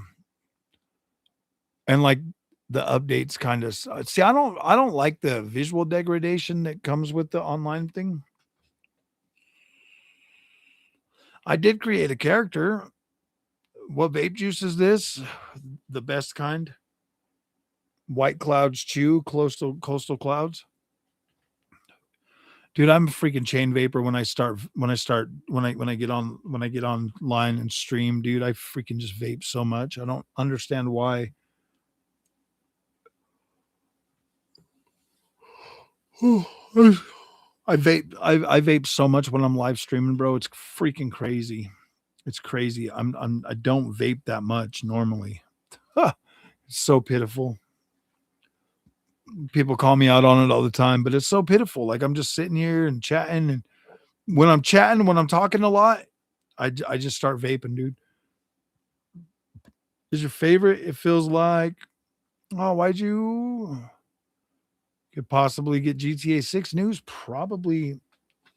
and like the updates kind of see, I don't like the visual degradation that comes with the online thing. I did create a character. What vape juice is this? The best kind. White clouds chew, coastal clouds. Dude, I'm a freaking chain vapor when I get online and stream, dude. I freaking just vape so much. I don't understand why. I vape so much when I'm live streaming, bro. It's freaking crazy. It's crazy. I don't vape that much normally. Huh, it's so pitiful. People call me out on it all the time, but it's so pitiful. Like I'm just sitting here and chatting, and when I'm talking a lot, I just start vaping, dude. Is your favorite? It feels like, oh, why'd you could possibly get GTA 6 news? Probably.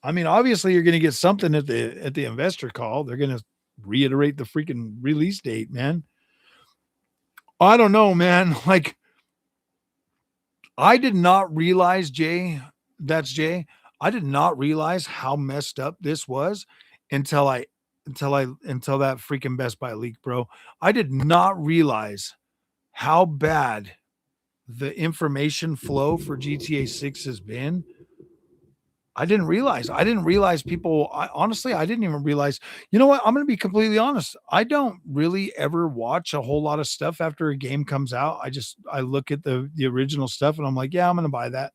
I mean, obviously you're gonna get something at the investor call. They're gonna reiterate the freaking release date, man. I don't know, man. Like I did not realize, Jay, that's Jay. I did not realize how messed up this was until until that freaking Best Buy leak, bro. I did not realize how bad the information flow for GTA 6 has been. I didn't realize. I didn't realize people. Honestly, I didn't even realize. You know what? I'm going to be completely honest. I don't really ever watch a whole lot of stuff after a game comes out. I look at the original stuff and I'm like, yeah, I'm going to buy that.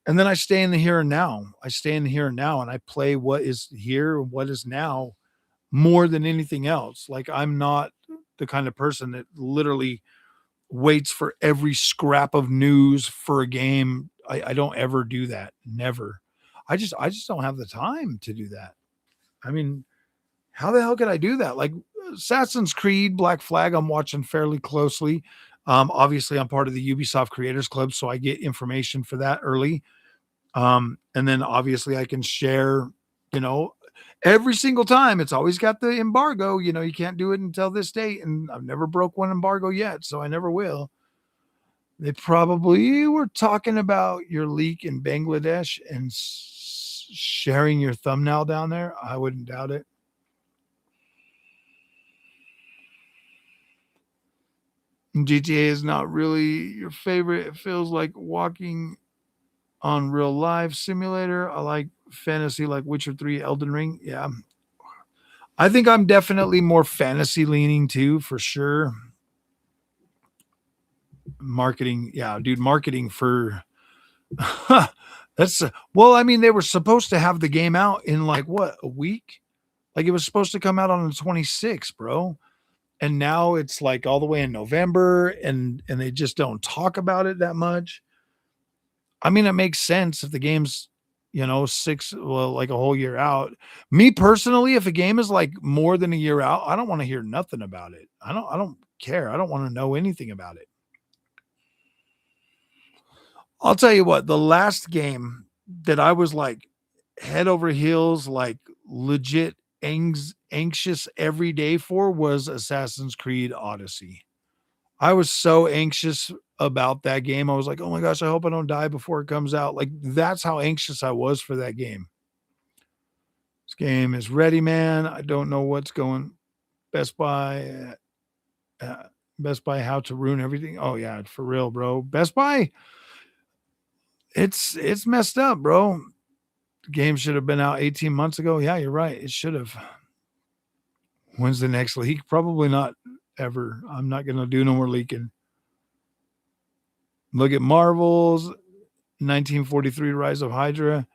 And then I stay in the here and now. I stay in the here and now, and I play what is here, what is now, more than anything else. Like I'm not the kind of person that literally waits for every scrap of news for a game. I don't ever do that. Never. I just don't have the time to do that. I mean, how the hell could I do that? Like Assassin's Creed, Black Flag, I'm watching fairly closely. Obviously, I'm part of the Ubisoft Creators Club, so I get information for that early. And then obviously I can share, you know, every single time. It's always got the embargo. You know, you can't do it until this date, and I've never broke one embargo yet, so I never will. They probably were talking about your leak in Bangladesh and sharing your thumbnail down there. I wouldn't doubt it. GTA is not really your favorite. It feels like walking on real life simulator. I like fantasy like Witcher 3, Elden Ring. Yeah. I think I'm definitely more fantasy leaning too, for sure. Marketing. Yeah, dude, marketing for that's well, I mean, they were supposed to have the game out in like what, a week? Like it was supposed to come out on the 26th, bro. And now it's like all the way in November, and they just don't talk about it that much. I mean, it makes sense if the game's, you know, like a whole year out. Me personally, if a game is like more than a year out, I don't want to hear nothing about it. I don't care. I don't want to know anything about it. I'll tell you what, the last game that I was like head over heels, like legit anxious every day for was Assassin's Creed Odyssey. I was so anxious about that game. I was like, "Oh my gosh, I hope I don't die before it comes out." Like that's how anxious I was for that game. This game is ready, man. I don't know what's going Best Buy Best Buy how to ruin everything. Oh yeah, for real, bro. Best Buy, it's messed up, bro. The game should have been out 18 months ago. Yeah, you're right. It should have. When's the next leak? Probably not ever. I'm not going to do no more leaking. Look at Marvels. 1943 Rise of Hydra.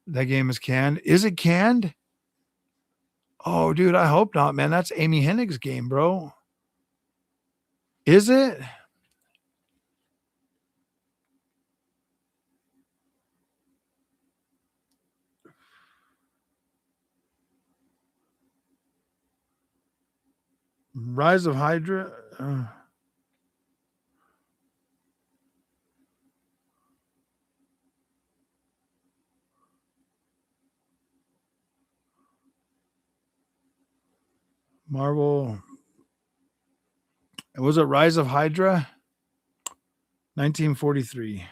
That game is canned. Is it canned? Oh, dude, I hope not, man. That's Amy Hennig's game, bro. Is it? Rise of Hydra? Marvel. Was it Rise of Hydra? 1943.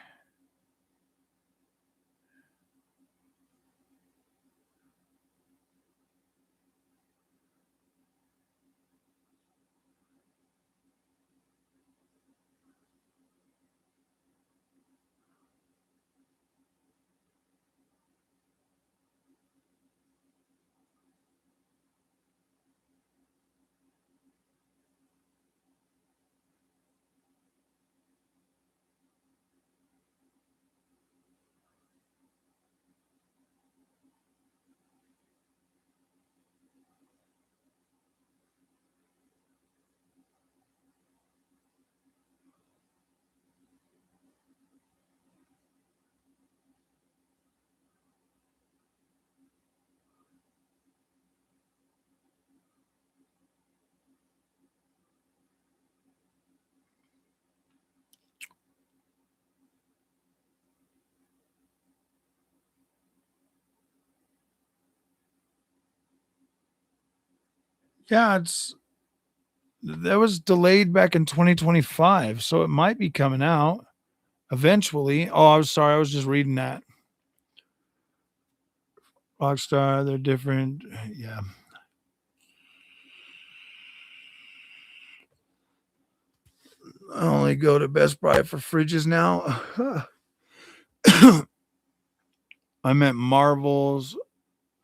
Yeah, it's that was delayed back in 2025, so it might be coming out eventually. Oh, I was sorry, I was just reading that. Rockstar, they're different. Yeah. I only go to Best Buy for fridges now. I meant Marvel's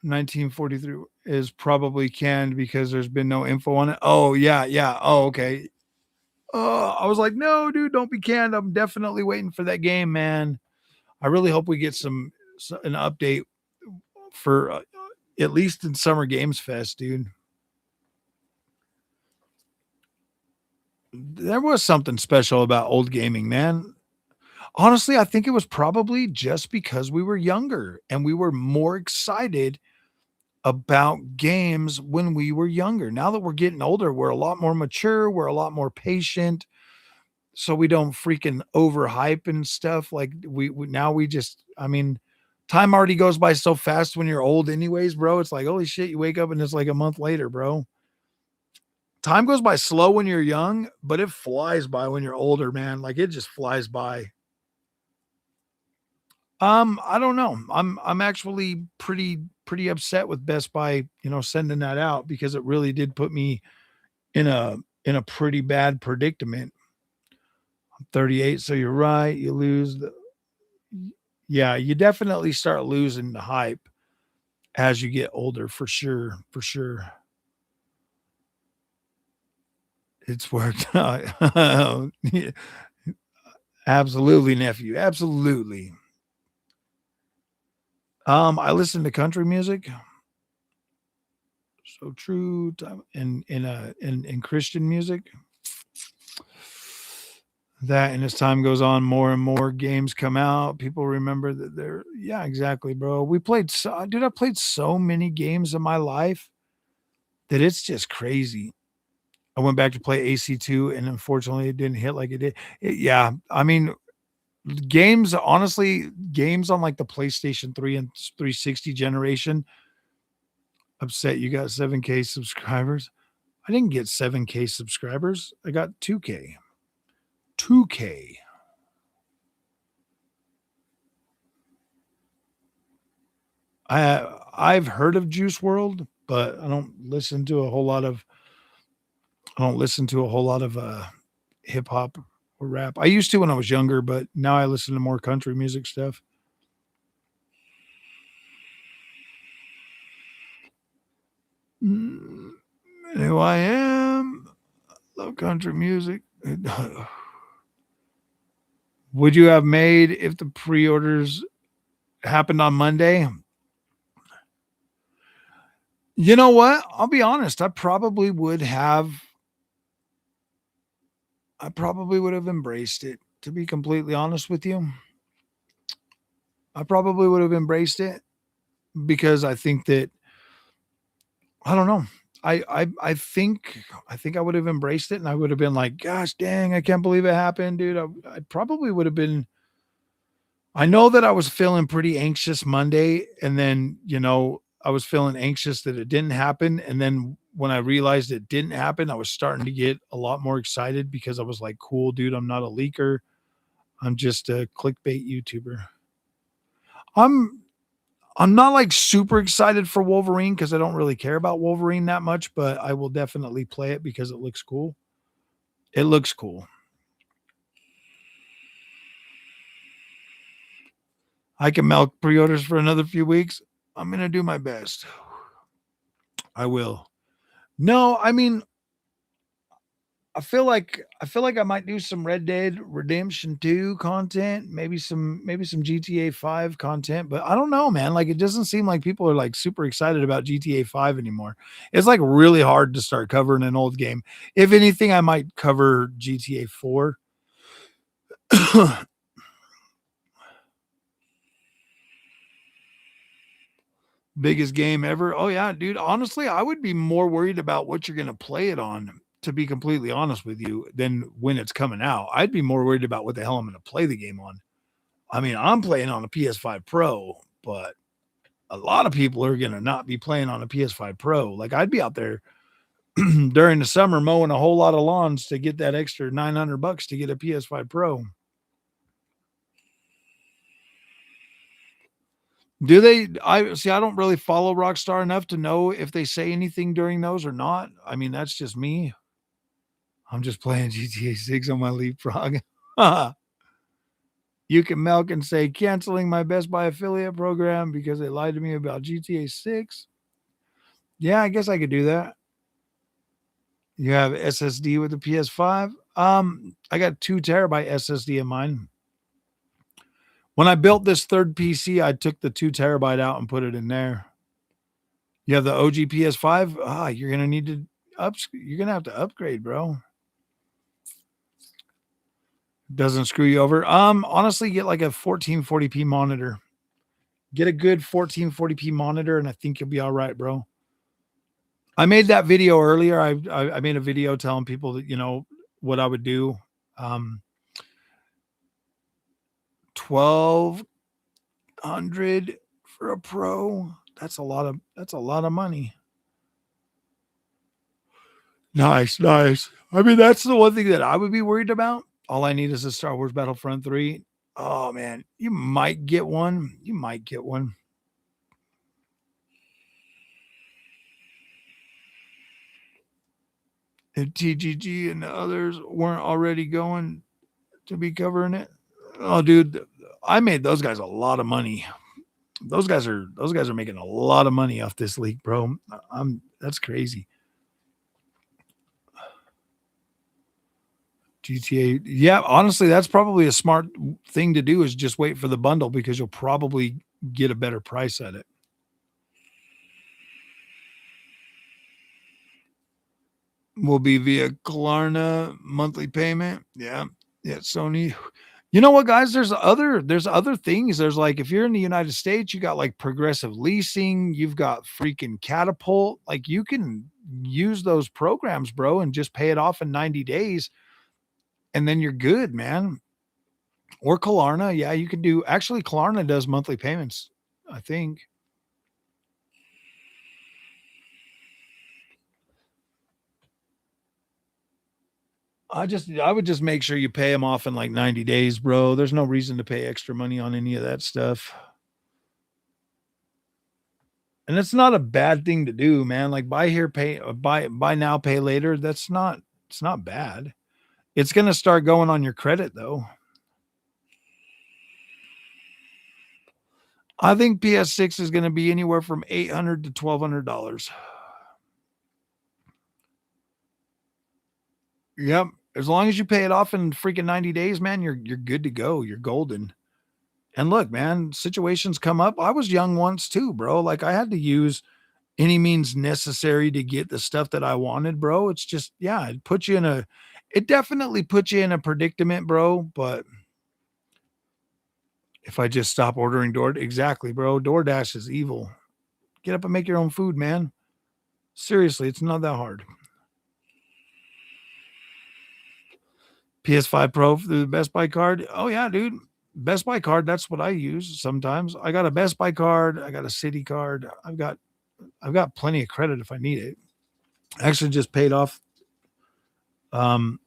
1943 is probably canned because there's been no info on it. Oh, yeah, yeah. Oh, okay. Oh, I was like, no, dude, don't be canned. I'm definitely waiting for that game, man. I really hope we get an update for at least in Summer Games Fest, dude. There was something special about old gaming, man. Honestly, I think it was probably just because we were younger and we were more excited about games when we were younger. Now that we're getting older, we're a lot more mature, we're a lot more patient, so we don't freaking overhype and stuff. Like we now we just, I mean, time already goes by so fast when you're old, anyways, bro. It's like holy shit, you wake up and it's like a month later, bro. Time goes by slow when you're young, but it flies by when you're older, man. Like it just flies by. I don't know. I'm actually pretty upset with Best Buy, sending that out because it really did put me in a pretty bad predicament. I'm 38, so you're right. You lose the yeah, you definitely start losing the hype as you get older for sure, for sure. It's worked out. Yeah, absolutely, nephew. Absolutely. I listen to country music. So true. In Christian music. That and as time goes on, more and more games come out. People remember that they're yeah, exactly, bro. I played so many games in my life that it's just crazy. I went back to play AC2 and unfortunately it didn't hit like it did. Yeah, I mean, games on like the PlayStation 3 and 360 generation upset you got 7K subscribers. I didn't get 7K subscribers. I got 2K. 2K. I've heard of Juice World, but I don't listen to a whole lot of hip hop or rap. I used to when I was younger, but now I listen to more country music stuff. Mm, who I am, love country music. Would you have made if the pre-orders happened on Monday? You know what? I'll be honest. I probably would have embraced it. To be completely honest with you, I probably would have embraced it because I think that I don't know. I think I would have embraced it and I would have been like, gosh dang, I can't believe it happened, dude. I probably would have been. I know that I was feeling pretty anxious Monday, and then I was feeling anxious that it didn't happen, and then when I realized it didn't happen, I was starting to get a lot more excited because I was like, cool, dude, I'm not a leaker. I'm just a clickbait YouTuber. I'm I'm not like super excited for Wolverine because I don't really care about Wolverine that much, but I will definitely play it because it looks cool. It looks cool. I can milk pre-orders for another few weeks. I'm gonna do my best. I will. No, I mean, I feel like I might do some Red Dead Redemption 2 content, maybe some GTA 5 content, but I don't know, man. Like it doesn't seem like people are like super excited about GTA 5 anymore. It's like really hard to start covering an old game. If anything, I might cover GTA 4. Biggest game ever. Oh yeah, dude. Honestly, I would be more worried about what you're going to play it on, to be completely honest with you, than when it's coming out. I'd be more worried about what the hell I'm going to play the game on. I mean, I'm playing on a PS5 Pro, but a lot of people are going to not be playing on a PS5 Pro. Like I'd be out there during the summer mowing a whole lot of lawns to get that extra $900 to get a PS5 Pro. Do they? I see. I don't really follow Rockstar enough to know if they say anything during those or not. I mean, that's just me. I'm just playing GTA 6 on my Leapfrog. You can milk and say canceling my Best Buy affiliate program because they lied to me about GTA 6. Yeah, I guess I could do that. You have SSD with the PS5. I got 2 terabyte SSD in mine. When I built this third PC, I took the 2 terabyte out and put it in there. You have the OG PS5. You're gonna need to You're gonna have to upgrade, bro. Doesn't screw you over. Honestly, get like a 1440p monitor. Get a good 1440p monitor, and I think you'll be all right, bro. I made that video earlier. I made a video telling people that what I would do. 1200 for a pro. That's a lot of money. Nice, nice. I mean, that's the one thing that I would be worried about. All I need is a Star Wars Battlefront 3. Oh man, you might get one. You might get one. If TGG and the others weren't already going to be covering it. Oh, dude, I made those guys a lot of money. Those guys are making a lot of money off this leak, bro. I'm That's crazy. GTA. Yeah, honestly, that's probably a smart thing to do is just wait for the bundle because you'll probably get a better price at it. Will be via Klarna monthly payment. Yeah. Yeah, Sony. You know what, guys? There's other things. There's like if you're in the United States, you got like progressive leasing, you've got freaking catapult. Like you can use those programs, bro, and just pay it off in 90 days, and then you're good, man. Or Klarna. Yeah, you can do actually Klarna does monthly payments, I think. I would just make sure you pay them off in like 90 days, bro. There's no reason to pay extra money on any of that stuff. And it's not a bad thing to do, man. Like buy here, buy now, pay later. It's not bad. It's gonna start going on your credit though. I think PS6 is gonna be anywhere from 800 to $1,200. Yep. As long as you pay it off in freaking 90 days, man, you're good to go. You're golden. And look, man, situations come up. I was young once too, bro. Like I had to use any means necessary to get the stuff that I wanted, bro. It's just, yeah, it definitely puts you in a predicament, bro. But if I just stop ordering exactly, bro, DoorDash is evil. Get up and make your own food, man. Seriously, it's not that hard. PS5 Pro through the Best Buy card. Oh yeah, dude. Best Buy card, that's what I use sometimes. I got a Best Buy card, I got a City card. I've got plenty of credit if I need it. I actually just paid off um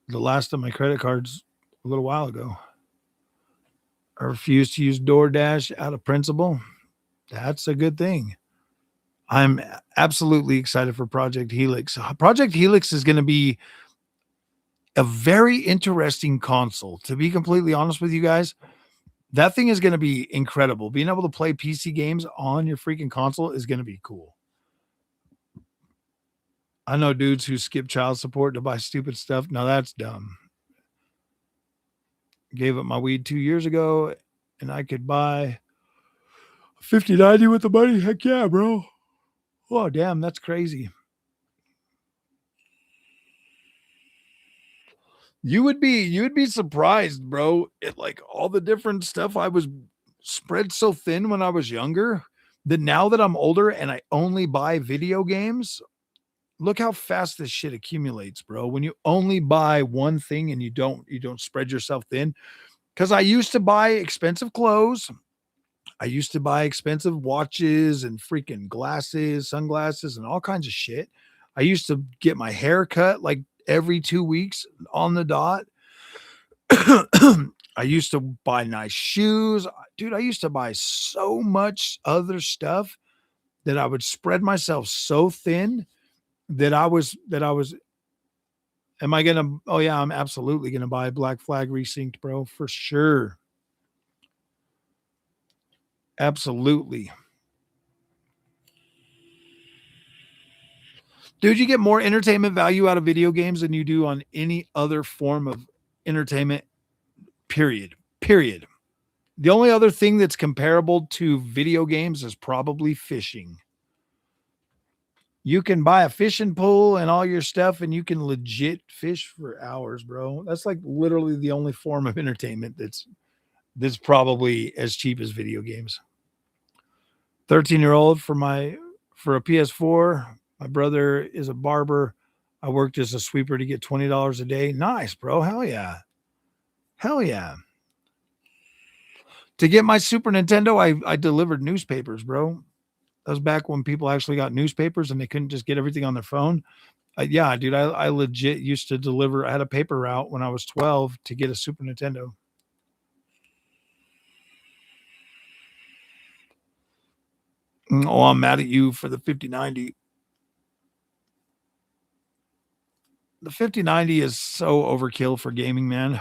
the last of my credit cards a little while ago. I refuse to use DoorDash out of principle. That's a good thing. I'm absolutely excited for Project Helix. Project Helix is going to be a very interesting console. To be completely honest with you guys, that thing is going to be incredible. Being able to play PC games on your freaking console is going to be cool. I know dudes who skip child support to buy stupid stuff. Now that's dumb. Gave up my weed 2 years ago and I could buy 5090 with the money. Heck yeah, bro. Oh, damn. That's crazy. You would be surprised, bro, at like all the different stuff I was spread so thin when I was younger that now that I'm older and I only buy video games, look how fast this shit accumulates, bro. When you only buy one thing and you don't spread yourself thin. Cause I used to buy expensive clothes. I used to buy expensive watches and freaking glasses, sunglasses, and all kinds of shit. I used to get my hair cut like every 2 weeks on the dot. I used to buy nice shoes. Dude, I used to buy so much other stuff that I would spread myself so thin that I was am I gonna oh yeah, I'm absolutely gonna buy Black Flag Resynced, bro, for sure. Absolutely. Dude, you get more entertainment value out of video games than you do on any other form of entertainment, period. Period. The only other thing that's comparable to video games is probably fishing. You can buy a fishing pole and all your stuff, and you can legit fish for hours, bro. That's like literally the only form of entertainment that's probably as cheap as video games. 13-year-old for a PS4. My brother is a barber. I worked as a sweeper to get $20 a day. Nice, bro. Hell yeah. Hell yeah. To get my Super Nintendo, I delivered newspapers, bro. That was back when people actually got newspapers and they couldn't just get everything on their phone. Yeah, dude, I legit used to deliver. I had a paper route when I was 12 to get a Super Nintendo. Oh, I'm mad at you for the 5090. The 5090 is so overkill for gaming, man.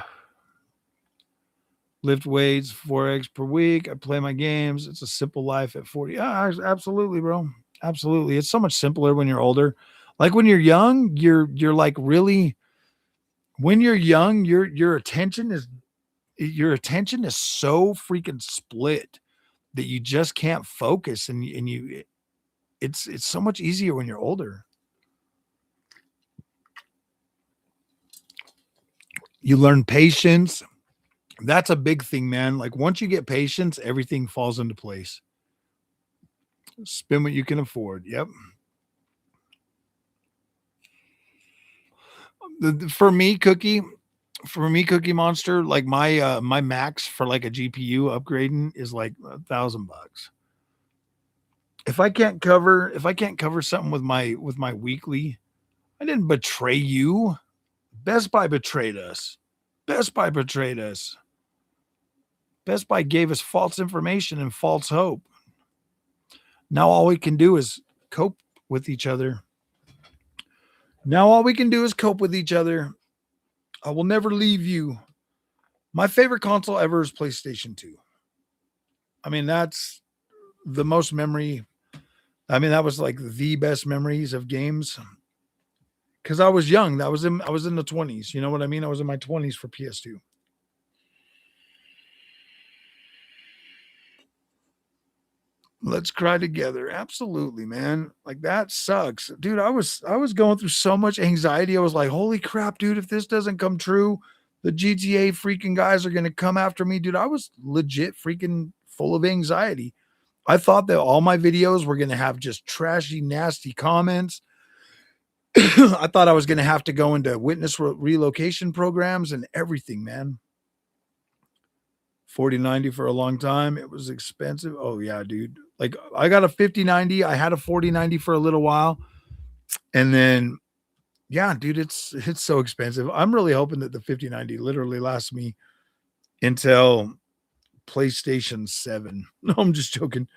Lift weights 4x per week. I play my games. It's a simple life at 40. Yeah, absolutely, bro. Absolutely. It's so much simpler when you're older. Like when you're young, you're like really when you're young, your attention is so freaking split that you just can't focus and it's so much easier when you're older. You learn patience. That's a big thing, man. Like once you get patience, everything falls into place. Spend what you can afford. Yep. For me, Cookie Monster, like my max for like a GPU upgrading is like $1,000. If I can't cover something with my weekly, I didn't betray you. Best Buy betrayed us. Best Buy betrayed us. Best Buy gave us false information and false hope. Now all we can do is cope with each other. Now all we can do is cope with each other. I will never leave you. My favorite console ever is PlayStation 2. I mean, that's the most memory. I mean, that was like the best memories of games because I was young. I was in the 20s. You know what I mean? I was in my 20s for PS2. Let's cry together. Absolutely, man. Like that sucks. Dude, I was going through so much anxiety. I was like, "Holy crap, dude, if this doesn't come true, the GTA freaking guys are going to come after me." Dude, I was legit freaking full of anxiety. I thought that all my videos were going to have just trashy, nasty comments. I thought I was going to have to go into witness relocation programs and everything, man. 4090 for a long time. It was expensive. Oh yeah, dude. Like I got a 5090. I had a 4090 for a little while. And then yeah, dude, it's so expensive. I'm really hoping that the 5090 literally lasts me until PlayStation 7. No, I'm just joking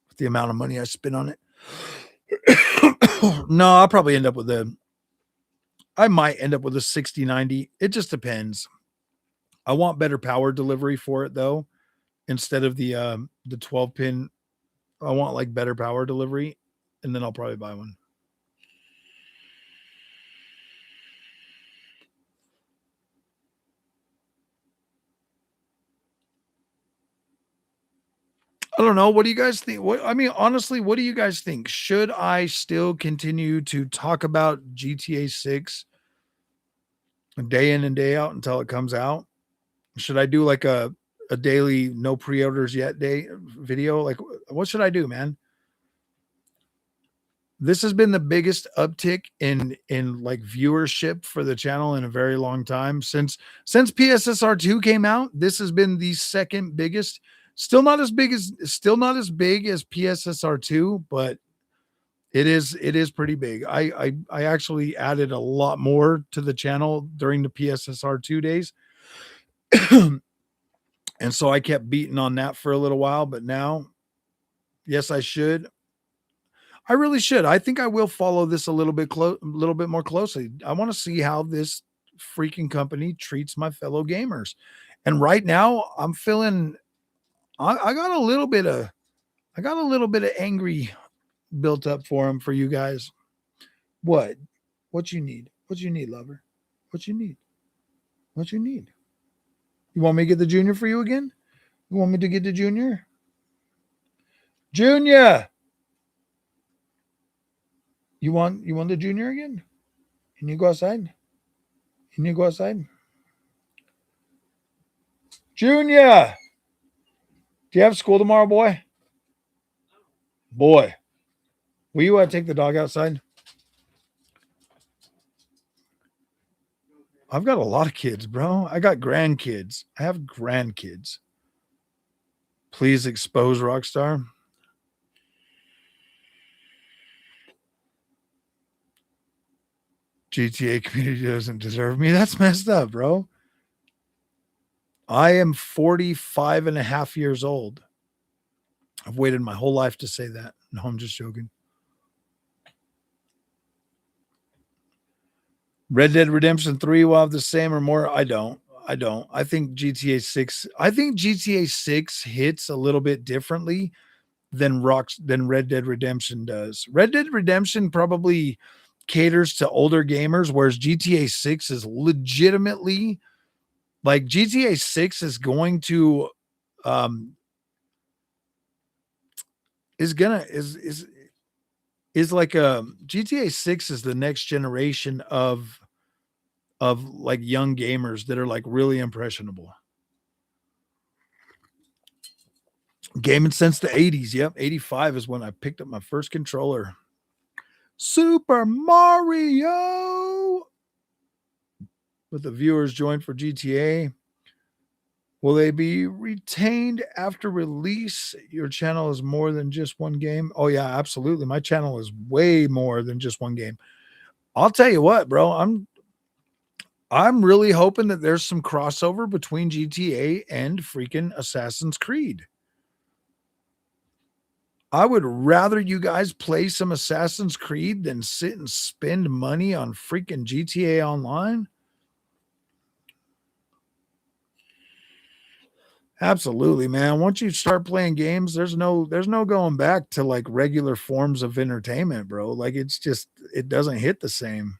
with the amount of money I spent on it. No, I'll probably end up with I might end up with a 6090. It just depends. I want better power delivery for it though. Instead of the 12 pin, I want like better power delivery, and then I'll probably buy one. I don't know. What do you guys think? What I mean, honestly, what do you guys think? Should I still continue to talk about GTA 6 day in and day out until it comes out? Should I do like a daily no pre-orders yet day video? Like what should I do, man? This has been the biggest uptick in like viewership for the channel in a very long time. Since PSSR2 came out, this has been the second biggest. Still not as big as PSSR2, but it is pretty big. I actually added a lot more to the channel during the PSSR2 days. And so I kept beating on that for a little while, but now, yes, I should. I really should. I think I will follow this a little bit more closely. I want to see how this freaking company treats my fellow gamers. And right now, I'm feeling I got a little bit of angry built up for him for you guys. What? What you need? What you need, lover? What you need? What you need? You want me to get the junior for you again? You want me to get the junior? Junior. You want the junior again? Can you go outside? Can you go outside? Junior, do you have school tomorrow, boy? Boy, will you take the dog outside? I've got a lot of kids, bro. I got grandkids. I have grandkids. Please expose Rockstar. GTA community doesn't deserve me. That's messed up, bro. I am 45 and a half years old. I've waited my whole life to say that. No, I'm just joking. Red Dead Redemption 3 will have the same or more. I don't. I think GTA 6. I think GTA 6 hits a little bit differently than Red Dead Redemption does. Red Dead Redemption probably caters to older gamers, whereas GTA 6 is legitimately like GTA 6 is going to is gonna is like a GTA 6 is the next generation of like young gamers that are like really impressionable. Gaming since the 80s. Yep. 85 is when I picked up my first controller. Super Mario. With the viewers joined for GTA. Will they be retained after release? Your channel is more than just one game. Oh, yeah, absolutely. My channel is way more than just one game. I'll tell you what, bro. I'm really hoping that there's some crossover between GTA and freaking Assassin's Creed. I would rather you guys play some Assassin's Creed than sit and spend money on freaking GTA Online. Absolutely, man. Once you start playing games, there's no going back to like regular forms of entertainment, bro. Like it doesn't hit the same.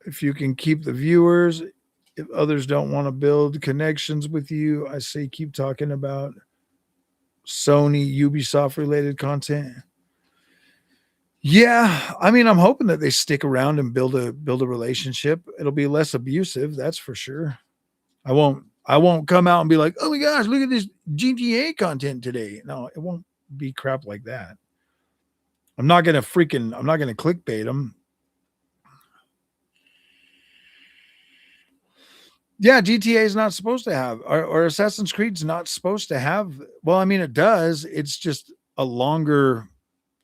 If you can keep the viewers, if others don't want to build connections with you, I say keep talking about Sony, Ubisoft related content. Yeah, I mean, I'm hoping that they stick around and build a relationship. It'll be less abusive, that's for sure. I won't come out and be like, "Oh my gosh, look at this GTA content today." No, it won't be crap like that. I'm not gonna clickbait them. Yeah, GTA is not supposed to have, or Assassin's Creed's not supposed to have. Well, I mean, it does. It's just a longer,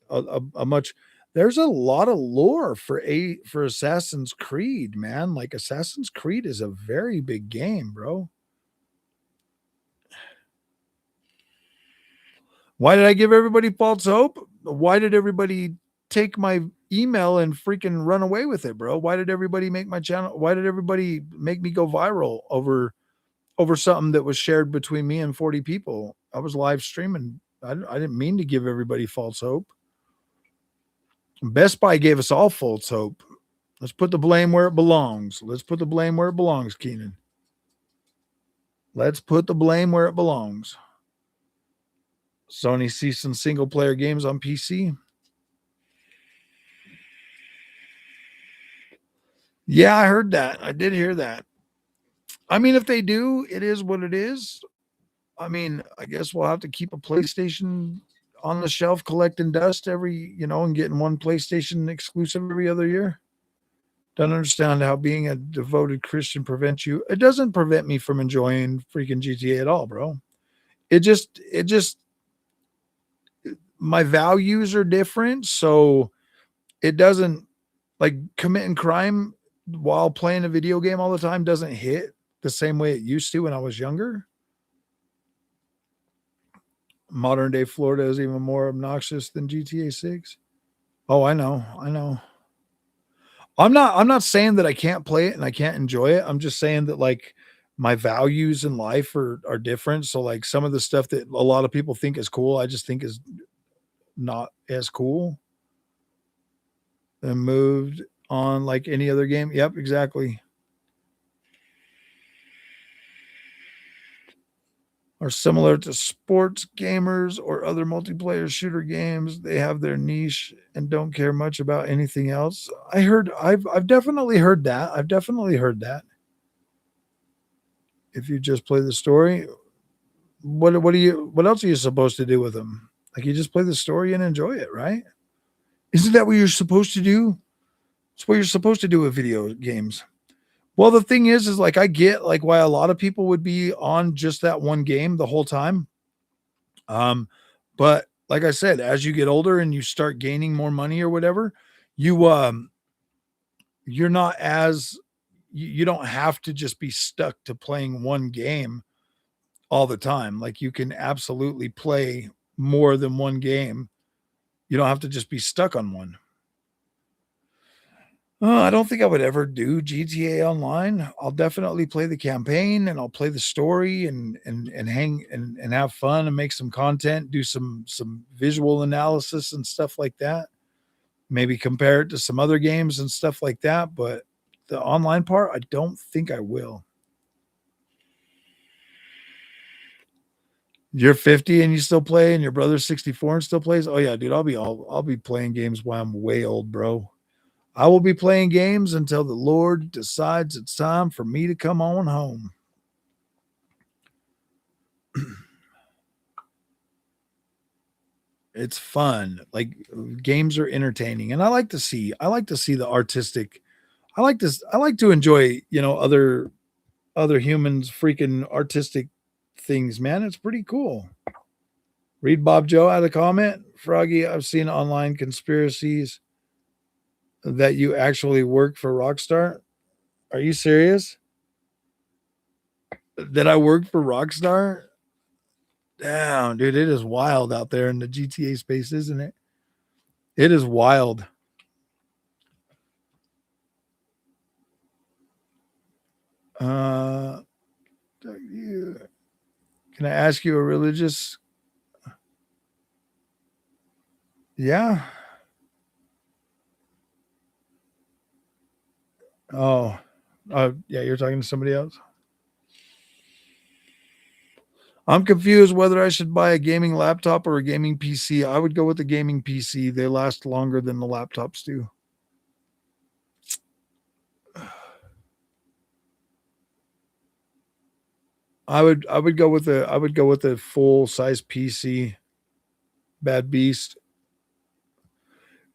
a much. There's a lot of lore for Assassin's Creed, man. Like Assassin's Creed is a very big game, bro. Why did I give everybody false hope? Why did everybody take my email and freaking run away with it, bro? Why did everybody make my channel? Why did everybody make me go viral over something that was shared between me and 40 people? I was live streaming. I didn't mean to give everybody false hope. Best Buy gave us all false hope. Let's put the blame where it belongs. Let's put the blame where it belongs, Keenan. Let's put the blame where it belongs. Sony ceasing single player games on PC. Yeah, I heard that. I did hear that. I mean, if they do, it is what it is. I mean, I guess we'll have to keep a PlayStation on the shelf collecting dust and getting one PlayStation exclusive every other year. Don't understand how being a devoted Christian prevents you. It doesn't prevent me from enjoying freaking GTA at all, bro. It just my values are different, so it doesn't, like, committing crime while playing a video game all the time doesn't hit the same way it used to when I was younger. Modern day Florida is even more obnoxious than GTA 6. Oh, I know. I know. I'm not saying that I can't play it and I can't enjoy it. I'm just saying that, like, my values in life are different. So, like, some of the stuff that a lot of people think is cool, I just think is not as cool, and moved on like any other game. Yep, exactly. Are similar to sports gamers or other multiplayer shooter games. They have their niche and don't care much about anything else. I've definitely heard that. I've definitely heard that. If you just play the story, what else are you supposed to do with them? Like, you just play the story and enjoy it, right? Isn't that what you're supposed to do? It's what you're supposed to do with video games. Well, the thing is like, I get like why a lot of people would be on just that one game the whole time. Um, but like I said, as you get older and you start gaining more money or whatever, you you're not as you don't have to just be stuck to playing one game all the time. Like, you can absolutely play more than one game. You don't have to just be stuck on one. I don't think I would ever do GTA Online. I'll definitely play the campaign and I'll play the story and hang and have fun and make some content, do some visual analysis and stuff like that. Maybe compare it to some other games and stuff like that. But the online part, I don't think I will. You're 50 and you still play, and your brother's 64 and still plays. Oh yeah, dude, I'll be playing games while I'm way old, bro. I will be playing games until the Lord decides it's time for me to come on home. It's fun. Like, games are entertaining, and I like to see the artistic. I like to enjoy, other humans freaking artistic things, man. It's pretty cool. Read Bob Joe had a comment. Froggy, I've seen online conspiracies that you actually work for Rockstar. Are you serious? That I work for Rockstar? Damn, dude, it is wild out there in the GTA space, isn't it? It is wild. Uh, can I ask you a religious? Yeah. Oh, yeah, you're talking to somebody else. I'm confused whether I should buy a gaming laptop or a gaming PC. I would go with the gaming PC. They last longer than the laptops do. I would go with the full size PC. Bad beast.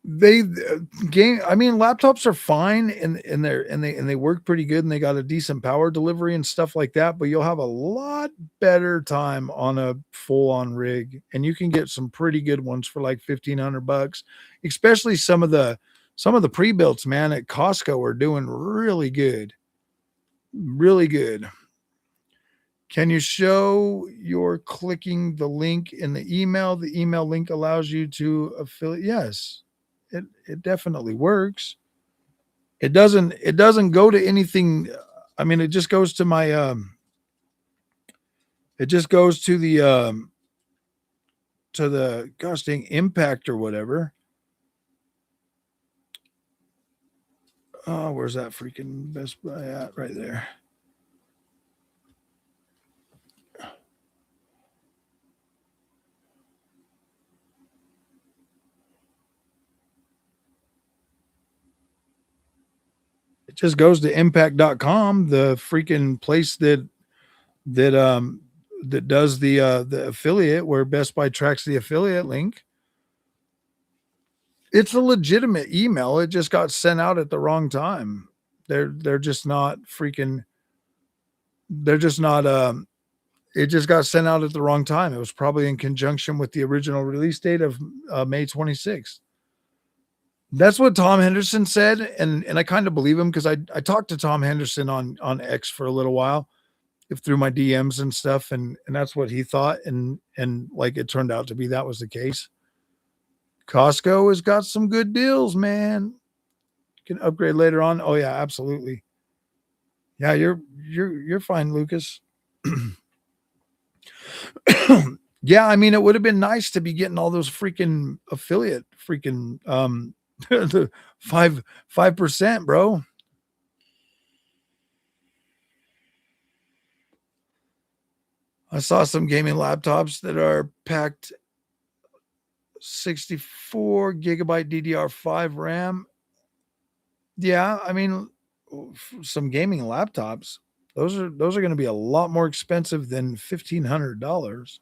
They game. I mean, laptops are fine and they work pretty good and they got a decent power delivery and stuff like that. But you'll have a lot better time on a full on rig, and you can get some pretty good ones for like $1,500. Especially some of the pre builts, man, at Costco are doing really good, really good. Can you show you're clicking the link in the email? The email link allows you to affiliate. Yes, it definitely works. It doesn't go to anything. I mean, it just goes to my it just goes to the gosh dang impact or whatever. Oh, where's that freaking Best Buy at? Right there. It just goes to impact.com, the freaking place that that does the affiliate where Best Buy tracks the affiliate link. It's a legitimate email. It just got sent out at the wrong time. They're just not freaking they're just not it just got sent out at the wrong time. It was probably in conjunction with the original release date of May 26th. That's what Tom Henderson said, and I kind of believe him because I talked to Tom Henderson on X for a little while, if through my DMs and stuff, and that's what he thought, and like it turned out to be that was the case. Costco has got some good deals, man. Can upgrade later on. Oh yeah, absolutely. Yeah, you're fine, Lucas. Yeah, I mean, it would have been nice to be getting all those freaking affiliate freaking the 5%, bro. I saw some gaming laptops that are packed 64 gigabyte DDR5 RAM. Yeah, I mean, some gaming laptops. Those are going to be a lot more expensive than $1,500.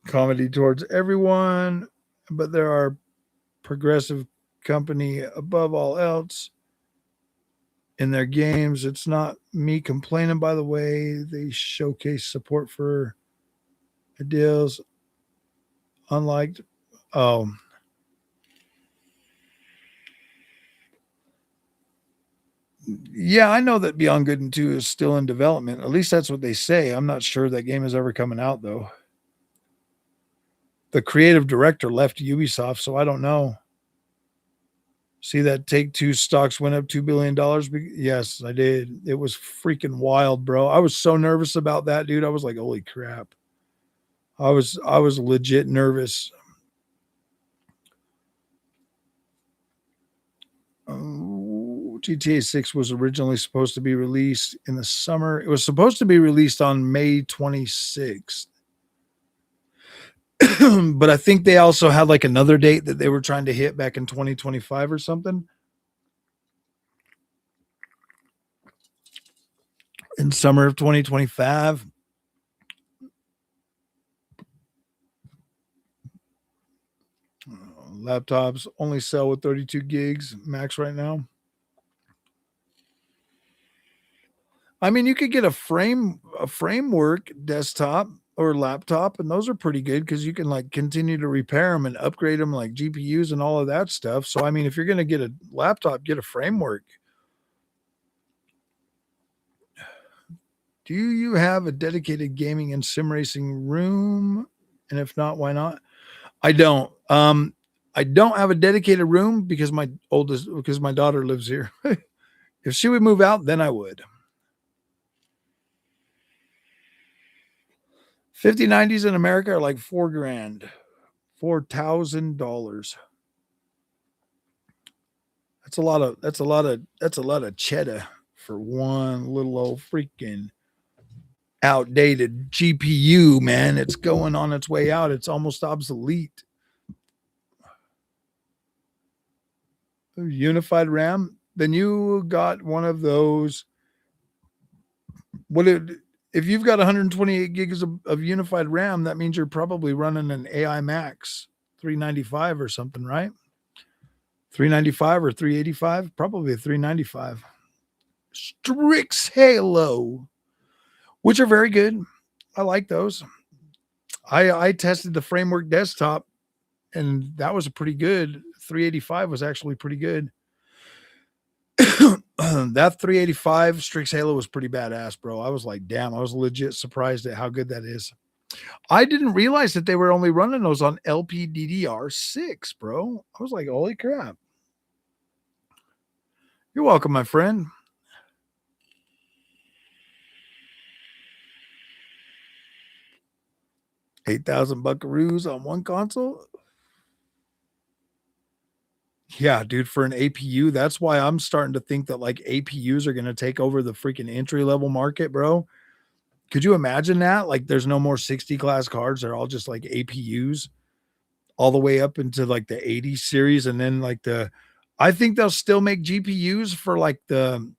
Comedy towards everyone, but there are progressive company above all else in their games. It's not me complaining, by the way. They showcase support for deals, unlike, oh, yeah, I know that Beyond Good and 2 is still in development. At least that's what they say. I'm not sure that game is ever coming out, though. The creative director left Ubisoft, so I don't know. See that Take Two stocks went up $2 billion? Yes, I did. It was freaking wild, bro. I was so nervous about that, dude. I was like, holy crap. I was legit nervous. GTA 6 was originally supposed to be released in the summer. It was supposed to be released on May 26th. But I think they also had like another date that they were trying to hit back in 2025 or something. In summer of 2025. Laptops only sell with 32 gigs max right now. I mean, you could get a framework desktop or laptop, and those are pretty good because you can like continue to repair them and upgrade them like GPUs and all of that stuff. So I mean, if you're going to get a laptop, get a framework. Do you have a dedicated gaming and sim racing room? And if not, why not? I don't. I don't have a dedicated room because my daughter lives here. If she would move out, then I would. 5090s in America are like $4,000. $4,000. That's a lot of cheddar for one little old freaking outdated GPU, man. It's going on its way out. It's almost obsolete. Unified RAM. Then you got one of those. What it, if you've got 128 gigs of unified RAM, that means you're probably running an AI Max 395 or something, right? 395 or 385? Probably a 395. Strix Halo, which are very good. I like those. I tested the framework desktop and that was a pretty good. 385 was actually pretty good. That 385 Strix Halo was pretty badass, bro. I was like, damn, I was legit surprised at how good that is. I didn't realize that they were only running those on LPDDR6, bro. I was like, holy crap. You're welcome, my friend. $8,000 buckaroos on one console. Yeah, dude, for an APU, that's why I'm starting to think that like APUs are going to take over the freaking entry level market, bro. Could you imagine that? Like, there's no more 60 class cards. They're all just like APUs all the way up into like the 80 series. And then like I think they'll still make GPUs for like the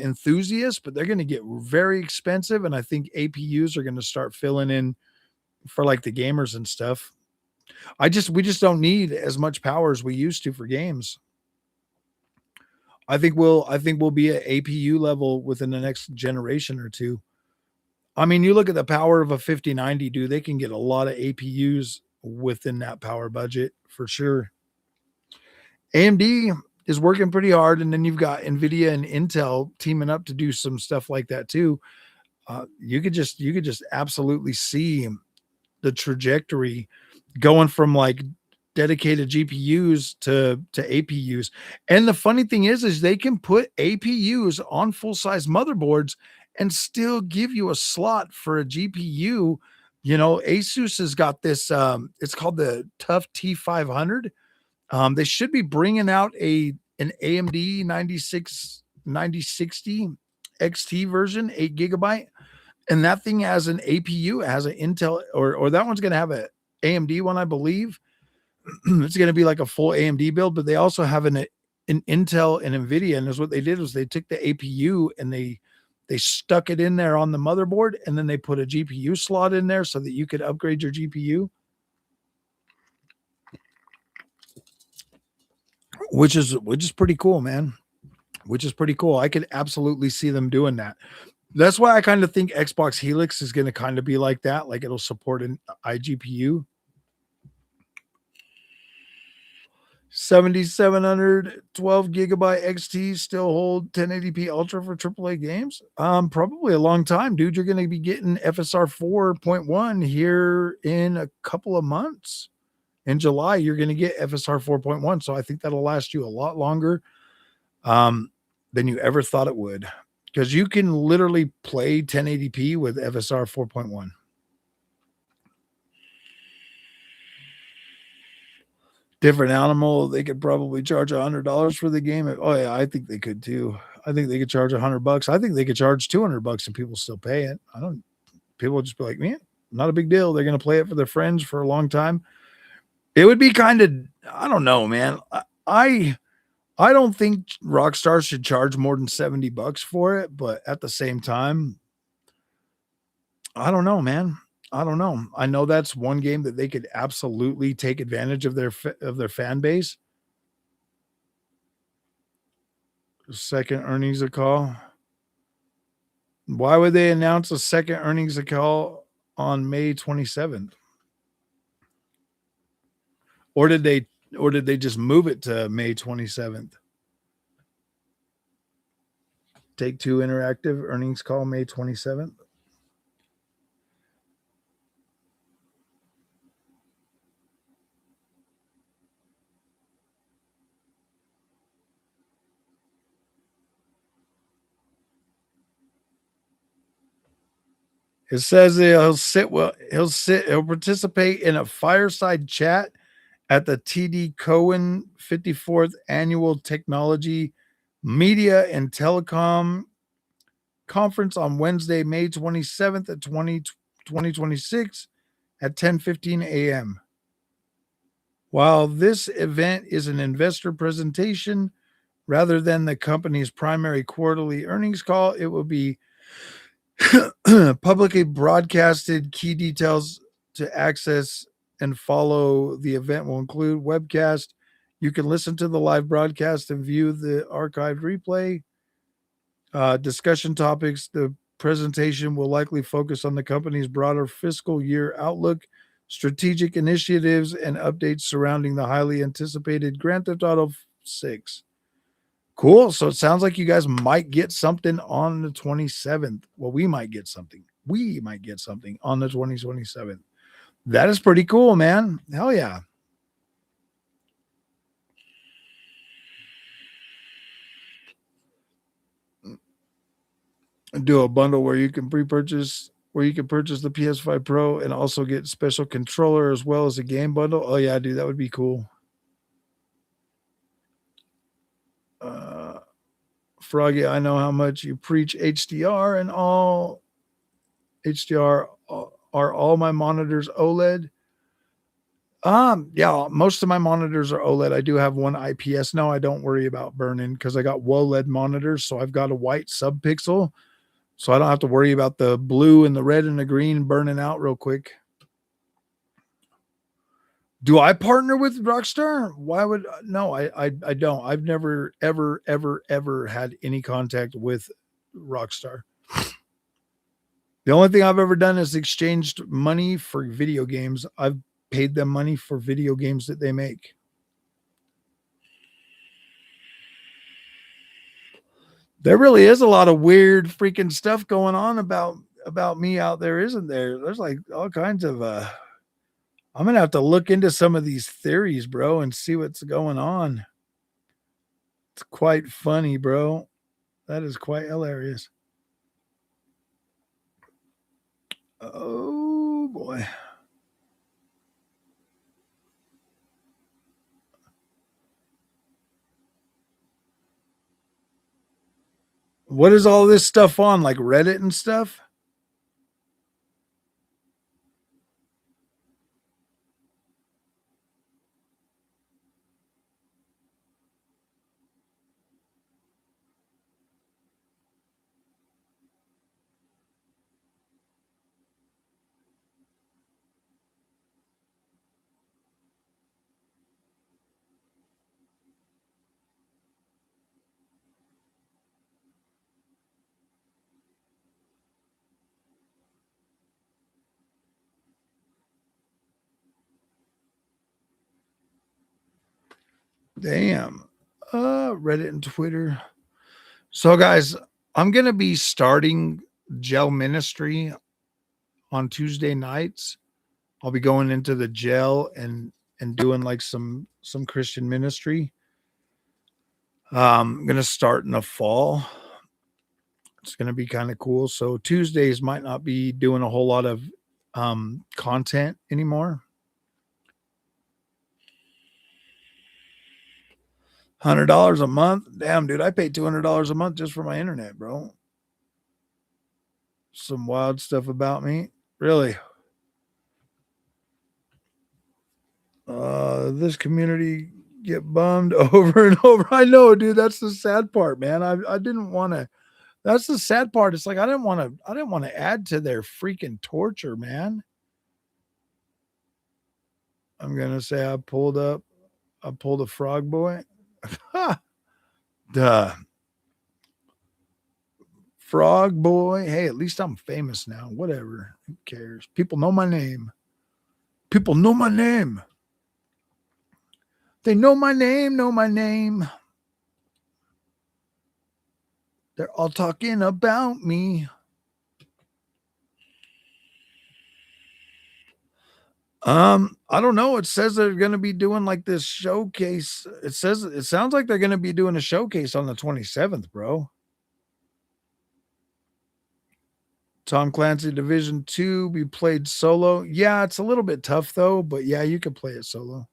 enthusiasts, but they're going to get very expensive. And I think APUs are going to start filling in for like the gamers and stuff. We just don't need as much power as we used to for games. I think we'll be at APU level within the next generation or two. I mean, you look at the power of a 5090, dude, they can get a lot of APUs within that power budget for sure. AMD is working pretty hard, and then you've got Nvidia and Intel teaming up to do some stuff like that too. You could just absolutely see the trajectory going from like dedicated GPUs to APUs. And the funny thing is they can put APUs on full size motherboards and still give you a slot for a GPU. You know, Asus has got this. It's called the Tough T500. They should be bringing out an AMD 9060 XT version, 8 GB, and that thing has an APU, it has an Intel, or that one's going to have a AMD one, I believe. It's going to be like a full AMD build, but they also have an Intel and Nvidia. And what they did was they took the APU and they stuck it in there on the motherboard, and then they put a GPU slot in there so that you could upgrade your GPU. Which is pretty cool, man. Which is pretty cool. I could absolutely see them doing that. That's why I kind of think Xbox Helix is going to kind of be like that. Like it'll support an iGPU. 7700 12 GB XT still hold 1080p Ultra for AAA games? Probably a long time, dude. You're going to be getting FSR 4.1 here in a couple of months. In July, you're going to get FSR 4.1. So I think that'll last you a lot longer than you ever thought it would. Because you can literally play 1080p with FSR 4.1. Different animal, they could probably charge $100 for the game. Oh yeah, I think they could too. I think they could charge $100. I think they could charge $200 and people still pay it. People would just be like, man, not a big deal. They're going to play it for their friends for a long time. It would be kind of, I don't know, man. I don't think Rockstar should charge more than $70 for it, but at the same time, I don't know, man. I don't know. I know that's one game that they could absolutely take advantage of their fan base. Second earnings call. Why would they announce a second earnings call on May 27th? Or did they just move it to May 27th? Take-Two Interactive earnings call May 27th. It says he'll participate in a fireside chat at the TD Cohen 54th Annual Technology, Media, and Telecom Conference on Wednesday, May 27th at 2026 at 10:15 a.m. While this event is an investor presentation rather than the company's primary quarterly earnings call, it will be publicly broadcasted. Key details to access and follow the event will include webcast. You can listen to the live broadcast and view the archived replay. Discussion topics. The presentation will likely focus on the company's broader fiscal year outlook, strategic initiatives, and updates surrounding the highly anticipated Grand Theft Auto 6. Cool. So it sounds like you guys might get something on the 27th. Well, we might get something. We might get something on the 27th. That is pretty cool, man. Hell yeah. Do a bundle where you can purchase the PS5 Pro and also get special controller as well as a game bundle. Oh yeah, dude, that would be cool. Froggy, I know how much you preach HDR and all. HDR are all my monitors OLED. Yeah, most of my monitors are OLED. I do have one IPS. No, I don't worry about burning because I got WOLED monitors, so I've got a white subpixel, so I don't have to worry about the blue and the red and the green burning out real quick. Do I partner with Rockstar? Why would no? I don't. I've never ever had any contact with Rockstar. The only thing I've ever done is exchanged money for video games. I've paid them money for video games that they make. There really is a lot of weird freaking stuff going on about me out there, isn't there? There's like all kinds of I'm gonna have to look into some of these theories, bro, and see what's going on. It's quite funny, bro. That is quite hilarious. Oh boy. What is all this stuff on? Like Reddit and stuff? Damn. Reddit and Twitter. So guys, I'm gonna be starting gel ministry on Tuesday nights. I'll be going into the jail and doing like some Christian ministry. I'm gonna start in the fall. It's gonna be kind of cool. So Tuesdays might not be doing a whole lot of content anymore. $100 a month. Damn, dude, I pay $200 a month just for my internet, bro. Some wild stuff about me. Really. This community get bummed over and over. I know, dude. That's the sad part, man. I didn't want to. That's the sad part. It's like I didn't want to. I didn't want to add to their freaking torture, man. I'm gonna say I pulled up. I pulled a frog boy. Duh. Frog boy. Hey, at least I'm famous now. Whatever. Who cares? People know my name. People know my name. They know my name, know my name. They're all talking about me. I don't know. It says they're going to be doing like this showcase. It sounds like they're going to be doing a showcase on the 27th, bro. Tom Clancy Division 2 be played solo. Yeah, it's a little bit tough though, but yeah, you can play it solo.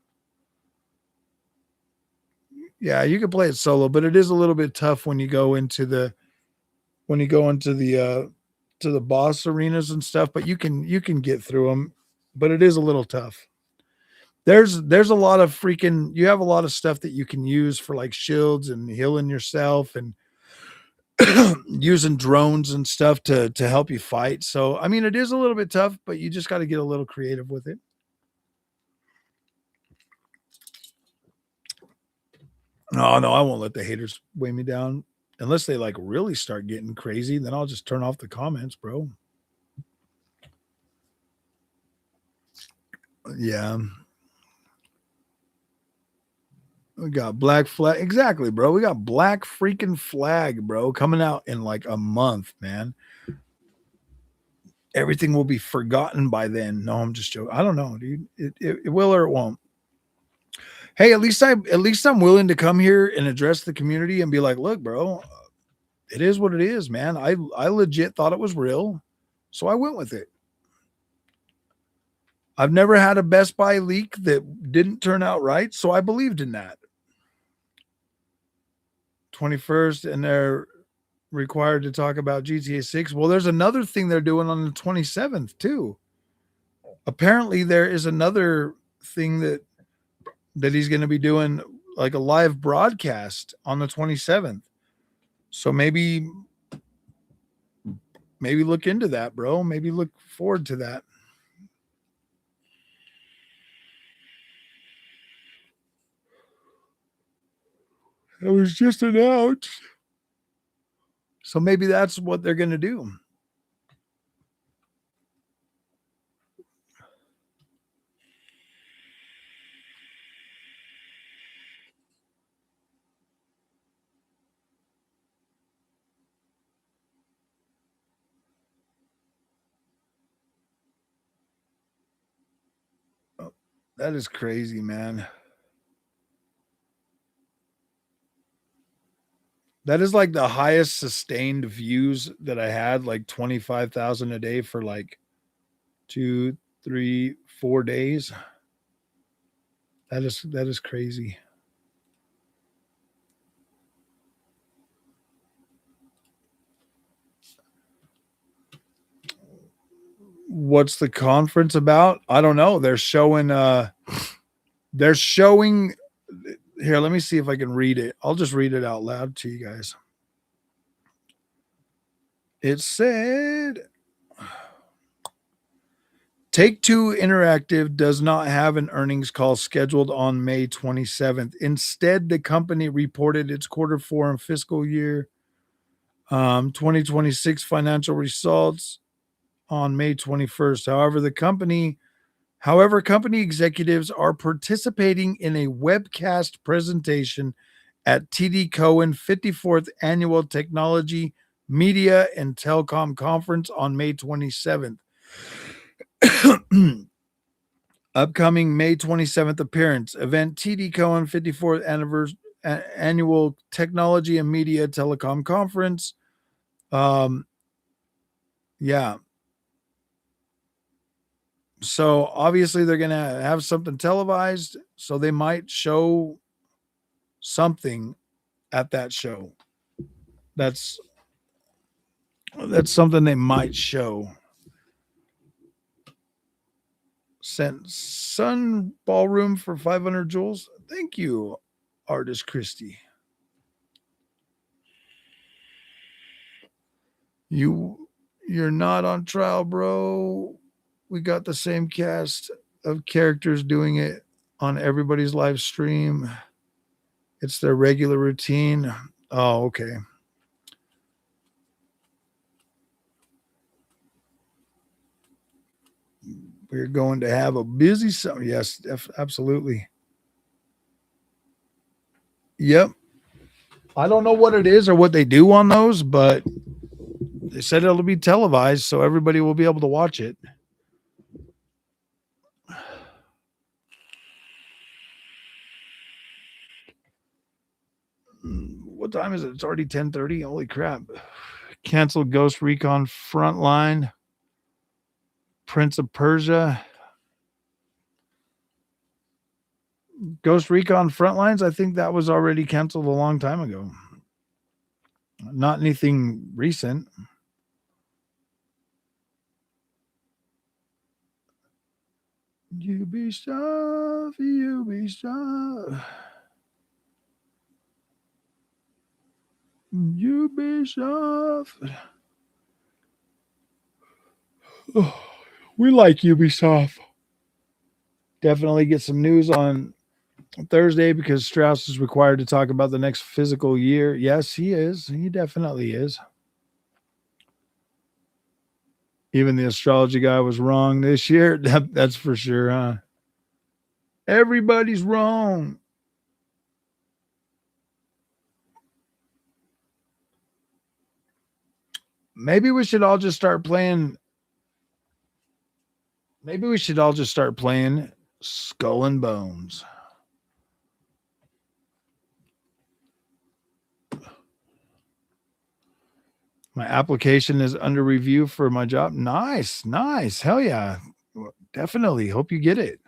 Yeah, you can play it solo, but it is a little bit tough when you go into the to the boss arenas and stuff, but you can get through them, but it is a little tough. There's a lot of freaking you have a lot of stuff that you can use for like shields and healing yourself and using drones and stuff to help you fight. So I mean it is a little bit tough, but you just got to get a little creative with it. No, no, I won't let the haters weigh me down unless they like really start getting crazy. Then I'll just turn off the comments, bro. Yeah, we got Black Flag. Exactly, bro. We got Black freaking Flag, bro, coming out in like a month, man. Everything will be forgotten by then. No, I'm just joking. I don't know, dude. It will or it won't. Hey, at least I'm willing to come here and address the community and be like, look, bro, it is what it is, man. I legit thought it was real, so I went with it. I've never had a Best Buy leak that didn't turn out right, so I believed in that. 21st, and they're required to talk about GTA 6. Well, there's another thing they're doing on the 27th too. Apparently, there is another thing that he's going to be doing, like a live broadcast on the 27th. So maybe look into that, bro. Maybe look forward to that. It was just announced. So maybe that's what they're going to do. Oh, that is crazy, man. That is like the highest sustained views that I had, like 25,000 a day for like 2, 3, 4 days. That is crazy. What's the conference about? I don't know. They're showing here, let me see if I can read it. I'll just read it out loud to you guys. It said Take Two Interactive does not have an earnings call scheduled on May 27th. Instead, the company reported its quarter four and fiscal year 2026 financial results on May 21st. However, company executives are participating in a webcast presentation at TD Cowen 54th Annual Technology, Media, and Telecom Conference on May 27th. Upcoming May 27th appearance event TD Cowen 54th Annual Technology and Media Telecom Conference. Yeah. So obviously they're going to have something televised, so they might show something at that show. That's something they might show. Sent Sun Ballroom for 500 joules. Thank you, Artist Christie. You're not on trial, bro. We got the same cast of characters doing it on everybody's live stream. It's their regular routine. Oh, okay. We're going to have a busy summer. Yes, absolutely. Yep. I don't know what it is or what they do on those, but they said it'll be televised, so everybody will be able to watch it. What time is it? It's already 10:30. Holy crap. Canceled Ghost Recon Frontline. Prince of Persia. Ghost Recon Frontlines, I think that was already canceled a long time ago. Not anything recent. Ubisoft, Ubisoft. Ubisoft. Oh, we like Ubisoft. Definitely get some news on Thursday because Strauss is required to talk about the next physical year. Yes, he is. He definitely is. Even the astrology guy was wrong this year. That's for sure, huh? Everybody's wrong. Maybe we should all just start playing. Maybe we should all just start playing Skull and Bones. My application is under review for my job. Nice, nice. Hell yeah. Definitely. Hope you get it.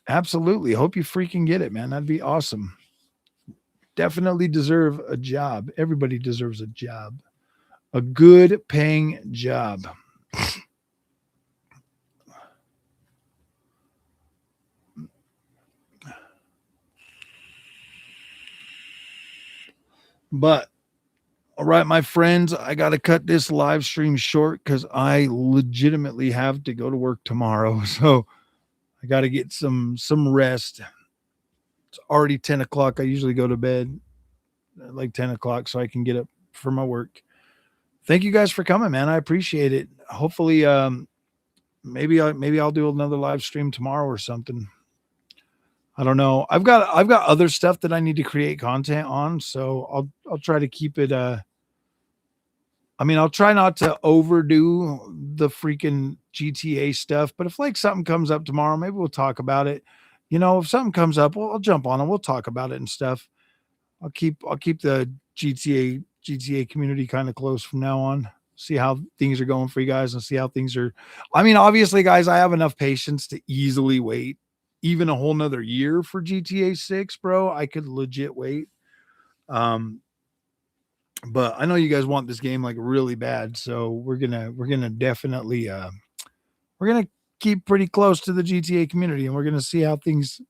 Absolutely. Hope you freaking get it, man. That'd be awesome. Definitely deserve a job. Everybody deserves a job. A good paying job. But all right, my friends, I got to cut this live stream short because I legitimately have to go to work tomorrow. So I got to get some rest. It's already 10 o'clock. I usually go to bed at like 10 o'clock so I can get up for my work. Thank you guys for coming, man. I appreciate it. Hopefully, maybe I'll do another live stream tomorrow or something. I don't know. I've got other stuff that I need to create content on, so I'll try to keep it. I'll try not to overdo the freaking GTA stuff, but if like something comes up tomorrow, maybe we'll talk about it. If something comes up, I'll jump on and we'll talk about it and stuff. I'll keep the GTA community kind of close from now on. See how things are going for you guys and see how things are. Obviously, guys, I have enough patience to easily wait even a whole nother year for GTA 6, bro. I could legit wait. But I know you guys want this game like really bad, so we're gonna definitely we're gonna keep pretty close to the GTA community, and we're gonna see how things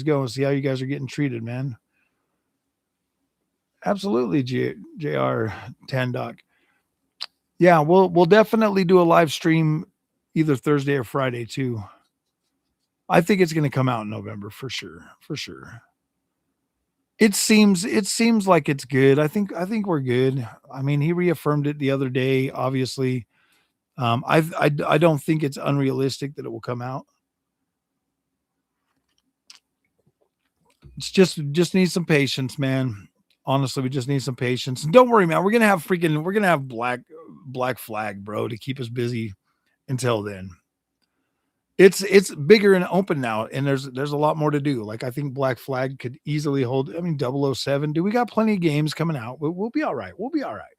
go and see how you guys are getting treated, man. Absolutely, JR Tandoc. Yeah, we'll definitely do a live stream either Thursday or Friday too. I think it's gonna come out in November for sure, for sure. It seems like it's good. I think we're good. He reaffirmed it the other day. Obviously, I don't think it's unrealistic that it will come out. It's just need some patience, man. Honestly, we just need some patience. And don't worry, man. We're gonna have Black Flag, bro, to keep us busy until then. It's bigger and open now, and there's a lot more to do. Like I think Black Flag could easily hold. 007. We got plenty of games coming out. We'll be all right. We'll be all right.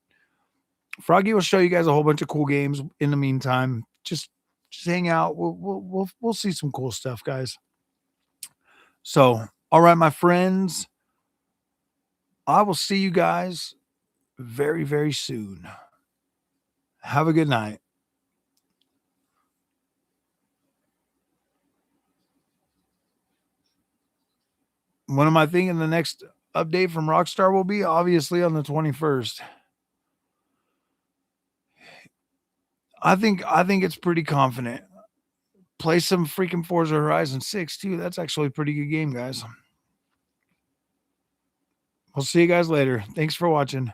Froggy will show you guys a whole bunch of cool games. In the meantime, just hang out. We'll see some cool stuff, guys. So, all right, my friends. I will see you guys very, very soon. Have a good night. When am I thinking the next update from Rockstar will be? Obviously on the 21st. I think it's pretty confident. Play some freaking Forza Horizon 6 too. That's actually a pretty good game, guys. We'll see you guys later. Thanks for watching.